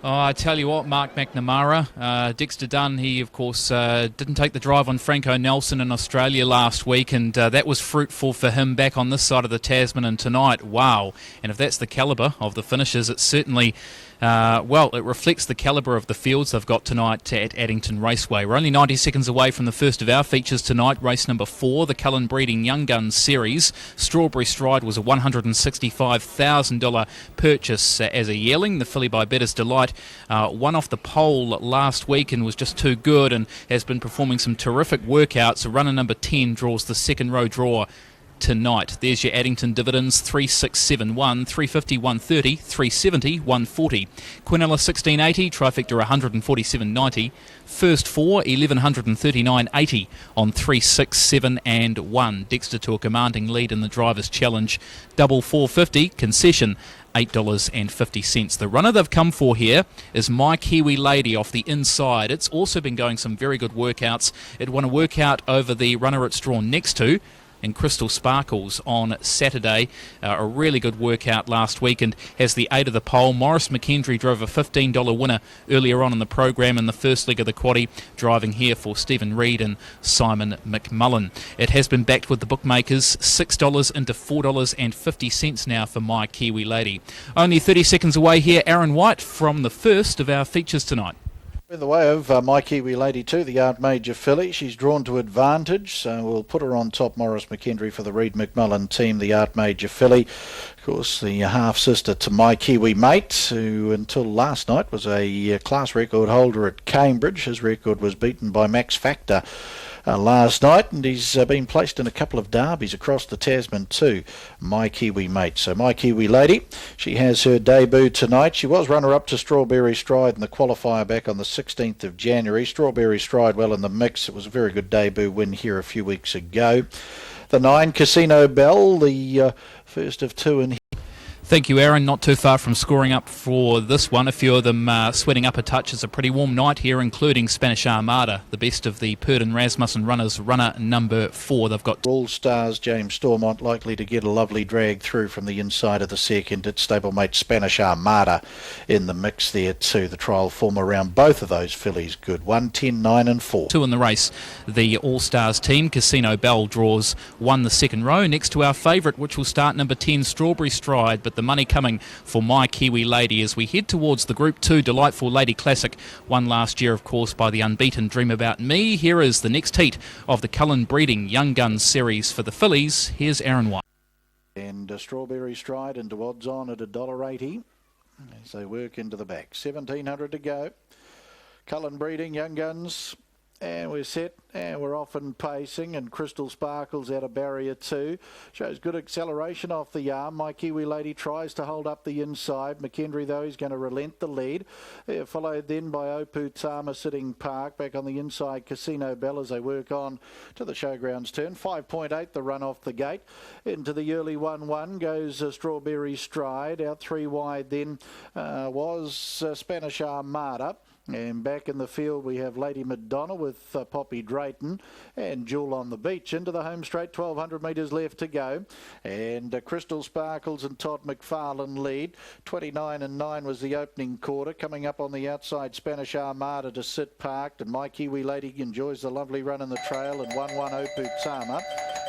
Oh, I tell you what, Mark McNamara, Dexter Dunn, he of course didn't take the drive on Franco Nelson in Australia last week, and that was fruitful for him back on this side of the Tasman, and tonight, wow. And if that's the calibre of the finishers, it's certainly Well, it reflects the calibre of the fields they've got tonight at Addington Raceway. We're only 90 seconds away from the first of our features tonight, race number 4, the Cullen Breeding Young Guns Series. Strawberry Stride was a $165,000 purchase as a yearling. The filly by Better's Delight won off the pole last week and was just too good and has been performing some terrific workouts. Runner number 10 draws the second row draw tonight. There's your Addington dividends: 3671, 350, 130, 370, 140. Quinella 1680, trifecta 147.90. First 4 1139.80 on 3, 6, 7 and 1. Dexter to a commanding lead in the Drivers' Challenge. Double 450, concession $8.50. The runner they've come for here is My Kiwi Lady off the inside. It's also been going some very good workouts. It won a workout over the runner it's drawn next to, and Crystal Sparkles on Saturday. A really good workout last week and has the 8 of the pole. Maurice McKendry drove a $15 winner earlier on in the program in the first leg of the quaddie, driving here for Stephen Reid and Simon McMullen. It has been backed with the bookmakers, $6 into $4.50 now for My Kiwi Lady. Only 30 seconds away here, Aaron White from the first of our features tonight. In the way of My Kiwi Lady 2, the Art Major filly. She's drawn to advantage, so we'll put her on top. Maurice McKendry for the Reid McMullen team, the Art Major filly. Of course, the half-sister to My Kiwi Mate, who until last night was a class record holder at Cambridge. His record was beaten by Max Factor last night, and he's been placed in a couple of derbies across the Tasman too, My Kiwi Mate. So My Kiwi Lady, she has her debut tonight. She was runner-up to Strawberry Stride in the qualifier back on the 16th of January. Strawberry Stride well in the mix. It was a very good debut win here a few weeks ago. The 9, Casino Bell, the first of 2 in. Thank you, Aaron. Not too far from scoring up for this one. A few of them sweating up a touch. It's a pretty warm night here, including Spanish Armada, the best of the Purdon Rasmussen runners, runner number 4. They've got All Stars James Stormont likely to get a lovely drag through from the inside of the second. It's stablemate Spanish Armada in the mix there too. The trial form around both of those fillies good. 1, 10, 9 and 4. 2 in the race. The All Stars team, Casino Bell, draws 1 the second row next to our favourite, which will start number 10, Strawberry Stride. But the money coming for My Kiwi Lady as we head towards the Group 2 Delightful Lady Classic, won last year, of course, by the unbeaten Dream About Me. Here is the next heat of the Cullen Breeding Young Guns Series for the fillies. Here's Aaron White. And Strawberry Stride into odds on at $1.80 as they work into the back. 1,700 to go. Cullen Breeding Young Guns. And we're set, and we're off and pacing, and Crystal Sparkles out of barrier 2. Shows good acceleration off the arm. My Kiwi Lady tries to hold up the inside. McKendry, though, is going to relent the lead. They're followed then by Opu Tama sitting park. Back on the inside, Casino Bell as they work on to the showgrounds turn. 5.8 the run off the gate. Into the early 1-1 goes Strawberry Stride. Out 3 wide then was Spanish Armada. And back in the field we have Lady Madonna with Poppy Drayton and Jewel on the Beach. Into the home straight, 1,200 metres left to go. And Crystal Sparkles and Todd McFarlane lead. 29 and 9 was the opening quarter. Coming up on the outside, Spanish Armada to sit parked. And My Kiwi Lady enjoys the lovely run in the trail. And 1-1 Opu Tama.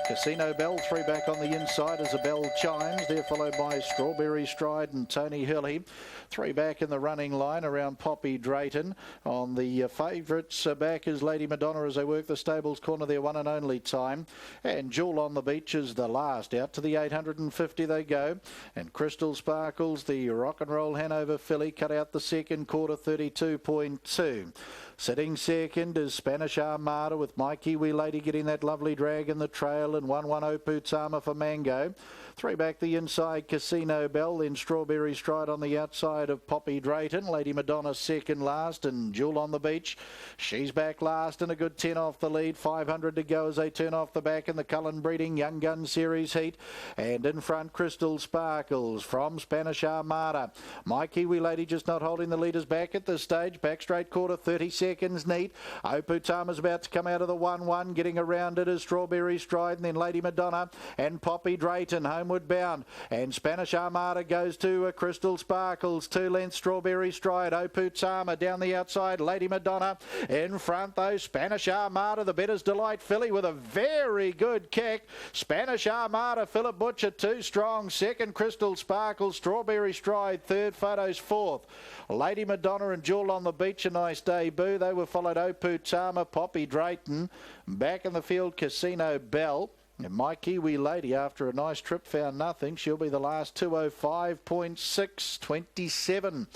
Casino Bell, 3 back on the inside as the bell chimes. They're followed by Strawberry Stride and Tony Hurley. 3 back in the running line around Poppy Drayton. On the favourites back is Lady Madonna as they work the stables corner, their one and only time. And Jewel on the Beach is the last. Out to the 850 they go. And Crystal Sparkles, the Rock and Roll Hanover filly, cut out the second quarter, 32.2. Sitting second is Spanish Armada with My Kiwi Lady getting that lovely drag in the trail, and 1-1 Opu Tama for Mango. 3 back the inside, Casino Bell, then Strawberry Stride on the outside of Poppy Drayton. Lady Madonna second last, and Jewel on the Beach. She's back last and a good 10 off the lead. 500 to go as they turn off the back in the Cullen Breeding Young Gun Series heat. And in front, Crystal Sparkles from Spanish Armada. My Kiwi Lady just not holding the leaders back at this stage. Back straight quarter, 30 seconds. seconds neat. Oputama's about to come out of the 1-1. Getting around it is Strawberry Stride and then Lady Madonna and Poppy Drayton homeward bound. And Spanish Armada goes to Crystal Sparkles. 2 lengths Strawberry Stride. Oputama down the outside. Lady Madonna in front though. Spanish Armada, the Better's Delight filly with a very good kick. Spanish Armada, Philip Butcher 2 strong. Second Crystal Sparkles. Strawberry Stride third. Photos fourth. Lady Madonna and Jewel on the Beach, a nice debut. They were followed Oputama, Poppy Drayton. Back in the field, Casino Bell. And My Kiwi Lady, after a nice trip, found nothing. She'll be the last. 205.6,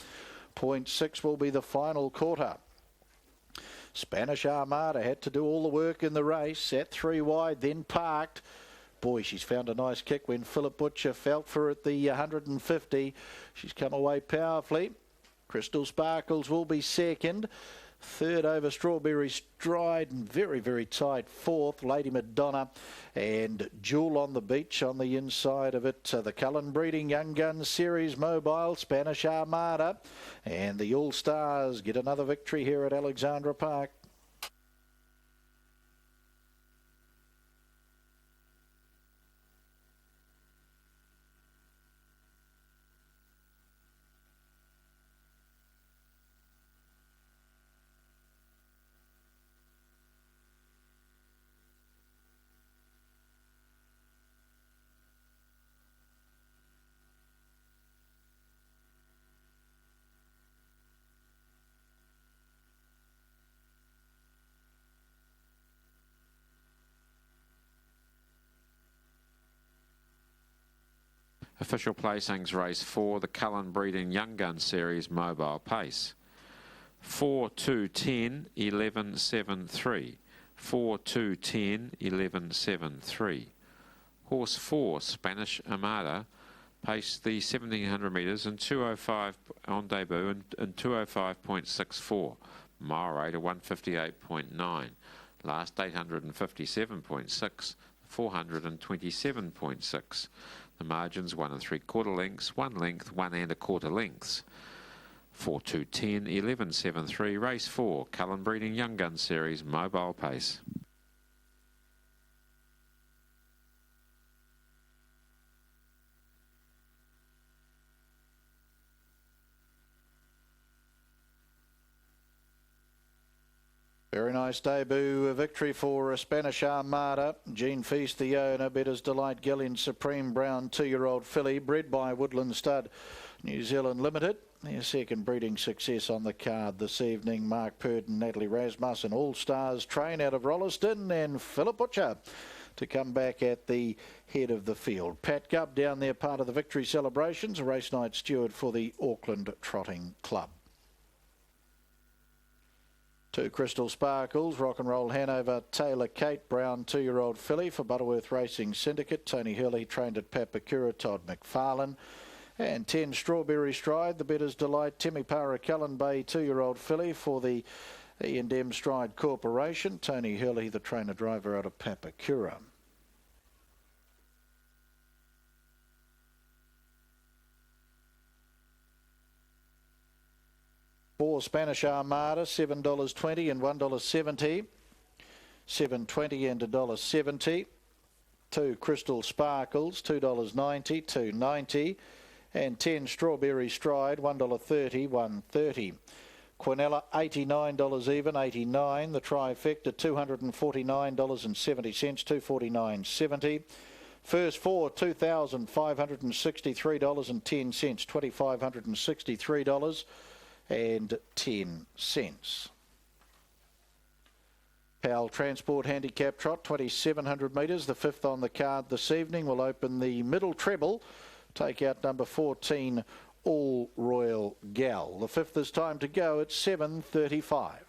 27.6 will be the final quarter. Spanish Armada had to do all the work in the race. Sat 3 wide, then parked. Boy, she's found a nice kick when Philip Butcher felt for at the 150. She's come away powerfully. Crystal Sparkles will be second. Third over Strawberry Stride and very, very tight fourth. Lady Madonna and Jewel on the Beach on the inside of it. The Cullen Breeding Young Guns Series Mobile, Spanish Armada. And the All Stars get another victory here at Alexandra Park. Official placings race 4, the Cullen Breeding Young Gun Series Mobile Pace. 4, 2, 10, 11, 7, 3. 4, 2, 10, 11, 7, 3. Horse 4, Spanish Armada, paced the 1700 metres in 205 on debut in 205.64. Mile rate of 158.9. Last 857.6, 427.6. The margins 1 3/4 lengths, 1 length, 1 1/4 lengths. 4, 2, 10, 11, 7, 3. Race 4, Cullen Breeding Young Gun Series Mobile Pace. Very nice debut, a victory for a Spanish Armada. Gene Feast, the owner, Better's Delight, Gillian Supreme Brown, 2-year-old filly, bred by Woodland Stud, New Zealand Limited. Their second breeding success on the card this evening. Mark Purden, Natalie Rasmussen, All Stars train out of Rolleston, and Philip Butcher to come back at the head of the field. Pat Gubb down there, part of the victory celebrations, a race night steward for the Auckland Trotting Club. 2 Crystal Sparkles, Rock and Roll Hanover, Taylor Kate Brown, 2-year-old filly for Butterworth Racing Syndicate. Tony Hurley trained at Papakura, Todd McFarlane. And 10 Strawberry Stride, the Better's Delight, Timmy Para Cullen Bay, 2-year-old filly for the E&M Stride Corporation. Tony Hurley, the trainer-driver out of Papakura. For Spanish Armada, $7.20 and $1.70. $7.20 and $1.70. 2 Crystal Sparkles, $2.90, $2.90. And 10 Strawberry Stride, $1.30, $1.30. Quinella, $89 even, $89. The Trifecta, $249.70, $249.70. First 4, $2,563.10, $2,563.10. Powell Transport Handicap Trot, 2,700 metres. The 5th on the card this evening will open the middle treble. Take out number 14, All Royal Gal. The 5th is time to go at 7:35.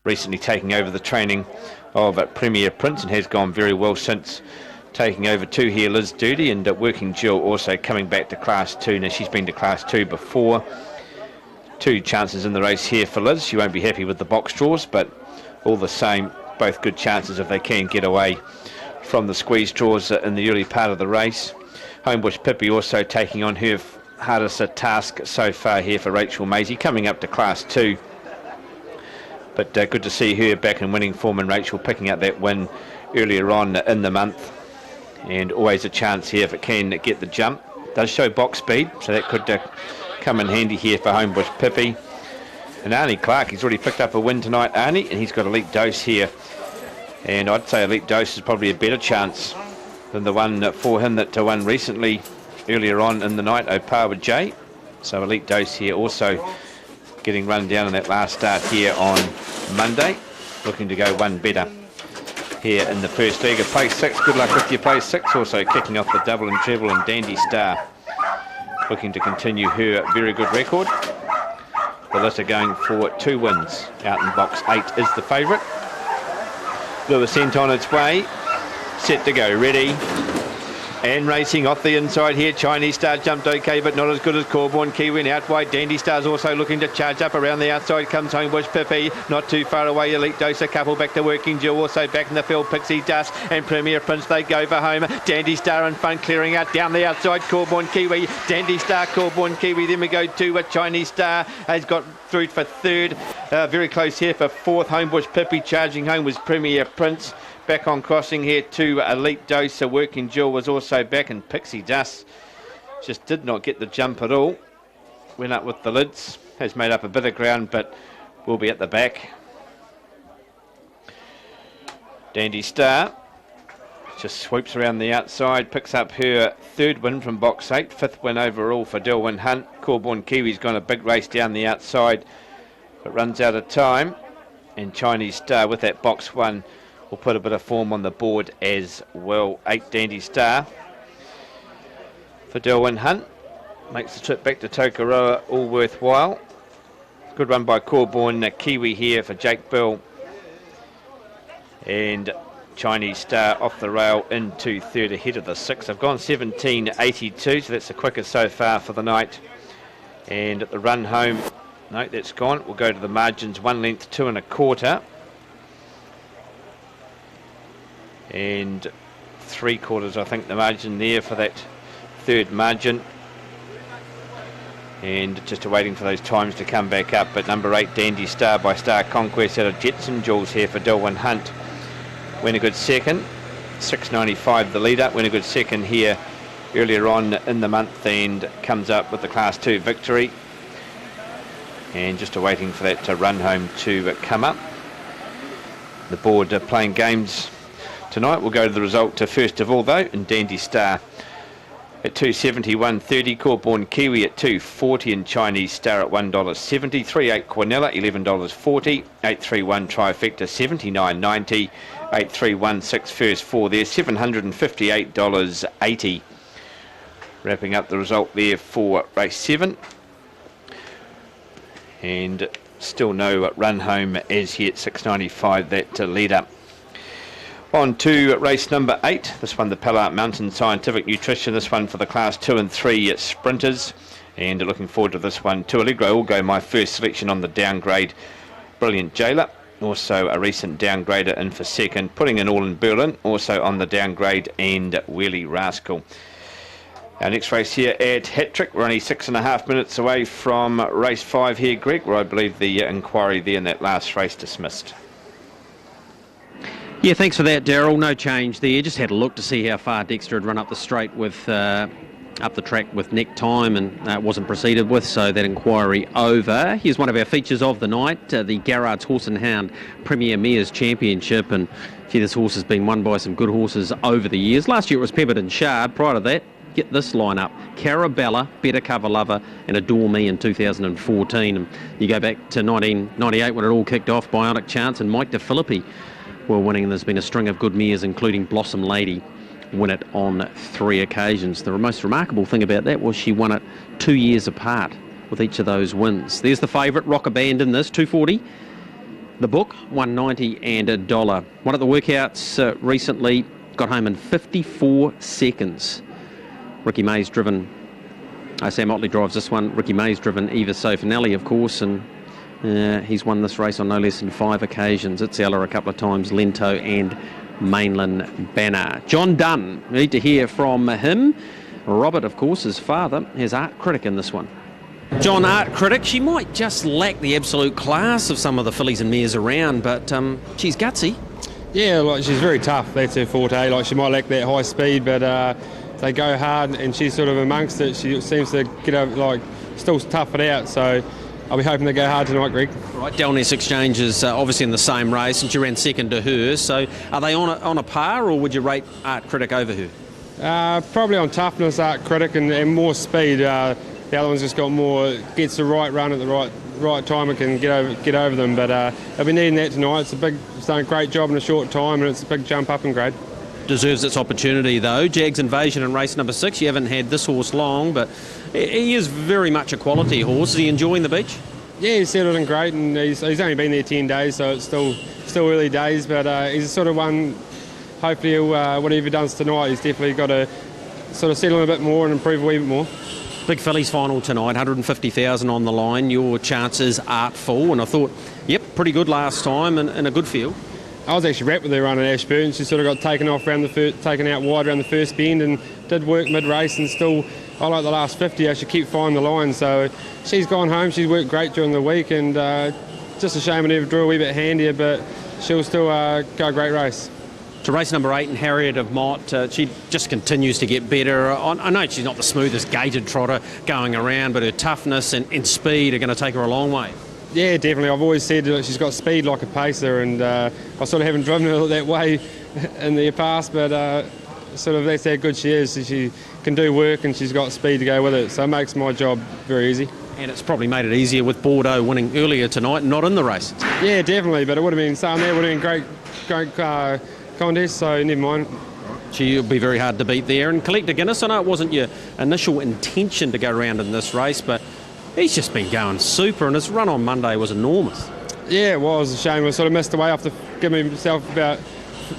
recently taking over the training of Premier Prince and has gone very well since taking over 2 here, Liz Duty, and Working Jill also coming back to Class 2. Now, she's been to Class 2 before. 2 chances in the race here for Liz. She won't be happy with the box draws, but all the same, both good chances if they can get away from the squeeze draws in the early part of the race. Homebush Pippi also taking on her hardest task so far here for Rachel Maisie, coming up to Class 2. But good to see her back in winning form, and Rachel picking up that win earlier on in the month. And always a chance here if it can get the jump. Does show box speed, so that could come in handy here for Homebush Pippi. And Arnie Clark, he's already picked up a win tonight, Arnie, and he's got Elite Dose here. And I'd say Elite Dose is probably a better chance than the one for him that won recently earlier on in the night, Opawa J. So Elite Dose here also getting run down in that last start here on Monday, looking to go one better here in the first leg of place 6. Good luck with your place 6. Also kicking off the double and treble, and Dandy Star looking to continue her very good record. The litter going for 2 wins. Out in box 8 is the favourite. Lure Ascent on its way, set to go, ready and racing off the inside here. Chinese Star jumped okay, but not as good as Corborn Kiwi, and out wide Dandy Star's also looking to charge up. Around the outside comes Homebush Pippi, not too far away Elite Dose, a couple back to Working Jill, also back in the field Pixie Dust and Premier Prince, they go for home. Dandy Star in front, clearing out down the outside Corborn Kiwi, Dandy Star, Corborn Kiwi, then we go to Chinese Star, has got through for 3rd, very close here for 4th. Homebush Pippi charging home was Premier Prince. Back on crossing here to Elite Dose. Working Jill was also back, and Pixie Dust just did not get the jump at all. Went up with the lids, has made up a bit of ground, but will be at the back. Dandy Star just swoops around the outside, picks up her 3rd win from box 8, 5th win overall for Delwyn Hunt. Corborn Kiwi's gone a big race down the outside, but runs out of time. And Chinese Star with that box 1 will put a bit of form on the board as well. 8 Dandy Star for Delwyn Hunt. Makes the trip back to Tokoroa all worthwhile. Good run by Corborn Kiwi here for Jake Bill. And Chinese Star off the rail into 3rd ahead of the 6. I've gone 17.82, so that's the quickest so far for the night. And at the run home, no, that's gone. We'll go to the margins, 1 length, 2 1/4. And 3/4, I think, the margin there for that 3rd margin. And just waiting for those times to come back up. But number 8, Dandy Star by Star Conquest out of Jetson Jules here for Delwyn Hunt. Went a good 2nd, 6.95 the leader. Went a good 2nd here earlier on in the month, and comes up with the Class 2 victory. And just waiting for that run home to come up. The board playing games tonight. We'll go to the result first of all, though, and Dandy Star at $2.70, 1.30. Corborn Kiwi at $2.40, and Chinese Star at $1.70. 3.8 Quinella, $11.40. 831 Trifecta, $79.90. 8316 first 4 there, $758.80. Wrapping up the result there for race 7. And still no run home as yet. 6.95 that leader. On to race number 8. This one, the Pallart Mountain Scientific Nutrition. This one for the Class 2 and 3 sprinters. And looking forward to this one. To Allegro will go my first selection on the downgrade. Brilliant Jailer. Also a recent downgrader in for 2nd. Putting in All in Berlin. Also on the downgrade, and Wheelie Rascal. Our next race here at Hattrick. We're only 6.5 minutes away from race 5 here, Greg, where I believe the inquiry there in that last race dismissed. Yeah, thanks for that, Daryl. No change there. Just had a look to see how far Dexter had run up the straight with up the track with neck time, and wasn't proceeded with, so that inquiry over. Here's one of our features of the night, the Garrard's Horse and Hound Premier Mares Championship, and gee, this horse has been won by some good horses over the years. Last year it was Pemberton Shard. Prior to that, get this lineup: Carabella, Better Cover Lover, and Adore Me in 2014. And you go back to 1998 when it all kicked off. Bionic Chance and Mike DeFilippi were winning, and there's been a string of good mares, including Blossom Lady, win it on 3 occasions. The most remarkable thing about that was she won it 2 years apart with each of those wins. There's the favourite, Rock Abandon, this, 240. The book, $1.90 and $1. One of the workouts recently got home in 54 seconds. Ricky May's driven, Sam Otley drives this one. Ricky May's driven Eva Sofinelli, of course, and he's won this race on no less than 5 occasions. It's Ella a couple of times, Lento and Mainland Banner. John Dunn, we need to hear from him. Robert, of course, his father, has art critic in this one. John, art critic, she might just lack the absolute class of some of the fillies and mares around, but she's gutsy. Yeah, like she's very tough. That's her forte. Like she might lack that high speed, but they go hard, and she's sort of amongst it. She seems to get over, like, still tough it out. So I'll be hoping they go hard tonight, Greg. Right, Delness Exchange is obviously in the same race, and she ran second to her. So are they on a par, or would you rate art critic over her? Probably on toughness, art critic, and more speed. The other one's just got more, gets the right run at the right time and can get over them. But they'll be needing that tonight. It's done a great job in a short time, and it's a big jump up in grade. Deserves its opportunity though. Jags Invasion in race number 6. You haven't had this horse long, but he is very much a quality horse. Is he enjoying the beach? Yeah, he's settled in great, and he's only been there 10 days, so it's still early days. But he's sort of one. Hopefully, whatever he does tonight, he's definitely got to sort of settle in a bit more and improve a wee bit more. Big fillies final tonight, 150,000 on the line. Your chances artful, and I thought, yep, pretty good last time and in a good field. I was actually wrapped with her run at Ashburton. She sort of got taken out wide around the first bend and did work mid-race, and still, I like the last 50. I should keep finding the line. So she's gone home. She's worked great during the week, and just a shame I never drew a wee bit handier, but she'll still go a great race. To race number 8, and Harriet of Mott, she just continues to get better. I know she's not the smoothest gaited trotter going around, but her toughness and speed are going to take her a long way. Yeah, definitely. I've always said that she's got speed like a pacer, and I sort of haven't driven her that way in the past, but sort of that's how good she is. She can do work, and she's got speed to go with it, so it makes my job very easy. And it's probably made it easier with Bordeaux winning earlier tonight, not in the race. Yeah, definitely, but it would have been something there. Would have been great contest, so never mind. She'll be very hard to beat there. And Collector Guinness, I know it wasn't your initial intention to go around in this race, but he's just been going super, and his run on Monday was enormous. Yeah, it was a shame. I sort of missed away after giving himself about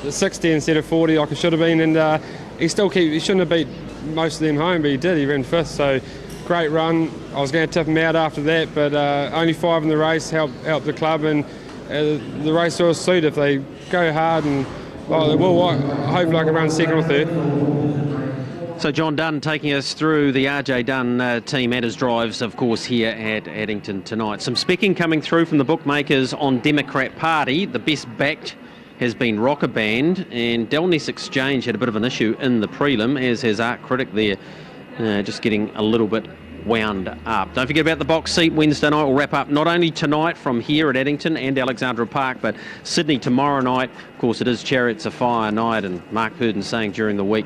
60 instead of 40 like I should have been, and he shouldn't have beat most of them home, but he did. He ran 5th, so great run. I was going to tip him out after that, but only 5 in the race helped the club, and the race will suit if they go hard, and well, hopefully I can run second or third. So John Dunn taking us through the RJ Dunn team at his drives, of course, here at Addington tonight. Some specking coming through from the bookmakers on Democrat Party. The best backed has been Rocker Band, and Delness Exchange had a bit of an issue in the prelim, as has Art Critic there, just getting a little bit wound up. Don't forget about the box seat Wednesday night. We'll wrap up not only tonight from here at Addington and Alexandra Park, but Sydney tomorrow night. Of course, it is Chariots of Fire night, and Mark Purdon saying during the week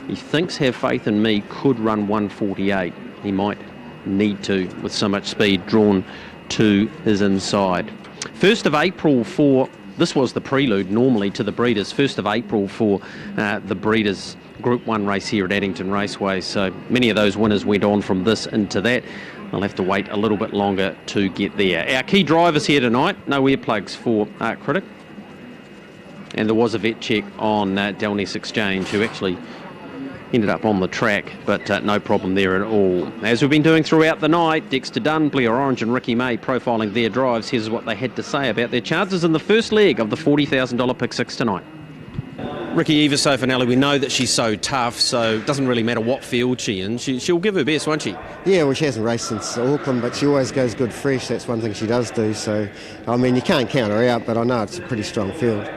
he thinks Have Faith in Me could run 148. He might need to, with so much speed drawn to his inside. 1st of April for, this was the prelude normally to the Breeders, 1st of April for the Breeders Group 1 race here at Addington Raceway, so many of those winners went on from this into that. I'll have to wait a little bit longer to get there. Our key drivers here tonight, no earplugs for Art Critic, and there was a vet check on Delness Exchange, who actually ended up on the track, but no problem there at all. As we've been doing throughout the night, Dexter Dunn, Blair Orange and Ricky May profiling their drives. Here's what they had to say about their chances in the first leg of the $40,000 Pick 6 tonight. Ricky Eva Sofinelli, we know that she's so tough, so it doesn't really matter what field she's in. She'll give her best, won't she? Yeah, well, she hasn't raced since Auckland, but she always goes good fresh. That's one thing she does do. So, I mean, you can't count her out, but I know it's a pretty strong field.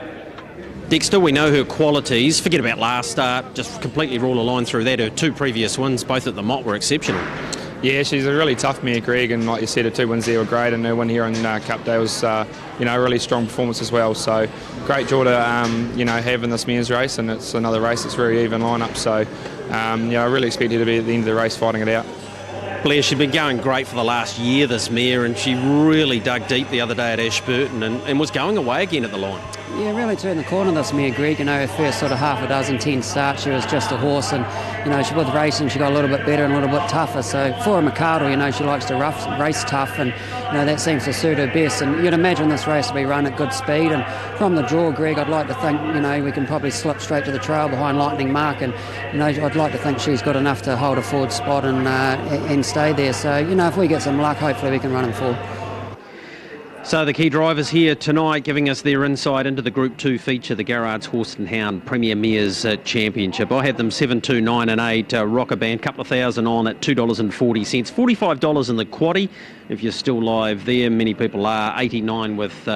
Dexter, we know her qualities. Forget about last start, just completely rule a line through that. Her 2 previous wins, both at the Mott, were exceptional. Yeah, she's a really tough mare, Greg, and like you said, her 2 wins there were great, and her win here on Cup Day was, a really strong performance as well. So great joy to, have in this mare's race, and it's another race that's very even lineup. So, I really expect her to be at the end of the race fighting it out. Blair, she's been going great for the last year, this mare, and she really dug deep the other day at Ashburton and was going away again at the line. Yeah, really turned the corner this mare, Greg. You know, her first sort of half a dozen, 10 starts, she was just a horse, and you know, with racing she got a little bit better and a little bit tougher. So for a Mikado, you know, she likes to race tough, and you know, that seems to suit her best. And you'd imagine this race will be run at good speed. And from the draw, Greg, I'd like to think, you know, we can probably slip straight to the trail behind Lightning Mark, and you know, I'd like to think she's got enough to hold a forward spot and stay there. So you know, if we get some luck, hopefully we can run him full. So the key drivers here tonight giving us their insight into the Group 2 feature, the Garrard's Horse and Hound Premier Mares Championship. I had them 7, 2, 9 and 8. Rocker Band, couple of thousand on at $2.40. $45 in the quaddie, if you're still live there. Many people are. 89 with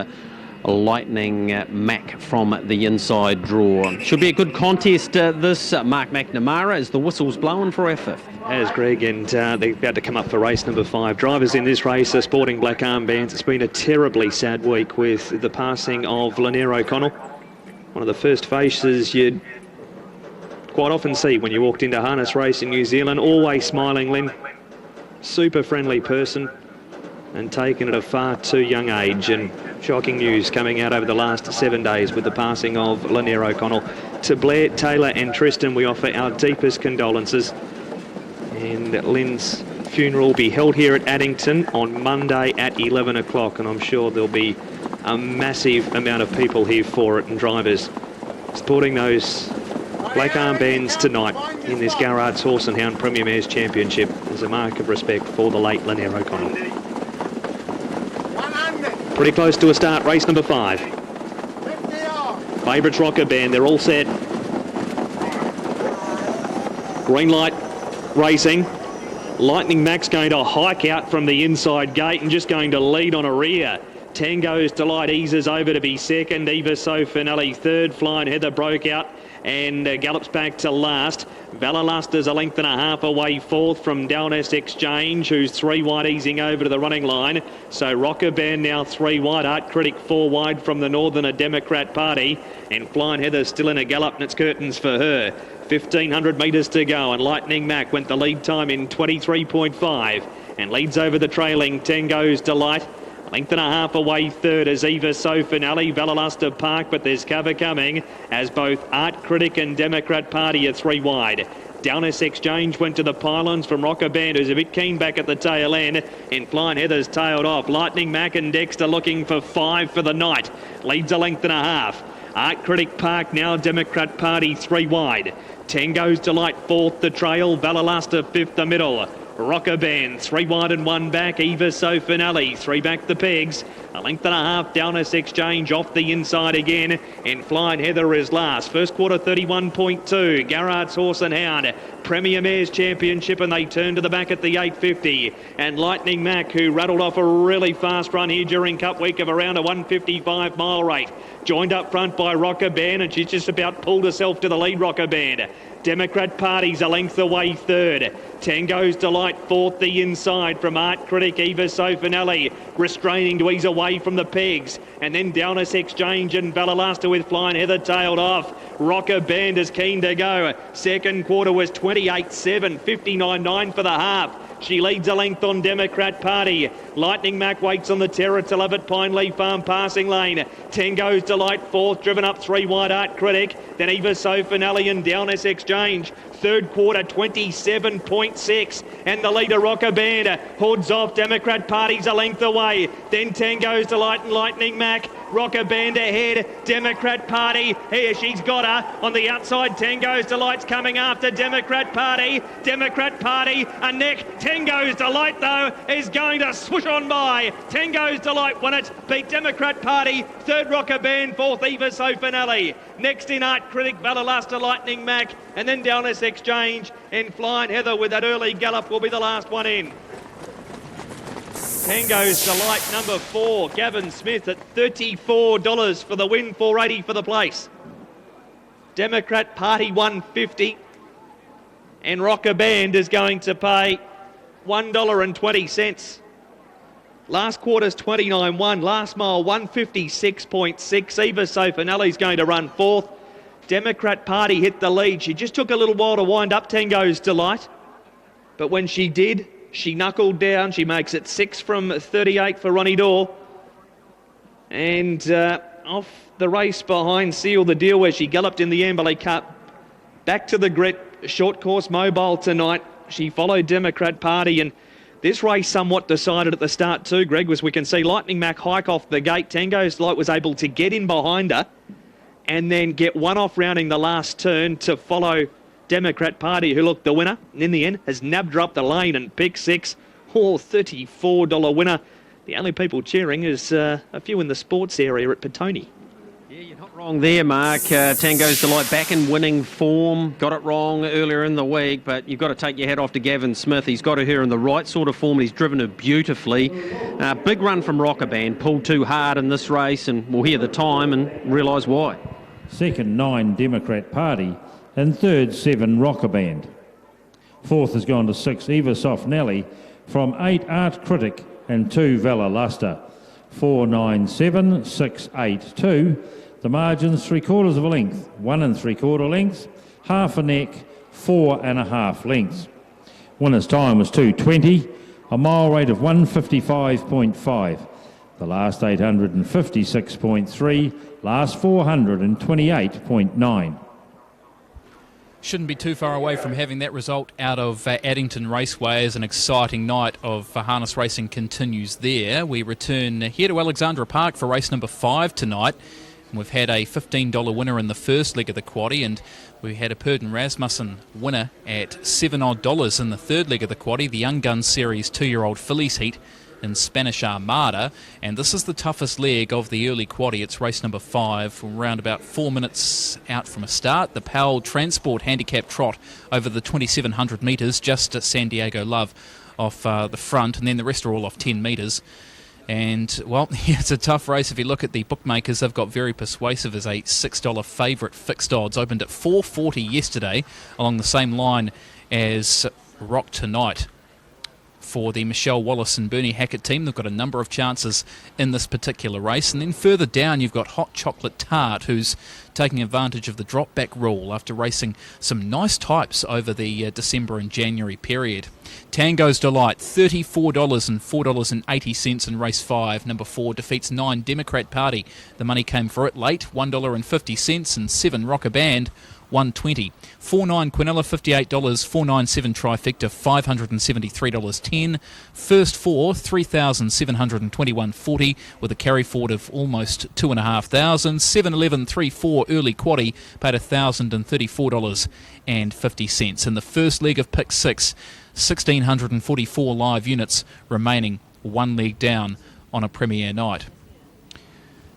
Lightning Mac from the inside draw. Should be a good contest this. Mark McNamara as the whistle's blowing for our fifth. As Greg, and they're about to come up for race number 5. Drivers in this race are sporting black armbands. It's been a terribly sad week with the passing of Lanier O'Connell. One of the first faces you'd quite often see when you walked into harness race in New Zealand. Always smiling, Len. Super friendly person, and taken at a far too young age. And shocking news coming out over the last 7 days with the passing of Lanier O'Connell. To Blair, Taylor and Tristan, we offer our deepest condolences. And Lynn's funeral will be held here at Addington on Monday at 11 o'clock, and I'm sure there'll be a massive amount of people here for it, and drivers sporting those black armbands tonight in this Garrard's Horse and Hound Premier Mares Championship as a mark of respect for the late Lanier O'Connell. Pretty close to a start, race number 5. Favourites Rocker Band, they're all set. Green light racing. Lightning Mac's going to hike out from the inside gate and just going to lead on a rear. Tango's Delight eases over to be second. Eva Sofinelli third. Flying Heather broke out and gallops back to last. Valaluster's a length and a half away fourth from Downest Exchange, who's 3 wide easing over to the running line. So Rocker Band now 3 wide. Art Critic 4 wide from the Northerner Democrat Party. And Flying Heather's still in a gallop, and it's curtains for her. 1,500 metres to go, and Lightning Mac went the lead time in 23.5 and leads over the trailing Tango's Delight. Length and a half away third is Eva Sofinelli, Valaluster Park, but there's cover coming as both Art Critic and Democrat Party are 3 wide. Downest Exchange went to the pylons from Rocker Band, who's a bit keen back at the tail end. And Flying Heather's tailed off. Lightning Mac and Dexter looking for 5 for the night. Leads a length and a half. Art Critic Park now, Democrat Party 3 wide. Tango's Delight fourth the trail, Valaluster fifth the middle. Rocker Band 3 wide and 1 back. Eva Sofinelli 3 back the pegs. A length and a half. Downest Exchange off the inside again, and Flying Heather is last. First quarter 31.2. Garrard's Horse and Hound Premier Mares Championship, and they turn to the back at the 850. And Lightning Mac, who rattled off a really fast run here during Cup Week of around a 155 mile rate, joined up front by Rocker Band, and she's just about pulled herself to the lead. Rocker Band. Democrat Party's a length away third. Tango's Delight fourth the inside from Art Critic. Eva Sofinelli restraining to ease away from the pegs. And then Downest Exchange and Valaluster with Flying Heather tailed off. Rocker Band is keen to go. Second quarter was 28.7, 59.9 for the half. She leads a length on Democrat Party. Lightning Mac waits on the terror to love it. Pine Leaf Farm passing lane. Tango's Delight fourth, driven up 3 wide. Art Critic. Then Eva Sofinelli and Downest Exchange. Third quarter 27.6, and the leader Rocker Band hoods off. Democrat Party's a length away. Then Tango's Delight and Lightning Mac. Rocker Band ahead. Democrat Party, here she's got her on the outside. Tango's Delight's coming after Democrat Party. Democrat Party a neck. Tango's Delight though is going to swoosh on by. Tango's Delight won it, beat Democrat Party. Third Rocker Band, fourth Eva Sofinelli. Next in Art Critic, Valaluster, Lightning Mac, and then Downest Exchange, and Flying Heather with that early gallop will be the last one in. Tango's Delight number 4, Gavin Smith at $34 for the win, $4.80 for the place. Democrat Party $1.50, and Rocker Band is going to pay $1.20. Last quarter's 29.1, last mile 156.6. Eva Sofinelli's going to run fourth. Democrat Party hit the lead. She just took a little while to wind up Tango's Delight, but when she did, she knuckled down. She makes it 6 from 38 for Ronnie Dorr. And off the race behind Seal the Deal, where she galloped in the Amberley Cup. Back to the grit, short course mobile tonight. She followed Democrat Party, and this race somewhat decided at the start too, Greg, as we can see Lightning Mac hike off the gate. Tango's Light was able to get in behind her and then get one off rounding the last turn to follow Democrat Party, who looked the winner, and in the end has nabbed her up the lane and pick 6. $34 winner. The only people cheering is a few in the sports area at Petone. Yeah, you're not wrong there, Mark. Tango's Delight back in winning form. Got it wrong earlier in the week, but you've got to take your hat off to Gavin Smith. He's got her in the right sort of form, and he's driven her beautifully. Big run from Rocker Band. Pulled too hard in this race, and we'll hear the time and realise why. Second, 9 Democrat Party, and third, 7 Rocker Band. Fourth has gone to 6 Eva Soft Nelly, from 8 Art Critic and 2 Vela Luster. 4, 9, 7, 6, 8, 2. The margins 3/4 of a length, 1 3/4 lengths, half a neck, 4 1/2 lengths. Winner's time was 2:20, a mile rate of 155.5. The last 856.3, last 428.9. Shouldn't be too far away from having that result out of Addington Raceway, as an exciting night of harness racing continues there. We return here to Alexandra Park for race number 5 tonight. We've had a $15 winner in the first leg of the quaddie, and we had a Purdon Rasmussen winner at $7 odd in the third leg of the quaddie, the Young Guns Series 2-year-old fillies heat in Spanish Armada, and this is the toughest leg of the early quaddie. It's race number 5, around about 4 minutes out from a start. The Powell Transport handicap trot over the 2,700 metres, just at San Diego Love off the front, and then the rest are all off 10 metres. And, well, it's a tough race. If you look at the bookmakers, they've got very persuasive as a $6 favourite. Fixed odds opened at $4.40 yesterday, along the same line as Rock Tonight. For the Michelle Wallace and Bernie Hackett team, they've got a number of chances in this particular race. And then further down, you've got Hot Chocolate Tart, who's taking advantage of the drop-back rule after racing some nice types over the December and January period. Tango's Delight, $34 and $4.80 in race 5. Number 4 defeats 9 Democrat Party. The money came for it late, $1.50, and 7 Rocker Band, $1.20. 4-9 Quinella, $58. 4-9-7 Trifecta, $573.10. First 4, $3,721.40 with a carry forward of almost $2,500. 7-11 3-4 Early Quaddie paid $1,034.50. In the first leg of pick 6, 1,644 live units remaining, one leg down on a premiere night.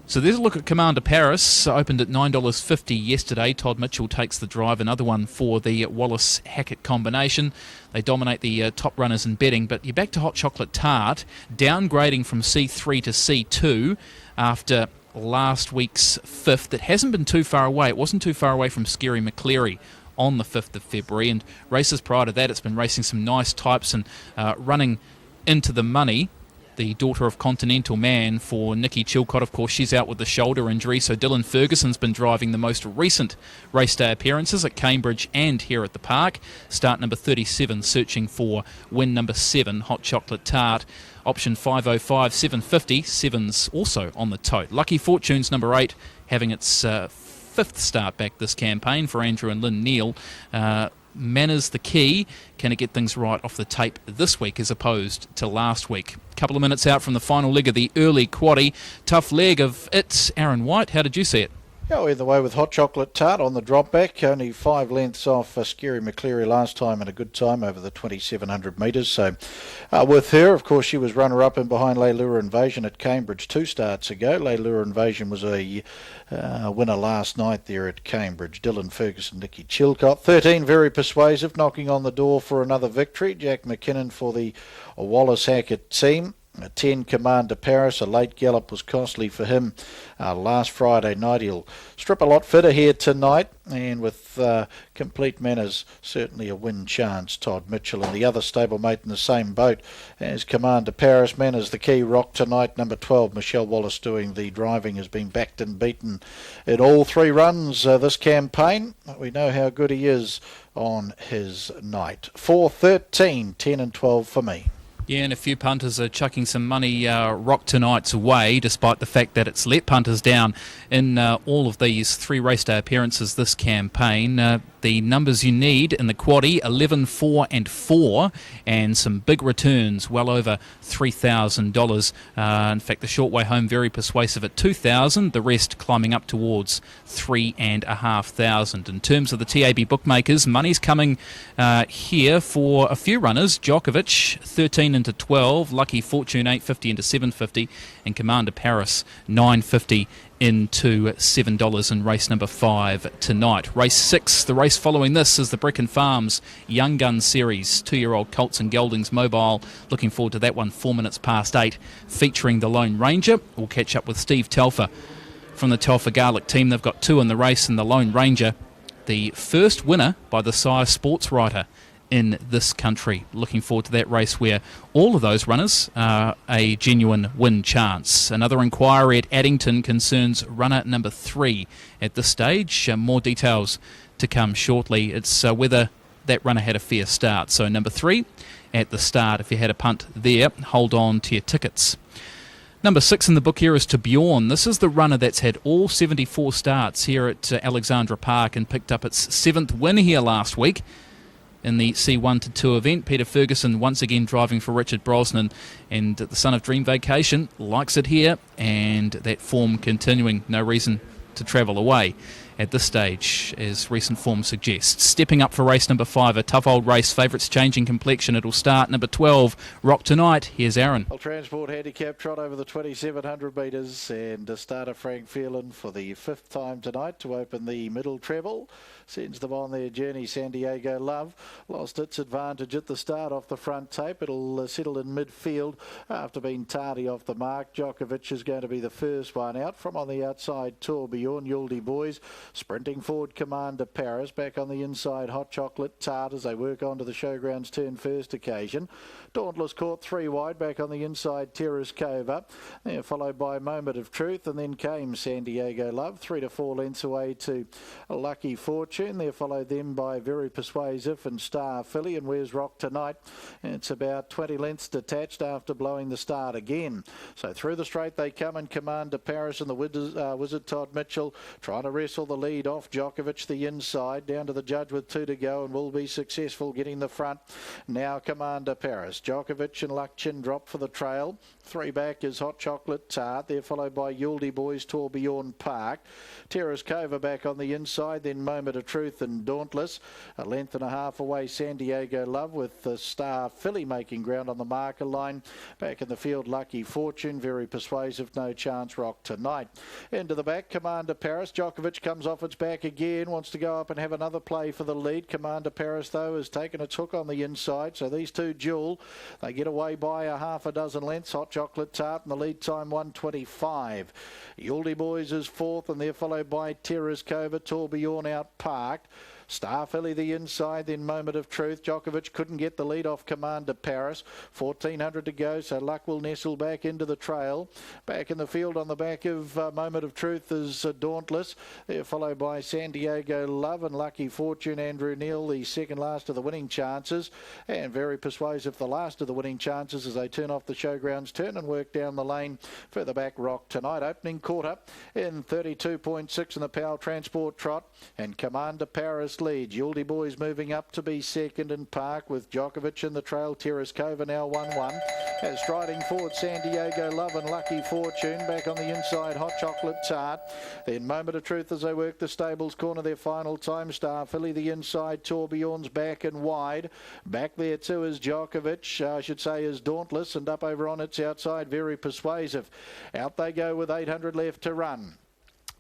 So there's a look at Commander Paris, opened at $9.50 yesterday. Todd Mitchell takes the drive, another one for the Wallace-Hackett combination. They dominate the top runners in betting, but you're back to Hot Chocolate Tart, downgrading from C3 to C2 after last week's 5th. It hasn't been too far away. It wasn't too far away from Scary McCleary on the 5th of February, and races prior to that, it's been racing some nice types and running into the money. The daughter of Continental Man for Nikki Chilcott, of course, she's out with the shoulder injury, so Dylan Ferguson's been driving the most recent race day appearances at Cambridge and here at the park. Start number 37, searching for win number 7, Hot Chocolate Tart. Option 505, 750, 7's also on the tote. Lucky Fortunes number 8, having its 5th start back this campaign for Andrew and Lynn Neal. Manners the key. Can it get things right off the tape this week as opposed to last week? A couple of minutes out from the final leg of the early quaddie. Tough leg of it. Aaron White, how did you see it? Go either way with Hot Chocolate Tart on the drop back, only 5 lengths off Scary McCleary last time and a good time over the 2,700 metres. So with her, of course, she was runner-up and behind Leilua Invasion at Cambridge 2 starts ago. Leilua Invasion was a winner last night there at Cambridge. Dylan Ferguson, Nikki Chilcott. 13 very persuasive, knocking on the door for another victory. Jack McKinnon for the Wallace-Hackett team. 10 Commander Paris, a late gallop was costly for him last Friday night. He'll strip a lot fitter here tonight, and with complete manners, certainly a win chance. Todd Mitchell and the other stablemate in the same boat as Commander Paris. Manners the key. Rock Tonight, number 12, Michelle Wallace doing the driving, has been backed and beaten in all 3 runs this campaign. We know how good he is on his night. 4, 13, 10 and 12 for me. Yeah, and a few punters are chucking some money Rock Tonight's way, despite the fact that it's let punters down in all of these 3 race day appearances this campaign. The numbers you need in the quaddie, 11, 4 and 4, and some big returns, well over $3,000. In fact, the short way home very persuasive at $2,000, the rest climbing up towards $3,500. In terms of the TAB bookmakers, money's coming here for a few runners. Djokovic, 13 into 12, Lucky Fortune, 850 into 750, and Commander Paris, 950 into $7 in race number 5 tonight. Race 6, the race following this, is the Brecon Farms Young Gun Series, 2-year-old Colts and Geldings Mobile. Looking forward to that one, 4 minutes past 8, featuring the Lone Ranger. We'll catch up with Steve Telfer from the Telfer Garlic team. They've got 2 in the race, and the Lone Ranger, the first winner by the Sire sports writer in this country. Looking forward to that race where all of those runners are a genuine win chance. Another inquiry at Addington concerns runner number 3 at this stage. More details to come shortly. It's whether that runner had a fair start. So number 3 at the start. If you had a punt there, hold on to your tickets. Number 6 in the book here is To Bjorn. This is the runner that's had all 74 starts here at Alexandra Park and picked up its 7th win here last week in the C1 to 2 event. Peter Ferguson once again driving for Richard Brosnan, and the son of Dream Vacation likes it here, and that form continuing. No reason to travel away at this stage, as recent form suggests. Stepping up for race number 5, a tough old race. Favourites changing complexion. It'll start number 12, Rock Tonight. Here's Aaron. Transport handicap trot over the 2,700 metres, and starter Frank Phelan for the 5th time tonight to open the middle treble. Sends them on their journey. San Diego Love lost its advantage at the start off the front tape. It'll settle in midfield after being tardy off the mark. Djokovic is going to be the first one out. From on the outside, Tourbillon, Yuldy Boys. Sprinting forward, Commander Paris. Back on the inside, Hot Chocolate Tart as they work on to the showground's turn first occasion. Dauntless caught 3 wide. Back on the inside, Terrace Cove up. They're followed by Moment of Truth, and then came San Diego Love. 3 to 4 lengths away to Lucky Fortune. They followed them by Very Persuasive and Star Filly. And Where's Rock Tonight? It's about 20 lengths detached after blowing the start again. So through the straight they come, and Commander Paris and the Wizard Todd Mitchell trying to wrestle the lead off Djokovic the inside. Down to the judge with 2 to go, and will be successful getting the front. Now Commander Paris. Djokovic and Luck Chin drop for the trail. 3 back is Hot Chocolate Tart. They're followed by Yuldy Boys, Tourbillon Park. Terrace Cove back on the inside. Then Moment of Truth and Dauntless. A length and a half away, San Diego Love, with the Star Filly making ground on the marker line. Back in the field, Lucky Fortune. Very Persuasive, No Chance, Rock Tonight. Into the back, Commander Paris. Djokovic comes off its back again. Wants to go up and have another play for the lead. Commander Paris, though, has taken its hook on the inside. So these two duel. They get away by a half a dozen lengths. Hot Chocolate Tart in the lead time, 1:25. Yuldy Boys is 4th, and they're followed by Terrace Cove, Tourbillon out parked. Star Filly the inside, then Moment of Truth. Djokovic couldn't get the lead off Commander Paris. 1,400 to go, so Luck will nestle back into the trail. Back in the field on the back of Moment of Truth is Dauntless. They're followed by San Diego Love and Lucky Fortune. Andrew Neal, the second last of the winning chances, and Very Persuasive, the last of the winning chances as they turn off the showground's turn and work down the lane. Further back, Rock Tonight. Opening quarter in 32.6 in the Power Transport trot, and Commander Paris leads. Yuldy Boys moving up to be second in park with Djokovic in the trail. Terrace Cove now 1-1. As striding forward, San Diego Love and Lucky Fortune. Back on the inside, Hot Chocolate Tart. Then Moment of Truth as they work the stables corner their final time. Star Filly the inside. Tourbillon's back and wide. Back there too is Djokovic, I should say is Dauntless, and up over on its outside, Very Persuasive. Out they go with 800 left to run.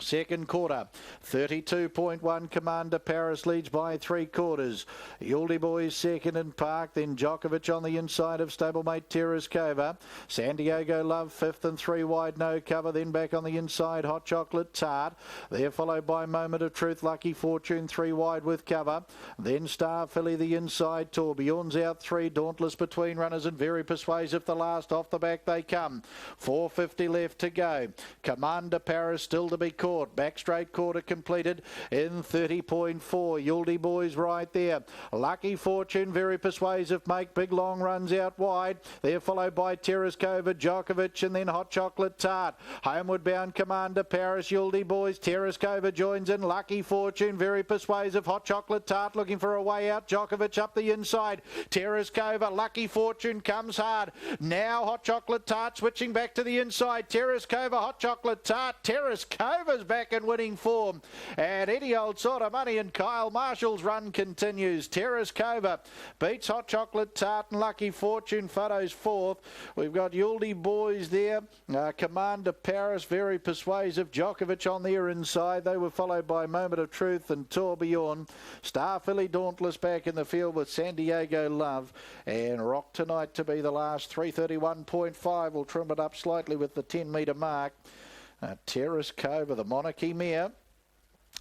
Second quarter, 32.1. Commander Paris leads by 3/4. Yuldy Boys second in park, then Djokovic on the inside of stablemate Terrace Cove. San Diego Love 5th and 3 wide, no cover. Then back on the inside, Hot Chocolate Tart. They're followed by Moment of Truth, Lucky Fortune 3 wide with cover. Then Star Filly the inside, Tourbillon's out 3, Dauntless between runners, and Very Persuasive the last. Off the back they come. 450 left to go. Commander Paris still to be court. Back straight quarter completed in 30.4. Yuldy Boys right there. Lucky Fortune, very persuasive, make big long runs out wide. They're followed by Tereskova, Djokovic, and then Hot Chocolate Tart. Homeward bound Commander Paris, Yuldy Boys. Tereskova joins in. Lucky Fortune, very persuasive. Hot Chocolate Tart looking for a way out. Djokovic up the inside. Tereskova, Lucky Fortune comes hard. Now Hot Chocolate Tart switching back to the inside. Tereskova, Hot Chocolate Tart. Tereskova's back in winning form. And any old sort of money, and Kyle Marshall's run continues. Tereskova beats Hot Chocolate Tart and Lucky Fortune. Photos fourth. We've got Yuldy Boys there. Commander Paris, very persuasive. Djokovic on their inside. They were followed by Moment of Truth and Tourbillon. Star Filly Dauntless back in the field with San Diego Love. And Rock Tonight to be the last. 331.5 will trim it up slightly with the 10-metre mark. Tereskova, the Monarchy mare.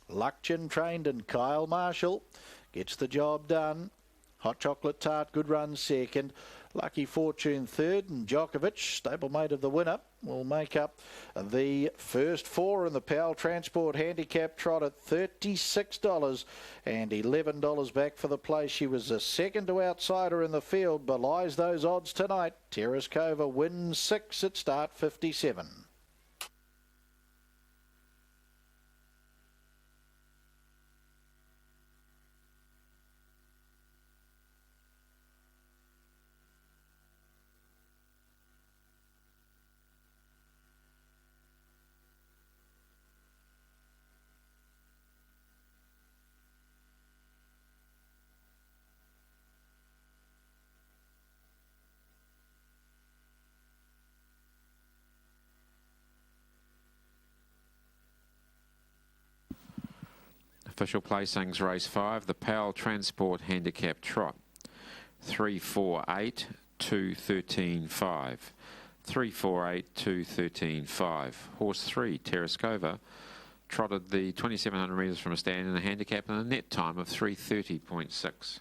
Luckchin trained, and Kyle Marshall gets the job done. Hot Chocolate Tart, good run second. Lucky Fortune third, and Djokovic, stablemate of the winner, will make up the first four in the Powell Transport Handicap Trot at $36 and $11 back for the place. She was a second to outsider in the field, belies those odds tonight. Tereskova wins 6 at start 57. Official placings, race 5, the Powell Transport Handicap Trot. 3, 4, 8, 2, 13, 5. 3, 4, 8, 2, 13, 5. Horse 3, Tereskova, trotted the 2,700 metres from a stand in a handicap and a net time of 3:30.6.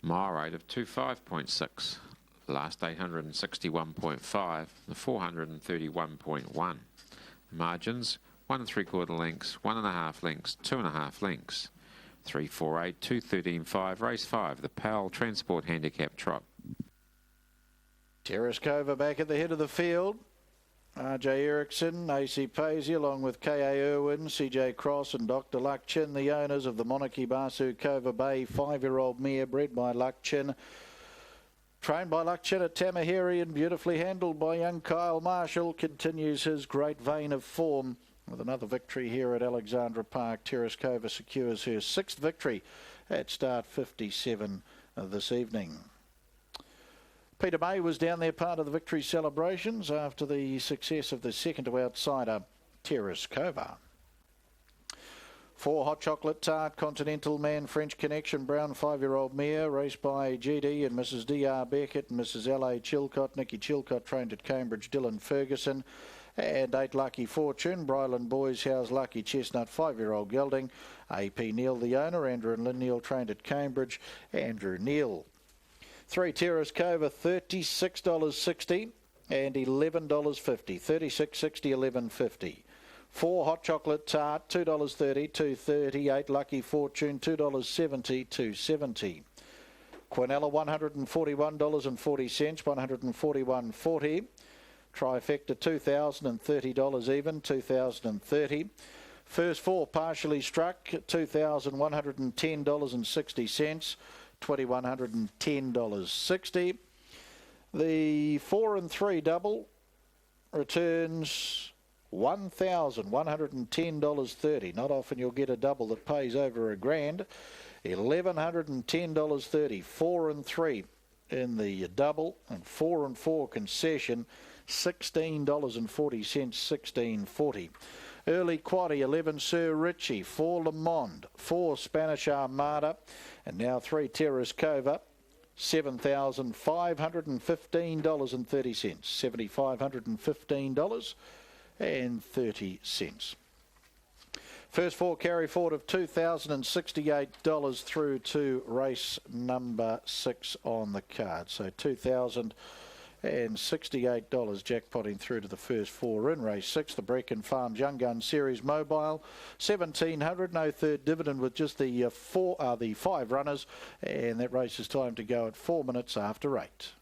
Mile rate of 25.6. Last 861.5. The 431.1. Margins 1 3/4 lengths, 1.5 lengths, 2.5 lengths. 3, 4, 8, 2, 13, 5. Race 5, the Powell Transport Handicap Trot. Tereskova back at the head of the field. R.J. Erickson, AC Paisley, along with K.A. Irwin, C.J. Cross and Dr. Luckchin, the owners of the Monarchy Basu Cova Bay 5-year-old mare bred by Luckchin. Trained by Luckchin at Tamaheri and beautifully handled by young Kyle Marshall, continues his great vein of form. With another victory here at Alexandra Park, Tereskova secures her 6th victory at start 57 this evening. Peter May was down there part of the victory celebrations after the success of the second to outsider, Tereskova. 4 Hot Chocolate Tart, Continental Man, French Connection, Brown 5-year-old mare, raced by GD and Mrs. D.R. Beckett and Mrs. L.A. Chilcott. Nicky Chilcott trained at Cambridge, Dylan Ferguson. And 8 Lucky Fortune, Bryland Boys House, Lucky Chestnut, 5-year-old gelding. A.P. Neal, the owner. Andrew and Lynn Neal trained at Cambridge. Andrew Neal. 3 Tereskova, $36.60 and $11.50. $36.60, $11.50. 4 Hot Chocolate Tart, $2.30, $2.30. 8 Lucky Fortune, $2.70, $2.70. Quinella, $141.40, $141.40. Trifecta, $2,030 even, $2,030. First 4 partially struck, $2,110.60, $2,110.60. The 4 and 3 double returns $1,110.30. Not often you'll get a double that pays over $1,000. $1,110.30. 4 and 3 in the double, and 4 and 4 concession, $16.40, $16.40. Early quaddie, 11 Sir Richie, 4 Le Monde, 4 Spanish Armada, and now 3 Tereskova, $7,515.30, $7,515.30. First 4 carry forward of $2,068 through to race number 6 on the card. So $2,068 and $68 jackpotting through to the first four in race 6, the Brecon Farms Young Gun Series Mobile, 1700, no third dividend with just the 5 runners, and that race is timed to go at 4 minutes after 8.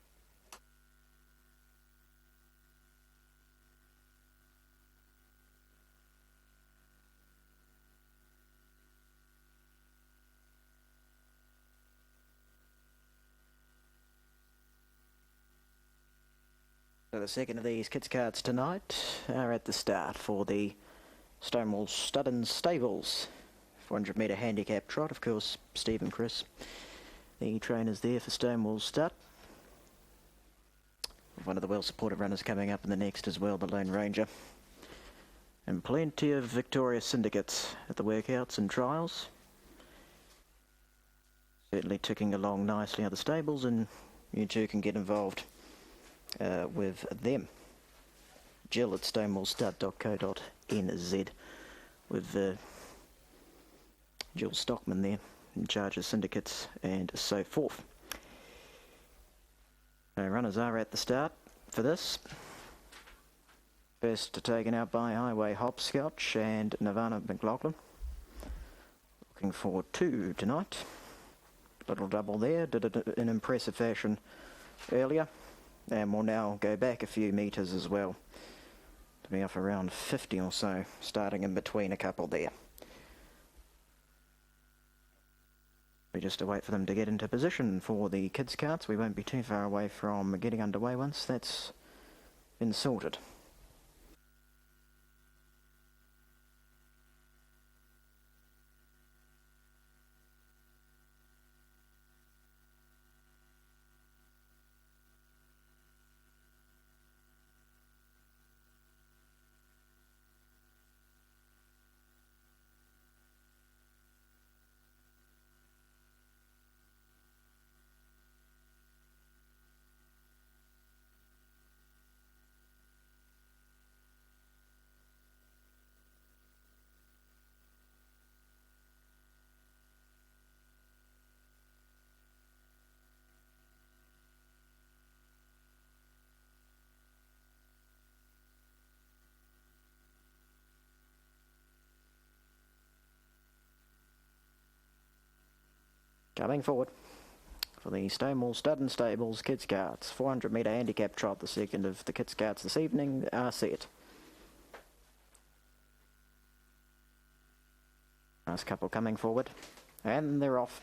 So the second of these kids cards tonight are at the start for the Stonewall Stud and Stables 400 metre handicap trot. Of course, Steve and Chris, the trainers there for Stonewall Stud. One of the well-supported runners coming up in the next as well, the Lone Ranger. And plenty of victorious syndicates at the workouts and trials. Certainly ticking along nicely at the stables, and you two can get involved with them. Jill at stonewallstud.co.nz with Jill Stockman there in charge of syndicates and so forth. So runners are at the start for this. First taken out by Highway Hopscotch and Nirvana McLaughlin. Looking for 2 tonight. Little double there, did it in impressive fashion earlier. And we'll now go back a few metres as well to be off around 50 or so, starting in between a couple there. We just wait for them to get into position for the kids' carts. We won't be too far away from getting underway once that's been sorted. Coming forward for the Stonewall Stud and Stables kids carts, 400 metre handicap trot, the second of the kids carts this evening, are set. Nice couple coming forward, and they're off.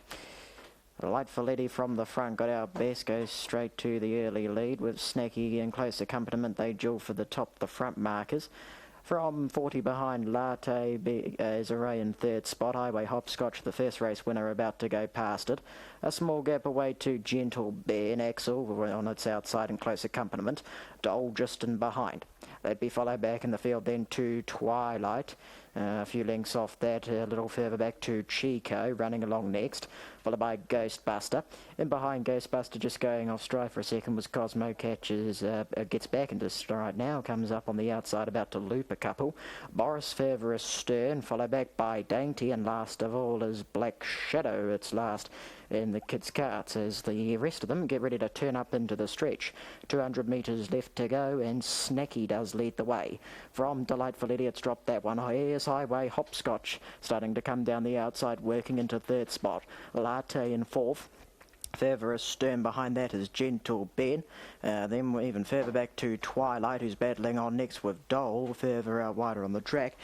Light for Letty from the front got out best, goes straight to the early lead with Snacky in close accompaniment. They duel for the top, the front markers. From 40 behind, Latte is Array in third spot. Highway Hopscotch, the first race winner, about to go past it. A small gap away to Gentle Bear. Axel on its outside in close accompaniment. Dole just in behind. They'd be followed back in the field then to Twilight. A few lengths off that, a little further back to Chico, running along next, followed by Ghostbuster. In behind Ghostbuster, just going off stride for a second, was Cosmo. Gets back into stride now, comes up on the outside, about to loop a couple. Boris further astern, followed back by Dainty, and last of all is Black Shadow. It's last in the kids' carts as the rest of them get ready to turn up into the stretch. 200 metres left to go, and Snacky does lead the way. From Delightful Idiot's dropped that one. Here's Highway Hopscotch starting to come down the outside, working into third spot. Latte in fourth. Further astern behind that is Gentle Ben. Then we're even further back to Twilight, who's battling on next with Dole, further out wider on the track,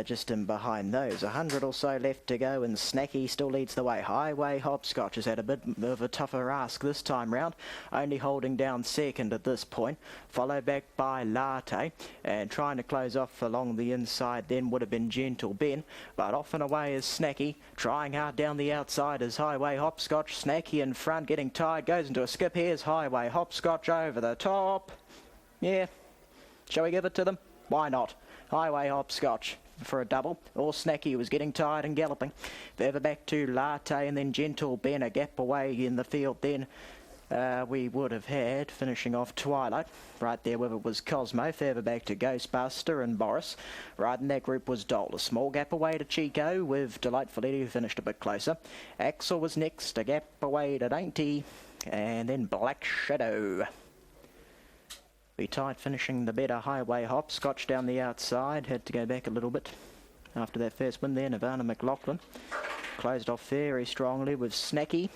just in behind those. 100 or so left to go, and Snacky still leads the way. Highway Hopscotch has had a bit of a tougher ask this time round, only holding down second at this point, followed back by Latte, and trying to close off along the inside then would have been Gentle Ben, but off and away is Snacky, trying hard down the outside is Highway Hopscotch. Snacky in front, getting tired, goes into a skip. Here's Highway Hopscotch over the top. Yeah, shall we give it to them? Why not? Highway Hopscotch for a double, or Snacky was getting tired and galloping. Further back to Latte, and then Gentle Ben, a gap away in the field then. We would have had, finishing off Twilight, right there where it was Cosmo, further back to Ghostbuster and Boris. Right in that group was Dole, a small gap away to Chico, with Delightful Eddie who finished a bit closer. Axel was next, a gap away to Dainty, and then Black Shadow. Be tight finishing the better Highway Hop. Scotch down the outside. Had to go back a little bit after that first win there. Nirvana McLaughlin closed off very strongly with Snacky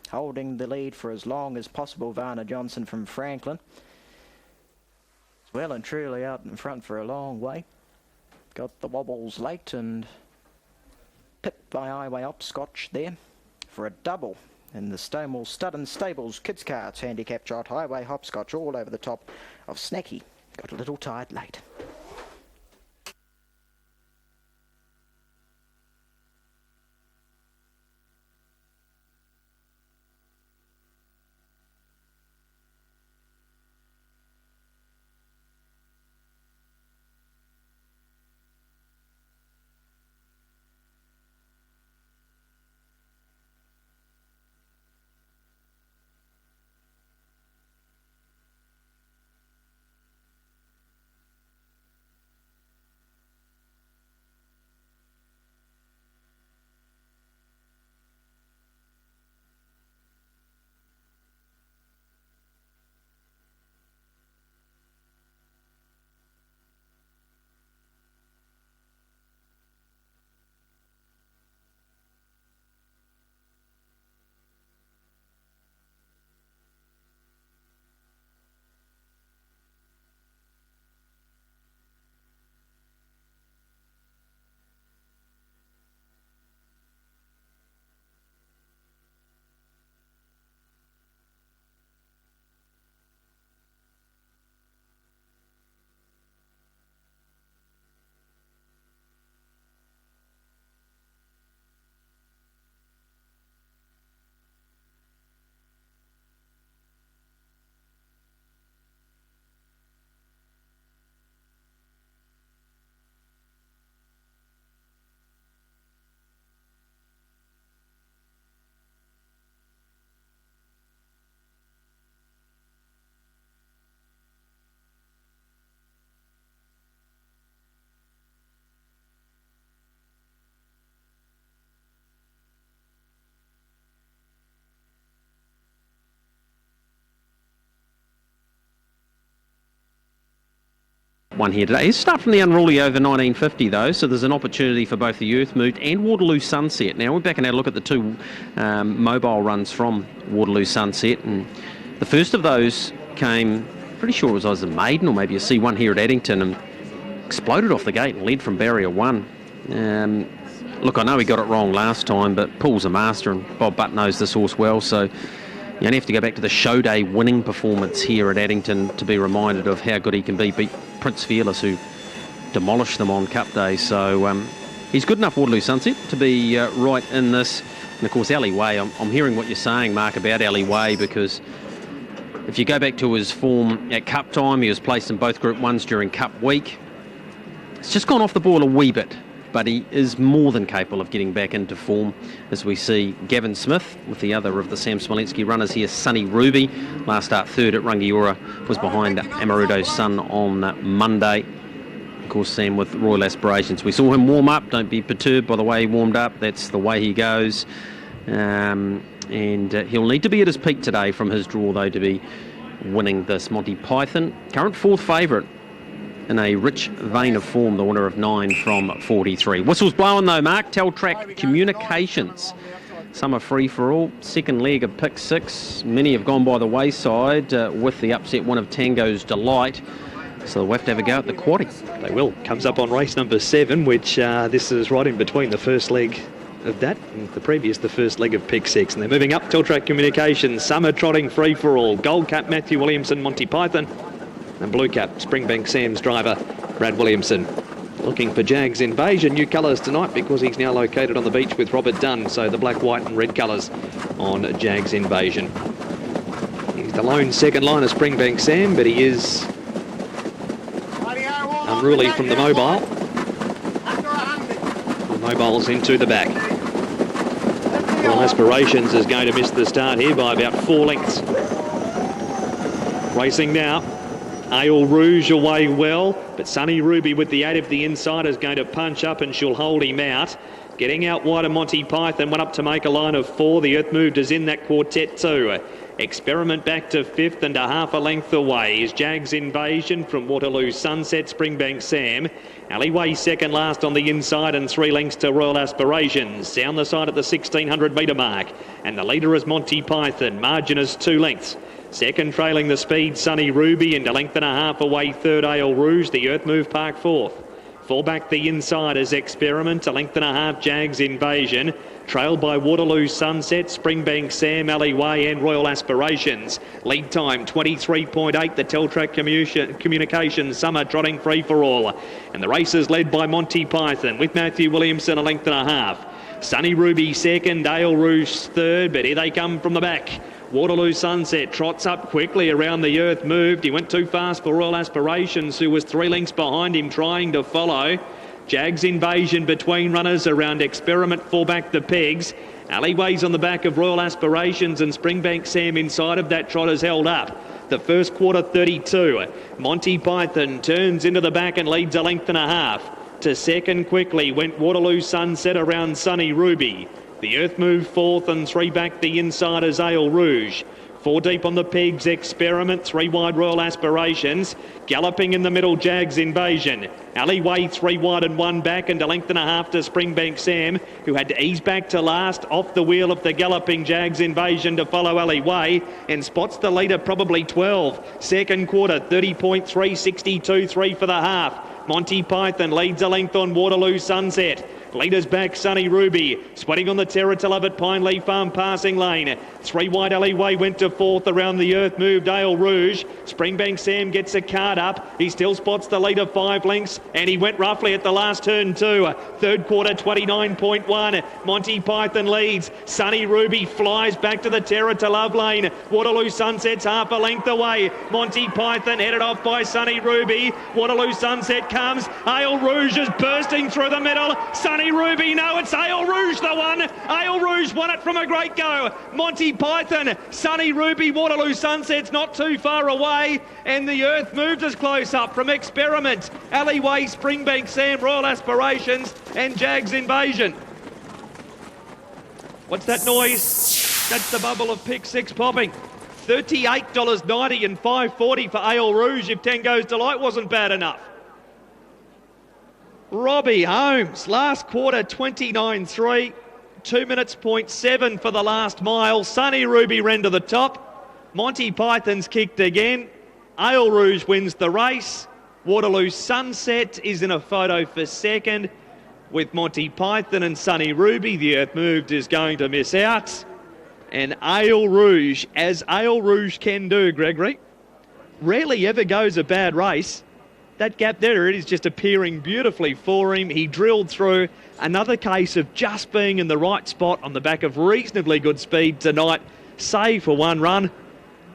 holding the lead for as long as possible. Varner Johnson from Franklin. Well and truly out in front for a long way. Got the wobbles late and pipped by Highway Hop. Scotch there for a double. In the Stonewall Stud and Stables Kids Carts handicap trot, Highway Hopscotch all over the top of Snacky. Got a little tired late. One here today. Let's start from the Unruly over 1950 though, so there's an opportunity for both the Earth Moved and Waterloo Sunset. Now we're back and had a look at the two mobile runs from Waterloo Sunset, and the first of those came, pretty sure it was either a maiden or maybe a C1 here at Addington, and exploded off the gate and led from barrier 1. Look, I know he got it wrong last time, but Paul's a master and Bob Butt knows this horse well, so you only have to go back to the show day winning performance here at Addington to be reminded of how good he can be. Beat Prince Fearless, who demolished them on Cup Day. So he's good enough, Waterloo Sunset, to be right in this. And of course, Alleyway, I'm hearing what you're saying, Mark, about Alleyway, because if you go back to his form at Cup time, he was placed in both Group 1s during Cup week. It's just gone off the ball a wee bit, but he is more than capable of getting back into form, as we see Gavin Smith with the other of the Sam Smolenski runners here, Sunny Ruby. Last start third at Rangiora, was behind Amaruto's son on Monday. Of course, Sam with Royal Aspirations. We saw him warm up. Don't be perturbed by the way he warmed up. That's the way he goes. And he'll need to be at his peak today from his draw, though, to be winning this. Monty Python, current fourth favourite, in a rich vein of form, the winner of 9 from 43. Whistles blowing though, Mark. Teltrack Communications. Some are free for all. Second leg of pick 6. Many have gone by the wayside with the upset one of Tango's Delight. So they'll have to have a go at the quaddie. They will. Comes up on race number 7, which this is right in between the first leg of that and the previous, the first leg of pick 6. And they're moving up. Teltrack Communications. Some are trotting free for all. Gold Cap Matthew Williamson, Monty Python. And Blue Cap, Springbank Sam's driver, Brad Williamson. Looking for Jags Invasion, new colours tonight because he's now located on the beach with Robert Dunn. So the black, white and red colours on Jags Invasion. He's the lone second line of Springbank Sam, but he is unruly from the mobile. The mobile's into the back. Well, Aspirations is going to miss the start here by about 4 lengths. Racing now. Ale Rouge away well, but Sunny Ruby with the aid of the inside is going to punch up and she'll hold him out. Getting out wide of Monty Python, went up to make a line of 4. The Earth Moved is in that quartet too. Experiment back to 5th and a half a length away is Jag's Invasion from Waterloo Sunset, Springbank Sam. Alleyway second last on the inside and 3 lengths to Royal Aspirations. Down the side at the 1600 metre mark. And the leader is Monty Python. Margin is 2 lengths. Second trailing the speed, Sunny Ruby, and a length and a half away third, Ale Rouge. The Earth Move Park fourth. 4 back the inside is Experiment, a length and a half Jag's Invasion. Trailed by Waterloo Sunset, Springbank Sam, Alleyway and Royal Aspirations. Lead time 23.8, the Teltrack Communications Summer trotting free for all. And the race is led by Monty Python with Matthew Williamson, a length and a half. Sunny Ruby second, Ale Rouge third, but here they come from the back. Waterloo Sunset trots up quickly around the Earth Moved. He went too fast for Royal Aspirations, who was 3 lengths behind him trying to follow. Jag's Invasion between runners around Experiment, 4 back the pegs. Alleyways on the back of Royal Aspirations and Springbank Sam inside of that trot is held up. The first quarter 32. Monty Python turns into the back and leads a length and a half. To second quickly went Waterloo Sunset around Sunny Ruby. The Earth Move fourth and 3 back the inside is Ale Rouge. 4 deep on the pegs, Experiment, 3 wide Royal Aspirations. Galloping in the middle, Jag's Invasion. Alleyway 3 wide and 1 back and a length and a half to Springbank Sam, who had to ease back to last off the wheel of the galloping Jag's Invasion to follow Alleyway and spots the leader probably 12. Second quarter 30.3, 62.3 for the half. Monty Python leads a length on Waterloo Sunset. Leaders back, Sunny Ruby. Sweating on the Terror to Love at Pineleaf Farm passing lane. 3 wide Alleyway went to 4th around the Earth Moved, Ale Rouge. Springbank Sam gets a card up. He still spots the leader 5 lengths and he went roughly at the last turn too. Third quarter 29.1. Monty Python leads. Sunny Ruby flies back to the Terror to Love lane. Waterloo Sunset's half a length away. Monty Python headed off by Sunny Ruby. Waterloo Sunset comes. Ale Rouge is bursting through the middle. Sunny Ruby, no, it's Ale Rouge the one. Ale Rouge won it from a great go. Monty Python, Sunny Ruby, Waterloo Sunset's not too far away, and the Earth Moved us close up from Experiment, Alleyway, Springbank Sam, Royal Aspirations, and Jag's Invasion. What's that noise? That's the bubble of pick 6 popping. $38.90 and $5.40 for Ale Rouge if Tango's Delight wasn't bad enough. Robbie Holmes, last quarter 29.3, 2 minutes 0.7 for the last mile. Sunny Ruby ran to the top. Monty Python's kicked again. Ale Rouge wins the race. Waterloo Sunset is in a photo for second with Monty Python and Sunny Ruby. The Earth Moved is going to miss out. And Ale Rouge, as Ale Rouge can do, Gregory, rarely ever goes a bad race. That gap there, it is just appearing beautifully for him. He drilled through. Another case of just being in the right spot on the back of reasonably good speed tonight, save for 1 run.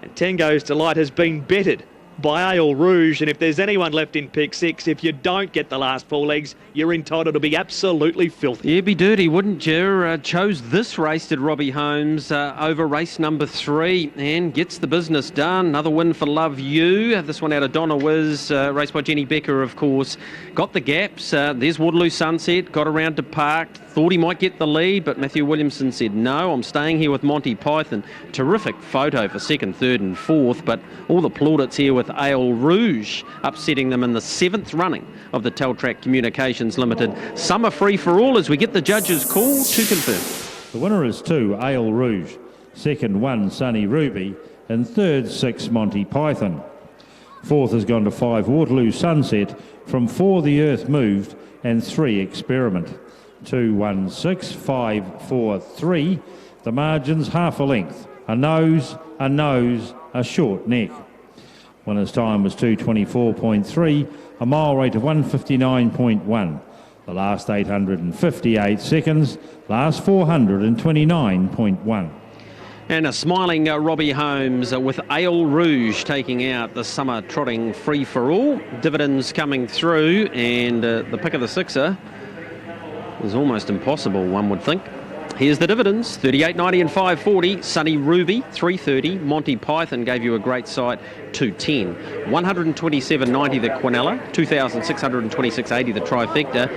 And Tango's Delight has been bettered by Ale Rouge, and if there's anyone left in pick 6, if you don't get the last 4 legs, you're entitled to be absolutely filthy. Yeah, be dirty, wouldn't you? Chose this race, did Robbie Holmes, over race number 3, and gets the business done. Another win for Love You. This one out of Donna Wiz, raced by Jenny Becker, of course. Got the gaps. There's Waterloo Sunset, got around to Park. Thought he might get the lead, but Matthew Williamson said, no, I'm staying here with Monty Python. Terrific photo for 2nd, 3rd and 4th, but all the plaudits here with Ale Rouge, upsetting them in the 7th running of the Teltrack Communications Limited Summer Free for All as we get the judges' call to confirm. The winner is 2, Ale Rouge. 2nd, 1, Sunny Ruby. And 3rd, 6, Monty Python. 4th has gone to 5, Waterloo Sunset. From 4, The Earth Moved. And 3, Experiment. 2, 1, 6, 5, 4, 3. The margin's half a length. A nose, a short neck. Winner's time was 2:24.3, a mile rate of 1:59.1. The last 858 seconds, last 429.1. And a smiling Robbie Holmes with Ale Rouge taking out the summer trotting free for all. Dividends coming through, and the pick of the 6er is almost impossible, one would think. Here's the dividends: 38.90 and 5.40. Sunny Ruby 3.30. Monty Python gave you a great sight, 2.10. 127.90 the Quinella. 2,626.80 the Trifecta.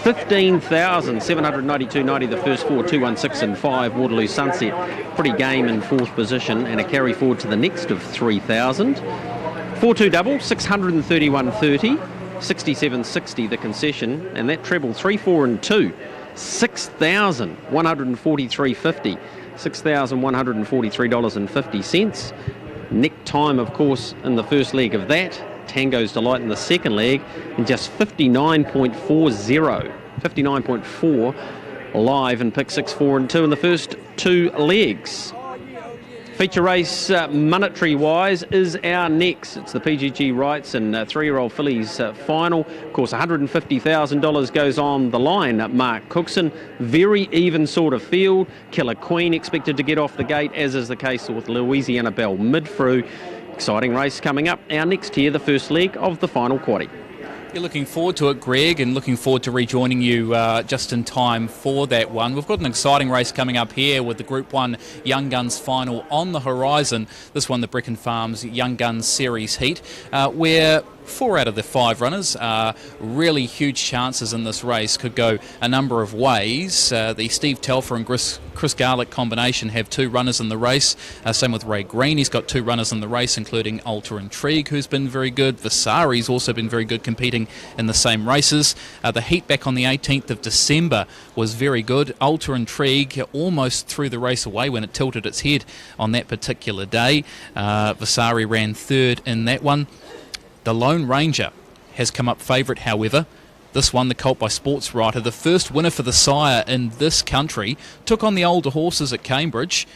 15,792.90 the first four. 216 and 5. Waterloo Sunset, pretty game in fourth position, and a carry forward to the next of 3,000. 4-2 double 631.30. 67.60 the concession, and that treble 3, 4 and 2. 6,143.50. $6,143.50. Neck time, of course, in the first leg of that. Tango's Delight in the second leg, and just 59.40. 59.4 live in pick 6, 4 and 2 in the first two legs. Feature race, monetary-wise, is our next. It's the PGG Rights and 3-year-old fillies final. Of course, $150,000 goes on the line. Mark Cookson, very even sort of field. Killer Queen expected to get off the gate, as is the case with Louisiana Belle Midfru. Exciting race coming up. Our next here, the first leg of the final quaddie. You're looking forward to it, Greg, and looking forward to rejoining you just in time for that one. We've got an exciting race coming up here with the Group 1 Young Guns final on the horizon. This one, the Brecon Farms Young Guns Series Heat, where 4 out of the 5 runners are really huge chances in this race. Could go a number of ways. The Steve Telfer and Chris Garlick combination have 2 runners in the race. Same with Ray Green. He's got 2 runners in the race, including Ultra Intrigue, who's been very good. Vasari's also been very good competing in the same races. The heat back on the 18th of December was very good. Ultra Intrigue almost threw the race away when it tilted its head on that particular day. Vasari ran 3rd in that one. The Lone Ranger has come up favourite, however. This one, the colt by Sports Writer, the first winner for the sire in this country, took on the older horses at Cambridge,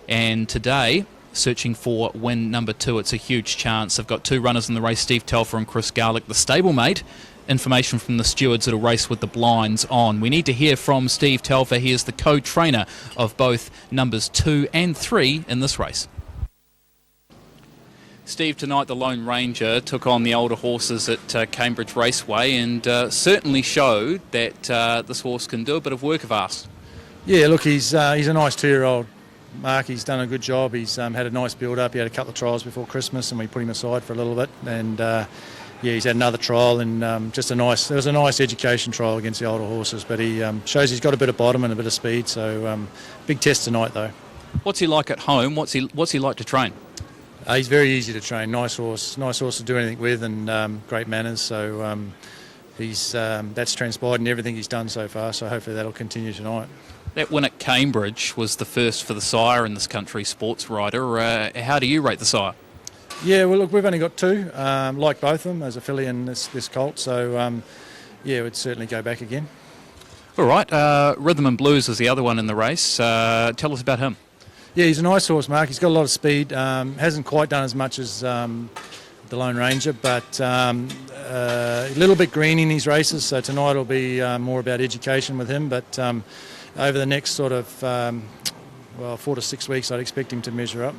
and today, searching for win number 2. It's a huge chance. They've got 2 runners in the race, Steve Telfer and Chris Garlick, the stablemate. Information from the stewards that'll race with the blinds on. We need to hear from Steve Telfer. He is the co-trainer of both numbers 2 and 3 in this race. Steve, tonight the Lone Ranger took on the older horses at Cambridge Raceway and certainly showed that this horse can do a bit of work of ours. Yeah, look, he's a nice 2-year-old, Mark. He's done a good job. He's had a nice build-up. He had a couple of trials before Christmas and we put him aside for a little bit. And he's had another trial and there was a nice education trial against the older horses. But he shows he's got a bit of bottom and a bit of speed. So big test tonight, though. What's he like at home? What's he like to train? He's very easy to train. Nice horse to do anything with, and great manners. So that's transpired in everything he's done so far. So hopefully that'll continue tonight. That win at Cambridge was the first for the sire in this country, Sports Writer. How do you rate the sire? Yeah, well, look, we've only got 2. Like both of them, as a filly and this colt. So we'd certainly go back again. All right. Rhythm and Blues is the other one in the race. Tell us about him. Yeah, he's a nice horse, Mark. He's got a lot of speed. Hasn't quite done as much as the Lone Ranger, but a little bit green in his races. So tonight will be more about education with him. But over the next sort of 4 to 6 weeks, I'd expect him to measure up.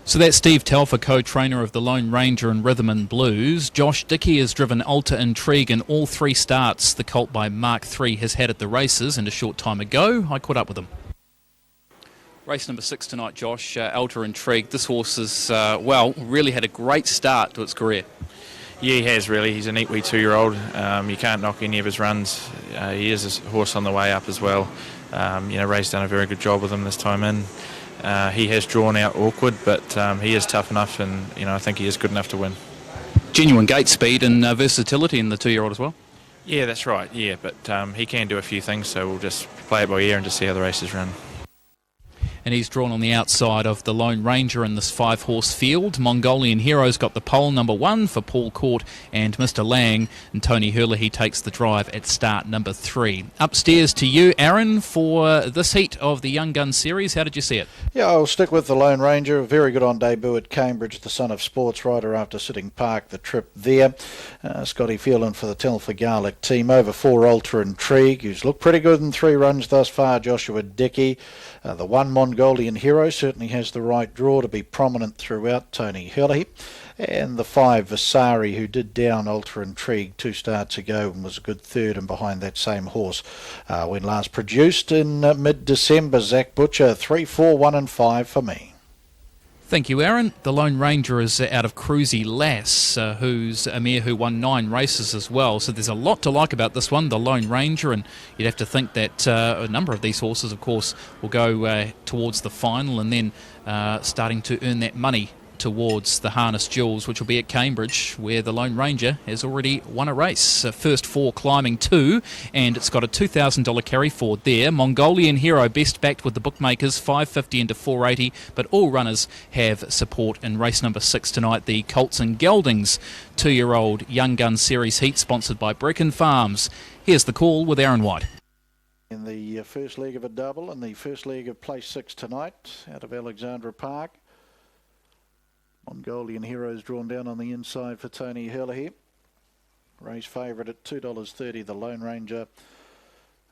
So that's Steve Telfer, co-trainer of the Lone Ranger and Rhythm and Blues. Josh Dickey has driven Ultra Intrigue in all 3 starts the colt by Mark III has had at the races, and a short time ago I caught up with him. Race number 6 tonight, Josh, Ultra Intrigue. This horse has, really had a great start to its career. Yeah, he has really. He's a neat wee 2-year-old. You can't knock any of his runs. He is a horse on the way up as well. Ray's done a very good job with him this time in. He has drawn out awkward, but he is tough enough, and I think he is good enough to win. Genuine gate speed and versatility in the 2-year-old as well. Yeah, that's right. Yeah, but he can do a few things, so we'll just play it by ear and just see how the races run. And he's drawn on the outside of the Lone Ranger in this 5-horse field. Mongolian Hero's got the pole, number 1 for Paul Court and Mr. Lang. And Tony Hurley takes the drive at start number 3. Upstairs to you, Aaron, for this heat of the Young Gun Series. How did you see it? Yeah, I'll stick with the Lone Ranger. Very good on debut at Cambridge, the son of Sports Writer after sitting park the trip there. Scotty Phelan for the Telfer Garlic team. Over 4 Ultra Intrigue, who's looked pretty good in 3 runs thus far. Joshua Dickey. The 1 Mongolian Mongolian Hero certainly has the right draw to be prominent throughout, Tony Hurley. And the 5, Vasari, who did down Ultra Intrigue 2 starts ago and was a good third and behind that same horse when last produced in mid-December. Zach Butcher, 3, 4, 1 and 5 for me. Thank you, Aaron. The Lone Ranger is out of Cruisy Lass, who's a mare who won 9 races as well. So there's a lot to like about this one, the Lone Ranger, and you'd have to think that a number of these horses, of course, will go towards the final and then starting to earn that money towards the Harness Jewels, which will be at Cambridge, where the Lone Ranger has already won a race. First 4 climbing 2, and it's got a $2,000 carry forward there. Mongolian Hero best backed with the bookmakers, $5.50 into $4.80, but all runners have support in race number 6 tonight, the Colts and Geldings 2-year-old Young Gun Series Heat, sponsored by Brecon Farms. Here's the call with Aaron White. In the first leg of a double and the first leg of place 6 tonight out of Alexandra Park. Mongolian Heroes drawn down on the inside for Tony Hurley. Race favourite at $2.30, the Lone Ranger.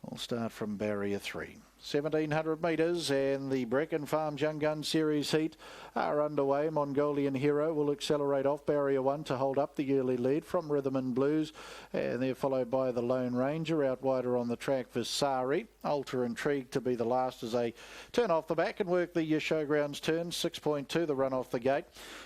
Will start from barrier 3. 1,700 metres and the Brecon Farms Young Gun Series Heat are underway. Mongolian Hero will accelerate off barrier 1 to hold up the early lead from Rhythm and Blues, and they're followed by the Lone Ranger. Out wider on the track, Vasari. Ultra Intrigue to be the last as they turn off the back and work the showgrounds turn. 6.2 the run off the gate,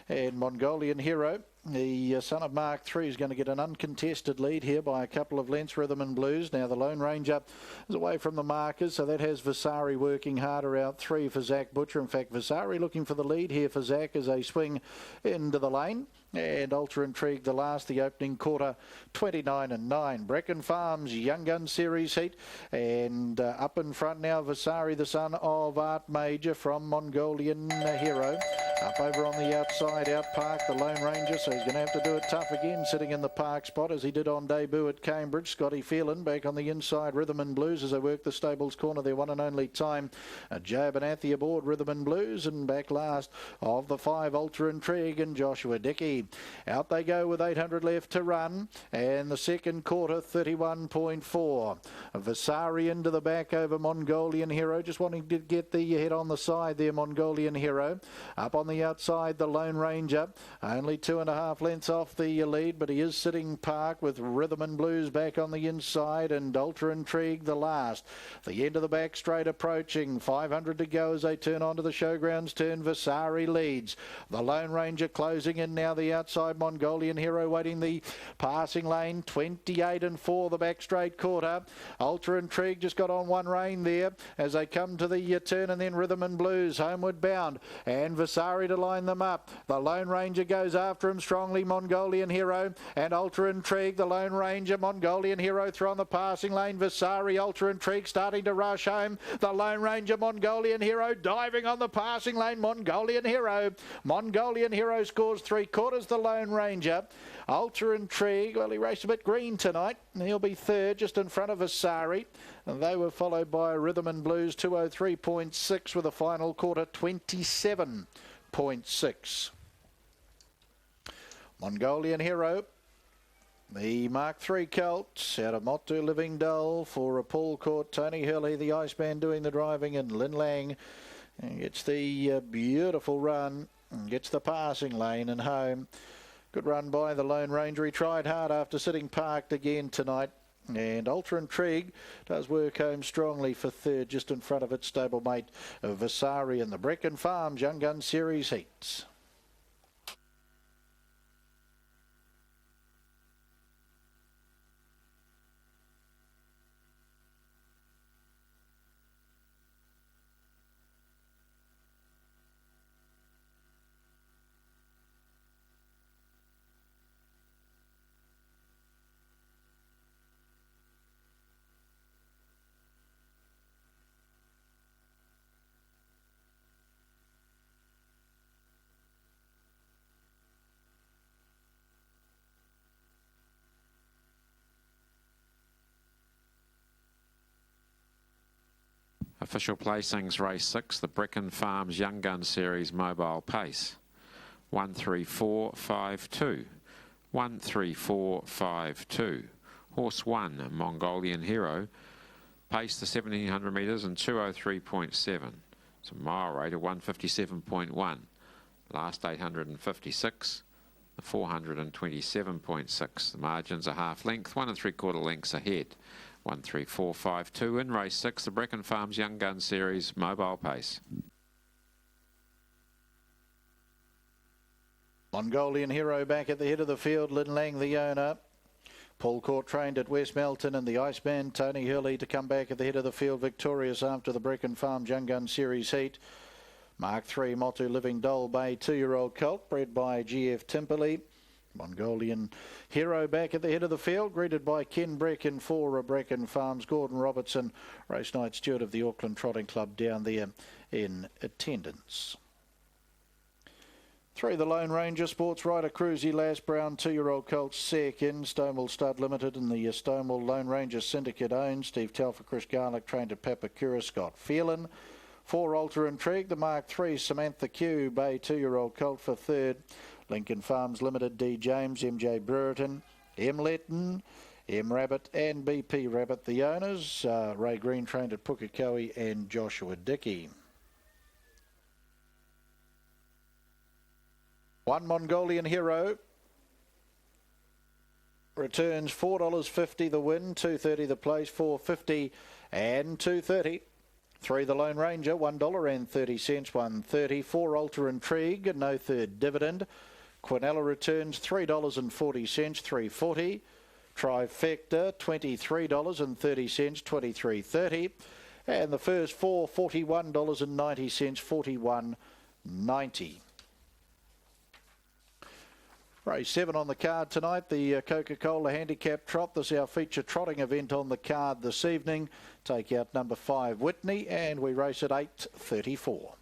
and Mongolian Hero, the son of Mark III, is going to get an uncontested lead here by a couple of lengths. Rhythm and Blues. Now the Lone Ranger is away from the markers, so that has Vasari working harder out 3 for Zach Butcher. In fact, Vasari looking for the lead here for Zach as they swing into the lane. And Ultra Intrigue the last, the opening quarter, 29 and 9. Brecon Farms Young Gun Series Heat, and up in front now Vasari, the son of Art Major from Mongolian Hero. Up over on the outside, out park, the Lone Ranger, so he's going to have to do it tough again, sitting in the park spot as he did on debut at Cambridge. Scotty Phelan back on the inside, Rhythm and Blues as they work the stables corner, their one and only time. Joe Abernathy aboard Rhythm and Blues, and back last of the 5, Ultra Intrigue and Joshua Dickey. Out they go with 800 left to run, and the second quarter, 31.4. Vasari into the back over Mongolian Hero, just wanting to get the head on the side there, Mongolian Hero. Up on the outside, the Lone Ranger, only 2.5 lengths off the lead, but he is sitting park with Rhythm and Blues back on the inside, and Ultra Intrigue the last. The end of the back straight approaching, 500 to go as they turn onto the showgrounds turn. Vasari leads. The Lone Ranger closing in now, the outside Mongolian Hero waiting the passing lane, 28 and 4 the back straight quarter. Ultra Intrigue just got on one rein there as they come to the turn, and then Rhythm and Blues homeward bound, and Vasari to line them up. The Lone Ranger goes after him strongly, Mongolian Hero and Ultra Intrigue. The Lone Ranger, Mongolian Hero through on the passing lane. Vasari, Ultra Intrigue starting to rush home. The Lone Ranger, Mongolian Hero diving on the passing lane. Mongolian Hero scores 3/4. The Lone Ranger, Ultra Intrigue, well, he raced a bit green tonight. He'll be third just in front of Vasari. And they were followed by Rhythm and Blues, 203.6 with a final quarter, 27.6. Mongolian Hero, the Mark III Colt out of Motu Living Dull for a Paul Court. Tony Hurley, the Iceman, doing the driving, and Lin Lang gets the beautiful run and gets the passing lane and home. Good run by the Lone Ranger. He tried hard after sitting parked again tonight. And Ultra Intrigue does work home strongly for third, just in front of its stablemate Vasari in the Brecon Farms Young Gun Series Heats. Official placings, race 6, the Brecon Farms Young Gun Series Mobile Pace. 13452. 13452. Horse 1, Mongolian Hero. Pace the 1700 metres and 203.7. It's a mile rate of 157.1. Last 856, the 427.6. The margins are half length, 1 3/4 lengths ahead. 13452 in race 6, the Brecon Farms Young Gun Series mobile pace. Mongolian Hero back at the head of the field, Lin Lang the owner. Paul Court trained at West Melton, and the Iceman Tony Hurley to come back at the head of the field victorious after the Brecon Farms Young Gun Series heat. Mark 3 Motu Living Doll Bay 2-year-old colt bred by GF Timperley. Mongolian Hero back at the head of the field, greeted by Ken Brecken for Brecon Farms. Gordon Robertson, race night steward of the Auckland Trotting Club, down there in attendance. 3 the Lone Ranger, Sports Rider Cruisy Lass Brown 2-year-old colt second. Stonewall Stud Limited and the Stonewall Lone Ranger Syndicate owned. Steve Telfer, Chris Garlick trained at Papakura. Scott Phelan. 4 Ultra Intrigue, the Mark 3 Samantha Q Bay 2-year-old colt for third. Lincoln Farms Limited, D. James, MJ Brereton, M. Letton, M. Rabbit and BP Rabbit, the owners. Ray Green trained at Pukekohe and Joshua Dickey. 1 Mongolian Hero returns $4.50 the win, $2.30 the place, $4.50 and $2.30. 3 the Lone Ranger, $1.30, $1.30. 4 Ultra Intrigue, no third dividend. Quinella returns $3.40, $3.40. Trifecta, $23.30, $23.30. And the first 4, $41.90, $41.90. Race 7 on the card tonight, the Coca-Cola Handicap Trot. This is our feature trotting event on the card this evening. Take out number 5, Whitney, and we race at 8:34.